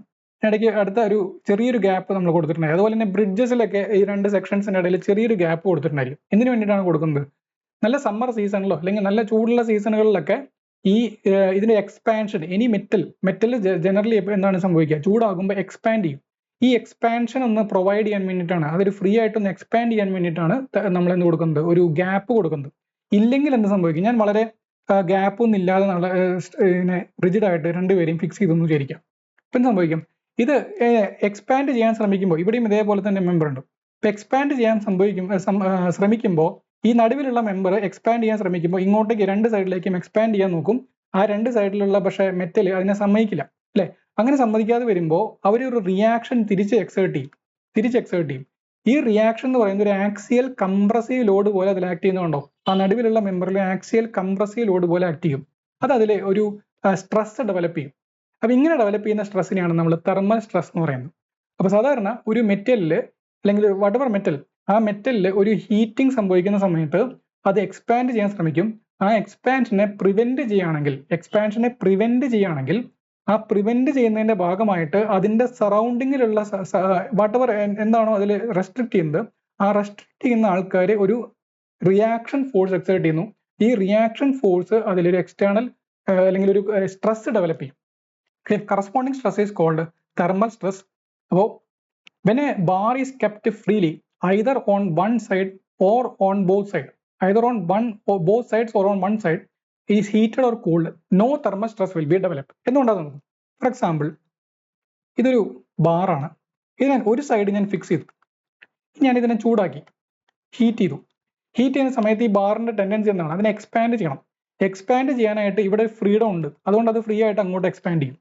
ഇടയ്ക്ക് അടുത്ത ഒരു ചെറിയൊരു ഗ്യാപ്പ് നമ്മൾ കൊടുത്തിട്ടുണ്ടായി. അതുപോലെ തന്നെ ബ്രിഡ്ജസിലൊക്കെ ഈ രണ്ട് സെക്ഷൻസിന്റെ ഇടയിൽ ചെറിയൊരു ഗ്യാപ്പ് കൊടുത്തിട്ടുണ്ടായിരിക്കും. എന്തിനു വേണ്ടിയിട്ടാണ് കൊടുക്കുന്നത്? നല്ല സമ്മർ സീസണിലോ അല്ലെങ്കിൽ നല്ല ചൂടുള്ള സീസണുകളിലൊക്കെ ഈ ഇതിന്റെ എക്സ്പാൻഷൻ, ഇനി മെറ്റൽ ജനറലി എന്താണ് സംഭവിക്കുക? ചൂടാകുമ്പോൾ എക്സ്പാൻഡ് ചെയ്യും. ഈ എക്സ്പാൻഷൻ ഒന്ന് പ്രൊവൈഡ് ചെയ്യാൻ വേണ്ടിയിട്ടാണ്, അതൊരു ഫ്രീ ആയിട്ടൊന്ന് എക്സ്പാൻഡ് ചെയ്യാൻ വേണ്ടിയിട്ടാണ് നമ്മൾ എന്ത് കൊടുക്കുന്നത്? ഒരു ഗ്യാപ്പ് കൊടുക്കുന്നത്. ഇല്ലെങ്കിൽ എന്ത് സംഭവിക്കും? ഞാൻ വളരെ ഗ്യാപ്പ് ഒന്നും ഇല്ലാതെ നല്ല റിജിഡ് ആയിട്ട് രണ്ടുപേരെയും ഫിക്സ് ചെയ്തൊന്നും വിചാരിക്കാം. അപ്പം എന്ത് സംഭവിക്കും? ഇത് എക്സ്പാൻഡ് ചെയ്യാൻ ശ്രമിക്കുമ്പോൾ ഇവിടെയും ഇതേപോലെ തന്നെ മെമ്പർ ഉണ്ട്. ഇപ്പൊ എക്സ്പാൻഡ് ചെയ്യാൻ ശ്രമിക്കുമ്പോൾ ഈ നടുവിലുള്ള മെമ്പർ എക്സ്പാൻഡ് ചെയ്യാൻ ശ്രമിക്കുമ്പോൾ ഇങ്ങോട്ടേക്ക് രണ്ട് സൈഡിലേക്കും എക്സ്പാൻഡ് ചെയ്യാൻ നോക്കും. ആ രണ്ട് സൈഡിലുള്ള പക്ഷേ മെറ്റൽ അതിനെ സമ്മതിക്കില്ല അല്ലെ. അങ്ങനെ സമ്മതിക്കാതെ വരുമ്പോൾ അവരൊരു റിയാക്ഷൻ തിരിച്ച് എക്സേർട്ട് ചെയ്യും. ഈ റിയാക്ഷൻ എന്ന് പറയുന്നത് ഒരു ആക്സിയൽ കംപ്രസീവ് ലോഡ് പോലെ അതിൽ ആക്ട് ചെയ്യുന്നുണ്ടോ? ആ നടുവിലുള്ള മെമ്പറിൽ ആക്സിയൽ കംപ്രസീവ് ലോഡ് പോലെ ആക്ട് ചെയ്യും. അത് അതിൽ ഒരു സ്ട്രെസ് ഡെവലപ്പ് ചെയ്യും. അപ്പോൾ ഇങ്ങനെ ഡെവലപ്പ് ചെയ്യുന്ന സ്ട്രെസ്സിനെയാണ് നമ്മൾ തെർമൽ സ്ട്രെസ് എന്ന് പറയുന്നത്. അപ്പോൾ സാധാരണ ഒരു മെറ്റലിൽ അല്ലെങ്കിൽ വട്ടവർ മെറ്റൽ, ആ മെറ്റലിൽ ഒരു ഹീറ്റിംഗ് സംഭവിക്കുന്ന സമയത്ത് അത് എക്സ്പാൻഡ് ചെയ്യാൻ ശ്രമിക്കും. ആ എക്സ്പാൻഷനെ പ്രിവെന്റ് ചെയ്യുകയാണെങ്കിൽ ആ പ്രിവെന്റ് ചെയ്യുന്നതിന്റെ ഭാഗമായിട്ട് അതിന്റെ സറൗണ്ടിങ്ങിലുള്ള വട്ടവർ എന്താണോ അതിൽ റെസ്ട്രിക്ട് ചെയ്യുന്നത്, ആ റെസ്ട്രിക്ട് ചെയ്യുന്ന ആൾക്കാർ ഒരു റിയാക്ഷൻ ഫോഴ്സ് എക്സേർട്ട് ചെയ്യുന്നു. ഈ റിയാക്ഷൻ ഫോഴ്സ് അതിലൊരു എക്സ്റ്റേണൽ അല്ലെങ്കിൽ ഒരു സ്ട്രെസ് ഡെവലപ്പ് ചെയ്യും. Corresponding stress is called thermal stress. അപ്പോൾ when a bar is kept freely either on one side or on both sides, both sides or on one side is heated or cooled, no thermal stress will be developed. എന്തുകൊണ്ടാണ്? ഫോർ എക്സാമ്പിൾ, ഇതൊരു ബാറാണ്, ഇത് ഞാൻ ഒരു സൈഡ് ഞാൻ ഫിക്സ് ചെയ്തു, ഞാൻ ഇതിനെ ചൂടാക്കി ഹീറ്റ് ചെയ്തു. ഹീറ്റ് ചെയ്യുന്ന സമയത്ത് ഈ ബാറിന്റെ ടെൻഡൻസി എന്താണ്? അതിനെ എക്സ്പാൻഡ് ചെയ്യണം. എക്സ്പാൻഡ് ചെയ്യാനായിട്ട് ഇവിടെ ഫ്രീഡം ഉണ്ട്, അതുകൊണ്ട് അത് ഫ്രീ ആയിട്ട് അങ്ങോട്ട് എക്സ്പാൻഡ് ചെയ്യും.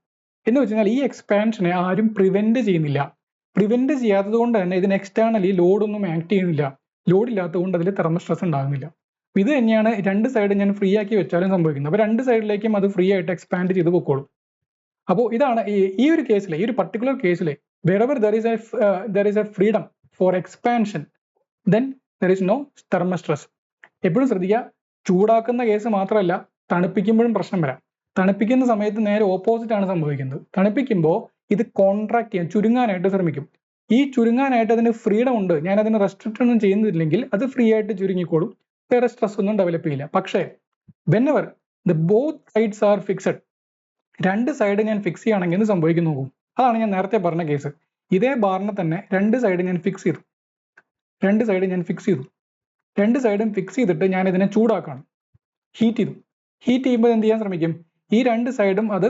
എന്ന് വെച്ചാൽ ഈ എക്സ്പാൻഷനെ ആരും പ്രിവെന്റ് ചെയ്യുന്നില്ല. പ്രിവെന്റ് ചെയ്യാത്തത് കൊണ്ട് തന്നെ ഇതിന് എക്സ്റ്റേണലി ലോഡൊന്നും ആക്ട് ചെയ്യുന്നില്ല. ലോഡ് ഇല്ലാത്തതുകൊണ്ട് അതിൽ തെർമൽ സ്ട്രെസ് ഉണ്ടാകുന്നില്ല. ഇത് തന്നെയാണ് രണ്ട് സൈഡ് ഞാൻ ഫ്രീ ആക്കി വെച്ചാലും സംഭവിക്കുന്നത്. അപ്പോൾ രണ്ട് സൈഡിലേക്കും അത് ഫ്രീ ആയിട്ട് എക്സ്പാൻഡ് ചെയ്ത് പൊക്കോളും. അപ്പോൾ ഇതാണ് ഈ ഒരു കേസിലെ, ഈ ഒരു പർട്ടിക്കുലർ കേസിലെ wherever there is a freedom for expansion, then there is no thermal stress. എപ്പോഴും ശ്രദ്ധിക്കുക, ചൂടാക്കുന്ന കേസ് മാത്രമല്ല, തണുപ്പിക്കുമ്പോഴും പ്രശ്നം വരാം. തണുപ്പിക്കുന്ന സമയത്ത് നേരെ ഓപ്പോസിറ്റ് ആണ് സംഭവിക്കുന്നത്. തണുപ്പിക്കുമ്പോൾ ഇത് കോൺട്രാക്ട് ചെയ്യാൻ, ചുരുങ്ങാനായിട്ട് ശ്രമിക്കും. ഈ ചുരുങ്ങാനായിട്ട് അതിന് ഫ്രീഡം ഉണ്ട്, ഞാൻ അതിന് റെസ്ട്രിക്റ്റ് ഒന്നും ചെയ്യുന്നില്ലെങ്കിൽ അത് ഫ്രീ ആയിട്ട് ചുരുങ്ങിക്കോളും, വേറെ സ്ട്രെസ് ഒന്നും ഡെവലപ്പ് ചെയ്യില്ല. പക്ഷേ whenever the both sides are fixed, രണ്ട് സൈഡ് ഞാൻ ഫിക്സ് ചെയ്യുകയാണെങ്കിൽ എന്ത് സംഭവിക്കും നോക്കും. അതാണ് ഞാൻ നേരത്തെ പറഞ്ഞ കേസ്. ഇതേ ബാറിനെ തന്നെ രണ്ട് സൈഡ് ഞാൻ ഫിക്സ് ചെയ്തു, രണ്ട് സൈഡും ഫിക്സ് ചെയ്തിട്ട് ഞാൻ ഇതിനെ ചൂടാക്കണം, ഹീറ്റ് ചെയ്തു. ഹീറ്റ് ചെയ്യുമ്പോൾ എന്ത് ചെയ്യാൻ ശ്രമിക്കും? ഈ രണ്ട് സൈഡും അത്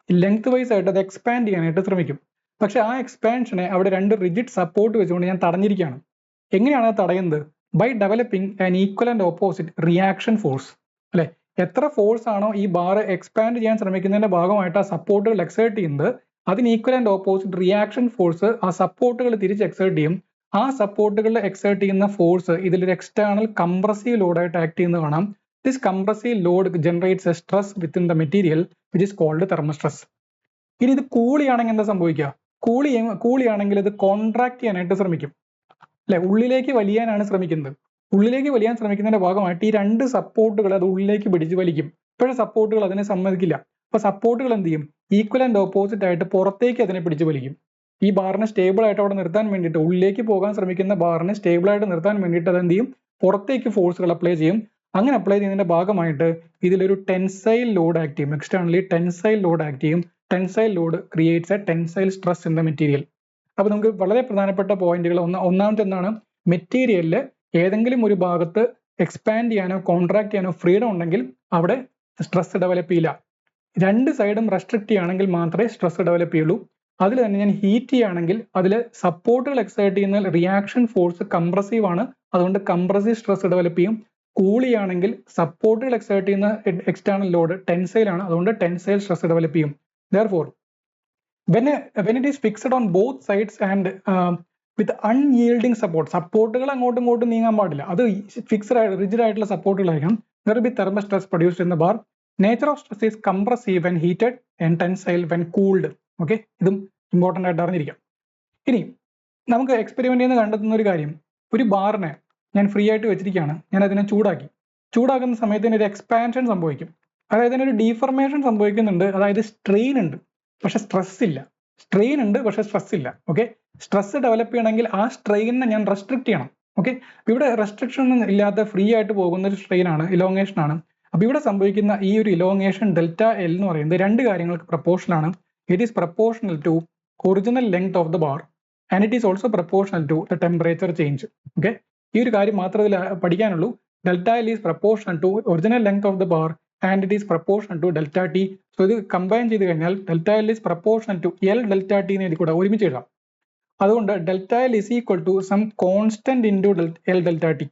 ലെങ്ത് വൈസ് ആയിട്ട് അത് എക്സ്പാൻഡ് ചെയ്യാനായിട്ട് ശ്രമിക്കും. പക്ഷെ ആ എക്സ്പാൻഷനെ അവിടെ രണ്ട് റിജിഡ് സപ്പോർട്ട് വെച്ചുകൊണ്ട് ഞാൻ തടഞ്ഞിരിക്കുകയാണ്. എങ്ങനെയാണ് അത് തടയുന്നത്? By developing an equal and opposite reaction force. അല്ലെ, എത്ര ഫോഴ്സ് ആണോ ഈ ബാർ എക്സ്പാൻഡ് ചെയ്യാൻ ശ്രമിക്കുന്നതിന്റെ ഭാഗമായിട്ട് ആ സപ്പോർട്ടുകൾ എക്സേർട്ട് ചെയ്യുന്നത്, അതിന് equal and opposite reaction force ആ സപ്പോർട്ടുകൾ തിരിച്ച് എക്സേർട്ട് ചെയ്യും. ആ സപ്പോർട്ടുകൾ എക്സേർട്ട് ചെയ്യുന്ന ഫോഴ്സ് ഇതിലൊരു എക്സ്റ്റേണൽ കംപ്രസീവ് ലോഡായിട്ട് ആക്ട് ചെയ്യുന്നത് കാണാം. This compressive load generates a stress within the material which is called thermal stress. ഇനി ഇത് കൂളിയാണെങ്കിൽ എന്താ സംഭവിക്കുക? കൂളിയാണെങ്കിൽ ഇത് കോൺട്രാക്ട് ചെയ്യാനായിട്ട് ശ്രമിക്കും, അല്ലെ, ഉള്ളിലേക്ക് വലിയാനാണ് ശ്രമിക്കുന്നത്. ഉള്ളിലേക്ക് വലിയാൻ ശ്രമിക്കുന്നതിന്റെ ഭാഗമായിട്ട് ഈ രണ്ട് സപ്പോർട്ടുകൾ അത് ഉള്ളിലേക്ക് പിടിച്ച് വലിക്കും. ഇപ്പോഴും സപ്പോർട്ടുകൾ അതിനെ സമ്മതിക്കില്ല. അപ്പൊ സപ്പോർട്ടുകൾ എന്ത് ചെയ്യും? ഈക്വൽ ആൻഡ് ഓപ്പോസിറ്റ് ആയിട്ട് പുറത്തേക്ക് അതിനെ പിടിച്ച് വലിക്കും. ഈ ബാറിനെ സ്റ്റേബിൾ ആയിട്ട് അവിടെ നിർത്താൻ വേണ്ടിയിട്ട്, ഉള്ളിലേക്ക് പോകാൻ ശ്രമിക്കുന്ന ബാറിനെ സ്റ്റേബിൾ ആയിട്ട് നിർത്താൻ വേണ്ടിയിട്ട് അത് എന്ത് ചെയ്യും? പുറത്തേക്ക് ഫോഴ്സുകൾ അപ്ലൈ ചെയ്യും. അങ്ങനെ അപ്ലൈ ചെയ്യുന്നതിന്റെ ഭാഗമായിട്ട് ഇതിലൊരു ടെൻസൈൽ ലോഡ് ആക്ട് ചെയ്യും, എക്സ്റ്റേണലി ടെൻസൈൽ ലോഡ് ആക്ട് ചെയ്യും. Tensile load creates A tensile stress in the material. അപ്പൊ നമുക്ക് വളരെ പ്രധാനപ്പെട്ട പോയിന്റുകൾ, ഒന്നാമത്തെ എന്താണ്? മെറ്റീരിയലില് ഏതെങ്കിലും ഒരു ഭാഗത്ത് എക്സ്പാൻഡ് ചെയ്യാനോ കോൺട്രാക്ട് ചെയ്യാനോ ഫ്രീഡം ഉണ്ടെങ്കിൽ അവിടെ സ്ട്രെസ് ഡെവലപ്പ് ചെയ്യില്ല. രണ്ട് സൈഡും റെസ്ട്രിക്ട് ചെയ്യുകയാണെങ്കിൽ മാത്രമേ സ്ട്രെസ് ഡെവലപ്പ് ചെയ്യുള്ളൂ. അതിൽ തന്നെ ഞാൻ ഹീറ്റ് ചെയ്യുകയാണെങ്കിൽ അതിൽ സപ്പോർട്ടുകൾ എക്സേർട്ട് ചെയ്യുന്ന റിയാക്ഷൻ ഫോഴ്സ് കംപ്രസീവ് ആണ്, അതുകൊണ്ട് കംപ്രസീവ് സ്ട്രെസ് ഡെവലപ്പ് ചെയ്യും. കൂളിയാണെങ്കിൽ സപ്പോർട്ടുകൾ എക്സേർട്ട് ചെയ്യുന്ന എക്സ്റ്റേണൽ ലോഡ് ടെൻസൈൽ ആണ്, അതുകൊണ്ട് ടെൻസൈൽ സ്ട്രെസ് ഡെവലപ്പ് ചെയ്യും. Therefore, when it is fixed on both sides and with unyielding support, സപ്പോർട്ടുകൾ അങ്ങോട്ടും ഇങ്ങോട്ടും നീങ്ങാൻ പാടില്ല, അത് ഫിക്സ്ഡ് റിജിഡ് ആയിട്ടുള്ള സപ്പോർട്ടുകളായിരിക്കണം. There will be thermal stress produced in the bar. Nature of stress is compressive when heated and tensile when cooled. Okay, ഇതും ഇമ്പോർട്ടൻ്റ് ആയിട്ട് അറിഞ്ഞിരിക്കാം. ഇനി നമുക്ക് എക്സ്പെരിമെന്റ് ചെയ്യുന്ന കണ്ടെത്തുന്ന ഒരു കാര്യം, ഒരു ബാറിനെ ഞാൻ ഫ്രീ ആയിട്ട് വെച്ചിരിക്കുകയാണ്, ഞാൻ അതിനെ ചൂടാക്കുന്ന സമയത്ത് ഒരു എക്സ്പാൻഷൻ സംഭവിക്കും, അതായത് ഒരു ഡീഫർമേഷൻ സംഭവിക്കുന്നുണ്ട്, അതായത് സ്ട്രെയിൻ ഉണ്ട് പക്ഷെ സ്ട്രെസ് ഇല്ല, സ്ട്രെയിൻ ഉണ്ട് പക്ഷെ സ്ട്രെസ് ഇല്ല. ഓക്കെ, സ്ട്രെസ് ഡെവലപ്പ് ചെയ്യണമെങ്കിൽ ആ സ്ട്രെയിനെ ഞാൻ റെസ്ട്രിക്ട് ചെയ്യണം. ഓക്കെ, ഇവിടെ റെസ്ട്രിക്ഷൻ ഒന്നും ഇല്ലാത്ത ഫ്രീ ആയിട്ട് പോകുന്ന ഒരു സ്ട്രെയിൻ ആണ്, ഇലോങ്ങേഷൻ ആണ്. അപ്പൊ ഇവിടെ സംഭവിക്കുന്ന ഈ ഒരു ഇലോങ്ങേഷൻ ഡെൽറ്റ എൽ എന്ന് പറയുന്നത് രണ്ട് കാര്യങ്ങൾക്ക് പ്രപ്പോർഷണൽ ആണ്. It is proportional to original length of the bar and it is also proportional to the temperature change. Okay, ഈ ഒരു കാര്യം മാത്രമേ ഇതിൽ പഠിക്കാനുള്ളൂ. Delta L is proportional to original length of the bar and it is proportional to delta t. So ഇത് കമ്പൈൻ ചെയ്ത് കഴിഞ്ഞാൽ delta L is proportional to L delta t എന്ന് കൂടെ ഒരുമിച്ച് എഴുതാം. അതുകൊണ്ട് delta L is equal to some constant into L delta t.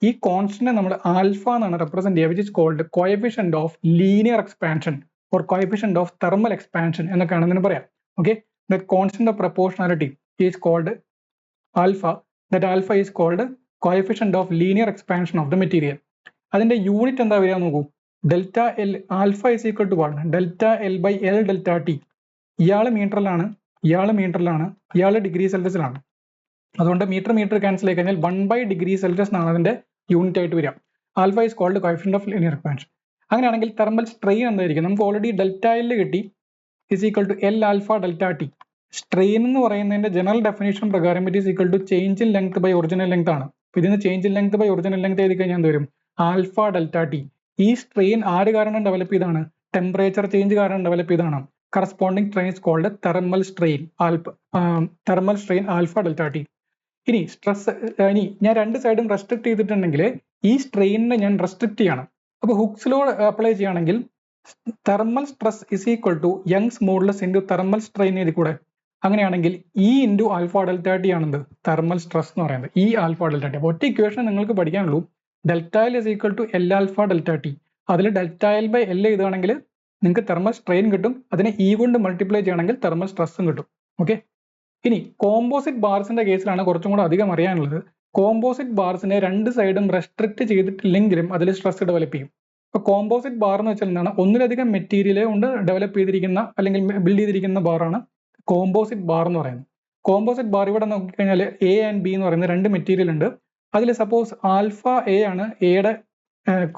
ഈ കോൺസ്റ്റന്റ് നമ്മൾ ആൽഫ എന്നാണ് റെപ്രസെന്റ് ചെയ്യുക, which is called coefficient of linear expansion or coefficient of thermal expansion എന്നൊക്കെയാണ് ഇതിന് പറയാം. Okay, that constant of proportionality is called alpha. That alpha is called coefficient of linear expansion of the material. അതിന്റെ യൂണിറ്റ് എന്താ വരിക നോക്കൂ. Delta L alpha is equal to 1 delta L by L delta T. ഇയാൾ മീറ്ററിലാണ്, ഇയാൾ ഡിഗ്രി സെൽഷ്യസിലാണ്. അതുകൊണ്ട് മീറ്റർ ക്യാൻസൽ ആയി കഴിഞ്ഞാൽ 1/°C എന്നാണ് അതിന്റെ യൂണിറ്റ് ആയിട്ട് വരിക. Alpha is called coefficient of linear expansion. അങ്ങനെയാണെങ്കിൽ തെർമൽ സ്ട്രെയിൻ എന്തായിരിക്കും? നമുക്ക് ഓൾറെഡി ഡെൽറ്റ എൽ കിട്ടി, is equal to L alpha delta T. Strain എന്ന് പറയുന്നതിന്റെ ജനറൽ ഡെഫിനേഷൻ പ്രകാരം it is equal to change in length by original length ആണ്. ഇതിന് change in length by original length എഴുതി കഴിഞ്ഞാൽ എന്ത് വരും? Alpha delta T. ഈ സ്ട്രെയിൻ ആര് കാരണം ഡെവലപ്പ് ചെയ്താണ്? ടെമ്പറേച്ചർ ചേഞ്ച് കാരണം ഡെവലപ്പ് ചെയ്താണ്. Corresponding strain is called thermal strain alpha delta T. ഇനി സ്ട്രെസ്, ഇനി ഞാൻ രണ്ട് സൈഡും റെസ്ട്രിക്ട് ചെയ്തിട്ടുണ്ടെങ്കിൽ ഈ സ്ട്രെയിനിനെ ഞാൻ റെസ്ട്രിക്ട് ചെയ്യണം. അപ്പോൾ ഹുക്സ് ലോ അപ്ലൈ ചെയ്യുകയാണെങ്കിൽ thermal stress is equal to Young's modulus into thermal strain എഴുതി കൂടെ? അങ്ങനെയാണെങ്കിൽ E into alpha delta T ആണെന്ത്? തെർമൽ സ്ട്രെസ് എന്ന് പറയുന്നത് ഇ ആൽഫ ഡെൽറ്റ ടി. അപ്പോൾ ഒറ്റ ഇക്വേഷൻ നിങ്ങൾക്ക് പഠിക്കാനുള്ളൂ. Delta L is equal to L alpha delta T. അതിൽ ഡെൽറ്റ എൽ ബൈ എൽ എഴുതുകയാണെങ്കിൽ നിങ്ങൾക്ക് തെർമൽ സ്ട്രെയിൻ കിട്ടും, അതിനെ ഇ കൊണ്ട് മൾട്ടിപ്ലൈ ചെയ്യുകയാണെങ്കിൽ തെർമൽ സ്ട്രെസ്സും കിട്ടും. ഓക്കെ. ഇനി കോമ്പോസിറ്റ് ബാർസിന്റെ കേസിലാണ് കുറച്ചും കൂടെ അധികം അറിയാനുള്ളത്. കോമ്പോസിറ്റ് ബാർസിനെ രണ്ട് സൈഡും റെസ്ട്രിക്ട് ചെയ്തിട്ടില്ലെങ്കിലും അതിൽ സ്ട്രെസ് ഡെവലപ്പ് ചെയ്യും. ഇപ്പോൾ കോമ്പോസിറ്റ് ബാർ എന്ന് വെച്ചാൽ എന്താണ്? ഒന്നിലധികം മെറ്റീരിയൽ കൊണ്ട് ഡെവലപ്പ് ചെയ്തിരിക്കുന്ന അല്ലെങ്കിൽ ബിൽഡ് ചെയ്തിരിക്കുന്ന ബാറാണ് കോമ്പോസിറ്റ് ബാർ എന്ന് പറയുന്നത്. കോമ്പോസിറ്റ് ബാർ ഇവിടെ നോക്കിക്കഴിഞ്ഞാൽ എ ആൻഡ് ബി എന്ന് പറയുന്ന രണ്ട് മെറ്റീരിയൽ ഉണ്ട്. അതിൽ സപ്പോസ് ആൽഫ എ ആണ് എയുടെ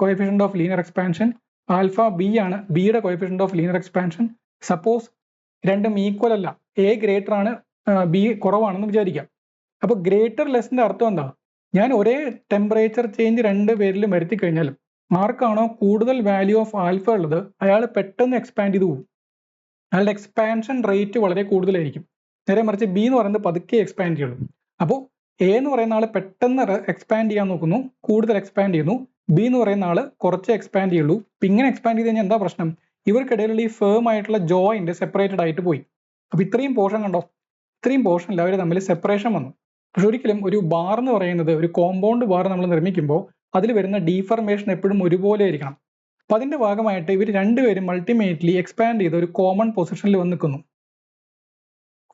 coefficient of linear expansion, alpha B ആണ് ബിയുടെ coefficient of linear expansion. Suppose രണ്ടും ഈക്വൽ അല്ല, എ ഗ്രേറ്റർ ആണ് ബി കുറവാണെന്ന് വിചാരിക്കാം. അപ്പോൾ ഗ്രേറ്റർ ലെസ്സിന്റെ അർത്ഥം എന്താ? ഞാൻ ഒരേ ടെമ്പറേച്ചർ ചേഞ്ച് രണ്ട് പേരിലും വരുത്തി കഴിഞ്ഞാലും ആർക്കാണോ കൂടുതൽ വാല്യൂ ഓഫ് ആൽഫ ഉള്ളത് അയാൾ പെട്ടെന്ന് എക്സ്പാൻഡ് ചെയ്ത് പോകും. അയാളുടെ എക്സ്പാൻഷൻ റേറ്റ് വളരെ കൂടുതലായിരിക്കും. നേരെ മറിച്ച് ബി എന്ന് പറയുന്നത് പതുക്കെ എക്സ്പാൻഡ് ചെയ്യുള്ളൂ. അപ്പോൾ എ എന്ന് പറയുന്ന ആൾ പെട്ടെന്ന് എക്സ്പാൻഡ് ചെയ്യാൻ നോക്കുന്നു, കൂടുതൽ എക്സ്പാൻഡ് ചെയ്യുന്നു. ബി എന്ന് പറയുന്ന ആൾ കുറച്ച് എക്സ്പാൻഡ് ചെയ്യുള്ളൂ. ഇപ്പം ഇങ്ങനെ എക്സ്പാൻഡ് ചെയ്ത് കഴിഞ്ഞാൽ എന്താ പ്രശ്നം? ഇവർക്കിടയിലുള്ള ഈ ഫേം ആയിട്ടുള്ള ജോയിന്റ് സെപ്പറേറ്റഡ് ആയിട്ട് പോയി. അപ്പോൾ ഇത്രയും പോർഷൻ കണ്ടോ? ഇത്രയും പോർഷനിൽ അവർ തമ്മിൽ സെപ്പറേഷൻ വന്നു. പക്ഷെ ഒരിക്കലും ഒരു ബാർ എന്ന് പറയുന്നത്, ഒരു കോമ്പൗണ്ട് ബാർ നമ്മൾ നിർമ്മിക്കുമ്പോൾ അതിൽ വരുന്ന ഡീഫർമേഷൻ എപ്പോഴും ഒരുപോലെ ആയിരിക്കണം. അപ്പം അതിന്റെ ഭാഗമായിട്ട് ഇവർ രണ്ടുപേരും അൾട്ടിമേറ്റ്ലി എക്സ്പാൻഡ് ചെയ്ത് ഒരു കോമൺ പൊസിഷനിൽ വന്ന് നിൽക്കുന്നു.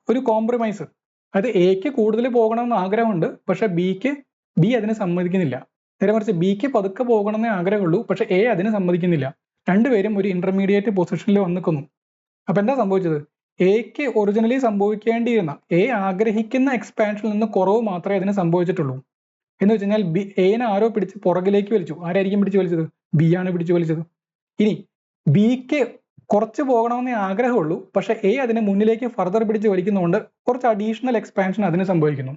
ഒരു കോംപ്രമൈസ്, അത് എക്ക് കൂടുതൽ പോകണമെന്ന് ആഗ്രഹമുണ്ട്, പക്ഷെ ബി അതിന് സമ്മതിക്കുന്നില്ല. നേരെ മറിച്ച് ബിക്ക് പതുക്കെ പോകണമെന്നേ ആഗ്രഹമുള്ളൂ, പക്ഷെ എ അതിന് സമ്മതിക്കുന്നില്ല. രണ്ടുപേരും ഒരു ഇന്റർമീഡിയറ്റ് പൊസിഷനിൽ വന്ന് നിൽക്കുന്നു. അപ്പൊ എന്താ സംഭവിച്ചത്? എക്ക് ഒറിജിനലി സംഭവിക്കേണ്ടിയിരുന്ന, എ ആഗ്രഹിക്കുന്ന എക്സ്പാൻഷനിൽ നിന്ന് കുറവ് മാത്രമേ അതിന് സംഭവിച്ചിട്ടുള്ളൂ. എന്ന് വെച്ച് കഴിഞ്ഞാൽ എനെ ആരോ പിടിച്ച് പുറകിലേക്ക് വലിച്ചു. ആരായിരിക്കും പിടിച്ച് വലിച്ചത്? ബി ആണ് പിടിച്ച് വലിച്ചത്. ഇനി ബിക്ക് കുറച്ച് പോകണമെന്നേ ആഗ്രഹമുള്ളൂ, പക്ഷെ എ അതിനെ മുന്നിലേക്ക് ഫർദർ പിടിച്ച് വലിക്കുന്നതുകൊണ്ട് കുറച്ച് അഡീഷണൽ എക്സ്പാൻഷൻ അതിന് സംഭവിക്കുന്നു.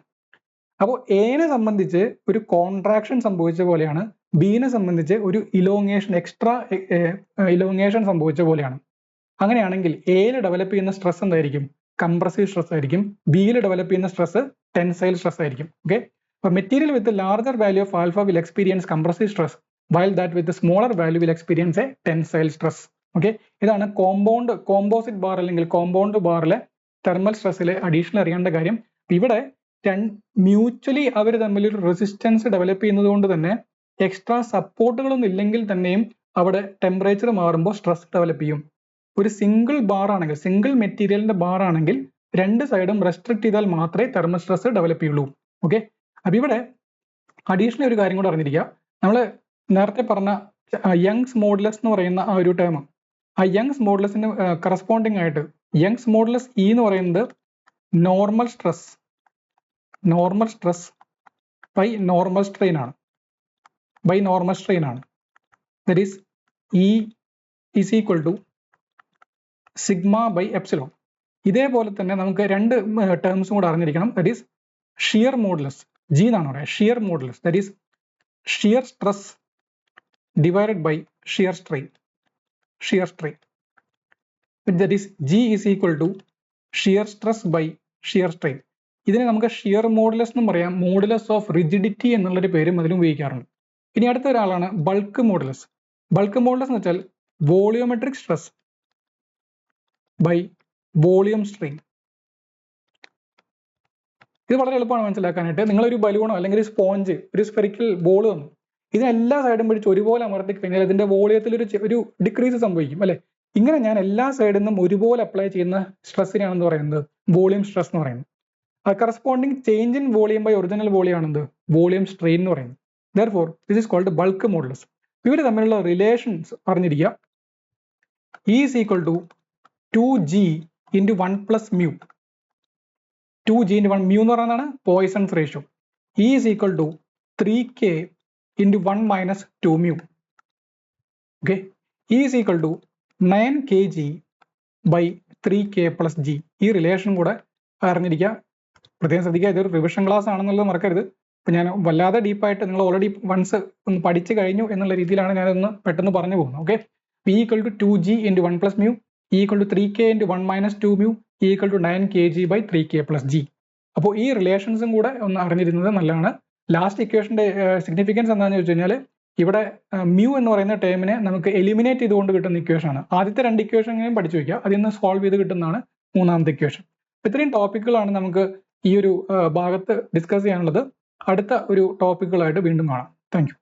അപ്പോൾ എനെ സംബന്ധിച്ച് ഒരു കോൺട്രാക്ഷൻ സംഭവിച്ച പോലെയാണ്, ബിനെ സംബന്ധിച്ച് ഒരു ഇലോങ്ങേഷൻ, എക്സ്ട്രാ ഇലോങ്ങേഷൻ സംഭവിച്ച പോലെയാണ്. അങ്ങനെയാണെങ്കിൽ എയിൽ ഡെവലപ്പ് ചെയ്യുന്ന സ്ട്രെസ് എന്തായിരിക്കും? കംപ്രസീവ് സ്ട്രെസ് ആയിരിക്കും. ബിയിൽ ഡെവലപ്പ് ചെയ്യുന്ന സ്ട്രെസ് ടെൻസൈൽ സ്ട്രെസ് ആയിരിക്കും. ഓക്കെ. അപ്പോൾ material with larger value of alpha will experience compressive stress while that with smaller value will experience A tensile stress. Okay. ഇതാണ് കോമ്പോസിറ്റ് ബാർ അല്ലെങ്കിൽ കോമ്പൗണ്ട് ബാറിലെ തെർമൽ സ്ട്രെസ്സിലെ അഡീഷണൽ അറിയേണ്ട കാര്യം. ഇവിടെ മ്യൂച്വലി അവർ തമ്മിൽ ഒരു റെസിസ്റ്റൻസ് ഡെവലപ്പ് ചെയ്യുന്നത് കൊണ്ട് തന്നെ എക്സ്ട്രാ സപ്പോർട്ടുകളൊന്നും ഇല്ലെങ്കിൽ തന്നെയും അവിടെ ടെമ്പറേച്ചർ മാറുമ്പോൾ സ്ട്രെസ് ഡെവലപ്പ് ചെയ്യും. ഒരു സിംഗിൾ ബാർ ആണെങ്കിൽ, സിംഗിൾ മെറ്റീരിയലിന്റെ ബാർ ആണെങ്കിൽ രണ്ട് സൈഡും റെസ്ട്രിക്ട് ചെയ്താൽ മാത്രമേ തെർമൽ സ്ട്രെസ് ഡെവലപ്പ് ചെയ്യുള്ളൂ. ഓക്കെ. അപ്പൊ ഇവിടെ അഡീഷണൽ ഒരു കാര്യം കൂടെ അറിഞ്ഞിരിക്കുക. നമ്മൾ നേരത്തെ പറഞ്ഞ യങ്സ് മോഡുലസ് എന്ന് പറയുന്ന ആ ഒരു ടേം, ആ യങ്സ് മോഡുലസിന് കറസ്പോണ്ടിങ് ആയിട്ട് യങ്സ് മോഡുലസ് ഇ എന്ന് പറയുന്നത് normal stress by normal strain ആണ്. That is E is equal to sigma by epsilon. ഇതേപോലെ തന്നെ നമുക്ക് രണ്ട് ടേംസും കൂടെ അറിഞ്ഞിരിക്കണം. That is shear modulus, G എന്നാണ് പറയുക. Shear modulus that is shear stress divided by shear strain. That is G is equal to shear stress by shear strain. ഇതിനെ നമുക്ക് ഷിയർ മോഡുലസ് എന്നും പറയാം. മോഡുലസ് ഓഫ് റിജിഡിറ്റി എന്നുള്ളൊരു പേരും അതിനും ഉപയോഗിക്കാറുണ്ട്. ഇനി അടുത്ത ഒരാളാണ് ബൾക്ക് മോഡുലസ്. ബൾക്ക് മോഡുലസ് എന്ന് വെച്ചാൽ volumetric stress by volume strain. ഇത് വളരെ എളുപ്പമാണ് മനസ്സിലാക്കാനായിട്ട്. നിങ്ങളൊരു ബലൂണോ അല്ലെങ്കിൽ ഒരു സ്പോഞ്ച്, ഒരു സ്ഫെറിക്കൽ ബോൾ തന്നു, ഇതിന് എല്ലാ സൈഡും പിടിച്ച് ഒരുപോലെ അമർത്തി കഴിഞ്ഞാൽ ഇതിന്റെ വോളിയത്തിൽ ഒരു ഡിക്രീസ് സംഭവിക്കും അല്ലെ? ഇങ്ങനെ ഞാൻ എല്ലാ സൈഡിൽ നിന്നും ഒരുപോലെ അപ്ലൈ ചെയ്യുന്ന സ്ട്രെസ്സിനാണെന്ന് പറയുന്നത് വോളിയം സ്ട്രെസ് എന്ന് പറയുന്നത്. Corresponding change in volume by original volume ആണെന്ത്? വോളിയം സ്ട്രെയിൻ എന്ന് പറയുന്നത്. Therefore, this is called bulk modulus. ഇവർ തമ്മിലുള്ള റിലേഷൻസ് അറിഞ്ഞിരിക്കുക. E is equal to 2G into 1 plus mu. 2g into 1 mu എന്ന് പറയുന്നതാണ് Poisson's ratio. E is equal to 3k into 1 minus 2 mu. Okay, E is equal to 9 kg by 3k plus G. ഈ റിലേഷൻ കൂടെ അറിഞ്ഞിരിക്കുക. പ്രത്യേകം ശ്രദ്ധിക്കുക, ഇതൊരു റിവിഷൻ ക്ലാസ് ആണെന്നുള്ളത് മറക്കരുത്. അപ്പം ഞാൻ വല്ലാതെ ഡീപ്പായിട്ട് നിങ്ങൾ ഓൾറെഡി വൺസ് ഒന്ന് പഠിച്ചു കഴിഞ്ഞു എന്നുള്ള രീതിയിലാണ് ഞാനൊന്ന് പെട്ടെന്ന് പറഞ്ഞു പോകുന്നത്. Okay, E equal to 2g into 1 plus mu, E equal to 3k into 1 minus 2 mu, E equal to 9 kg by 3k plus G. അപ്പോൾ ഈ റിലേഷൻസും കൂടെ ഒന്ന് അറിഞ്ഞിരുന്നത് നല്ലതാണ്. ലാസ്റ്റ് ഇക്വേഷൻ്റെ സിഗ്നിഫിക്കൻസ് എന്താണെന്ന് ചോദിച്ചു കഴിഞ്ഞാൽ ഇവിടെ മ്യൂ എന്ന് പറയുന്ന ടേമിനെ നമുക്ക് എലിമിനേറ്റ് ചെയ്തുകൊണ്ട് കിട്ടുന്ന ഇക്വേഷൻ ആണ്. ആദ്യത്തെ 2 ഇക്വേഷനെയും പഠിച്ചു വയ്ക്കുക, അതിൽ നിന്ന് സോൾവ് ചെയ്ത് കിട്ടുന്നതാണ് മൂന്നാമത്തെ ഇക്വേഷൻ. ഇത്രയും ടോപ്പിക്കുകളാണ് നമുക്ക് ഈ ഒരു ഭാഗത്ത് ഡിസ്കസ് ചെയ്യാനുള്ളത്. അടുത്ത ഒരു ടോപ്പിക്കുകളായിട്ട് വീണ്ടും കാണാം. Thank you.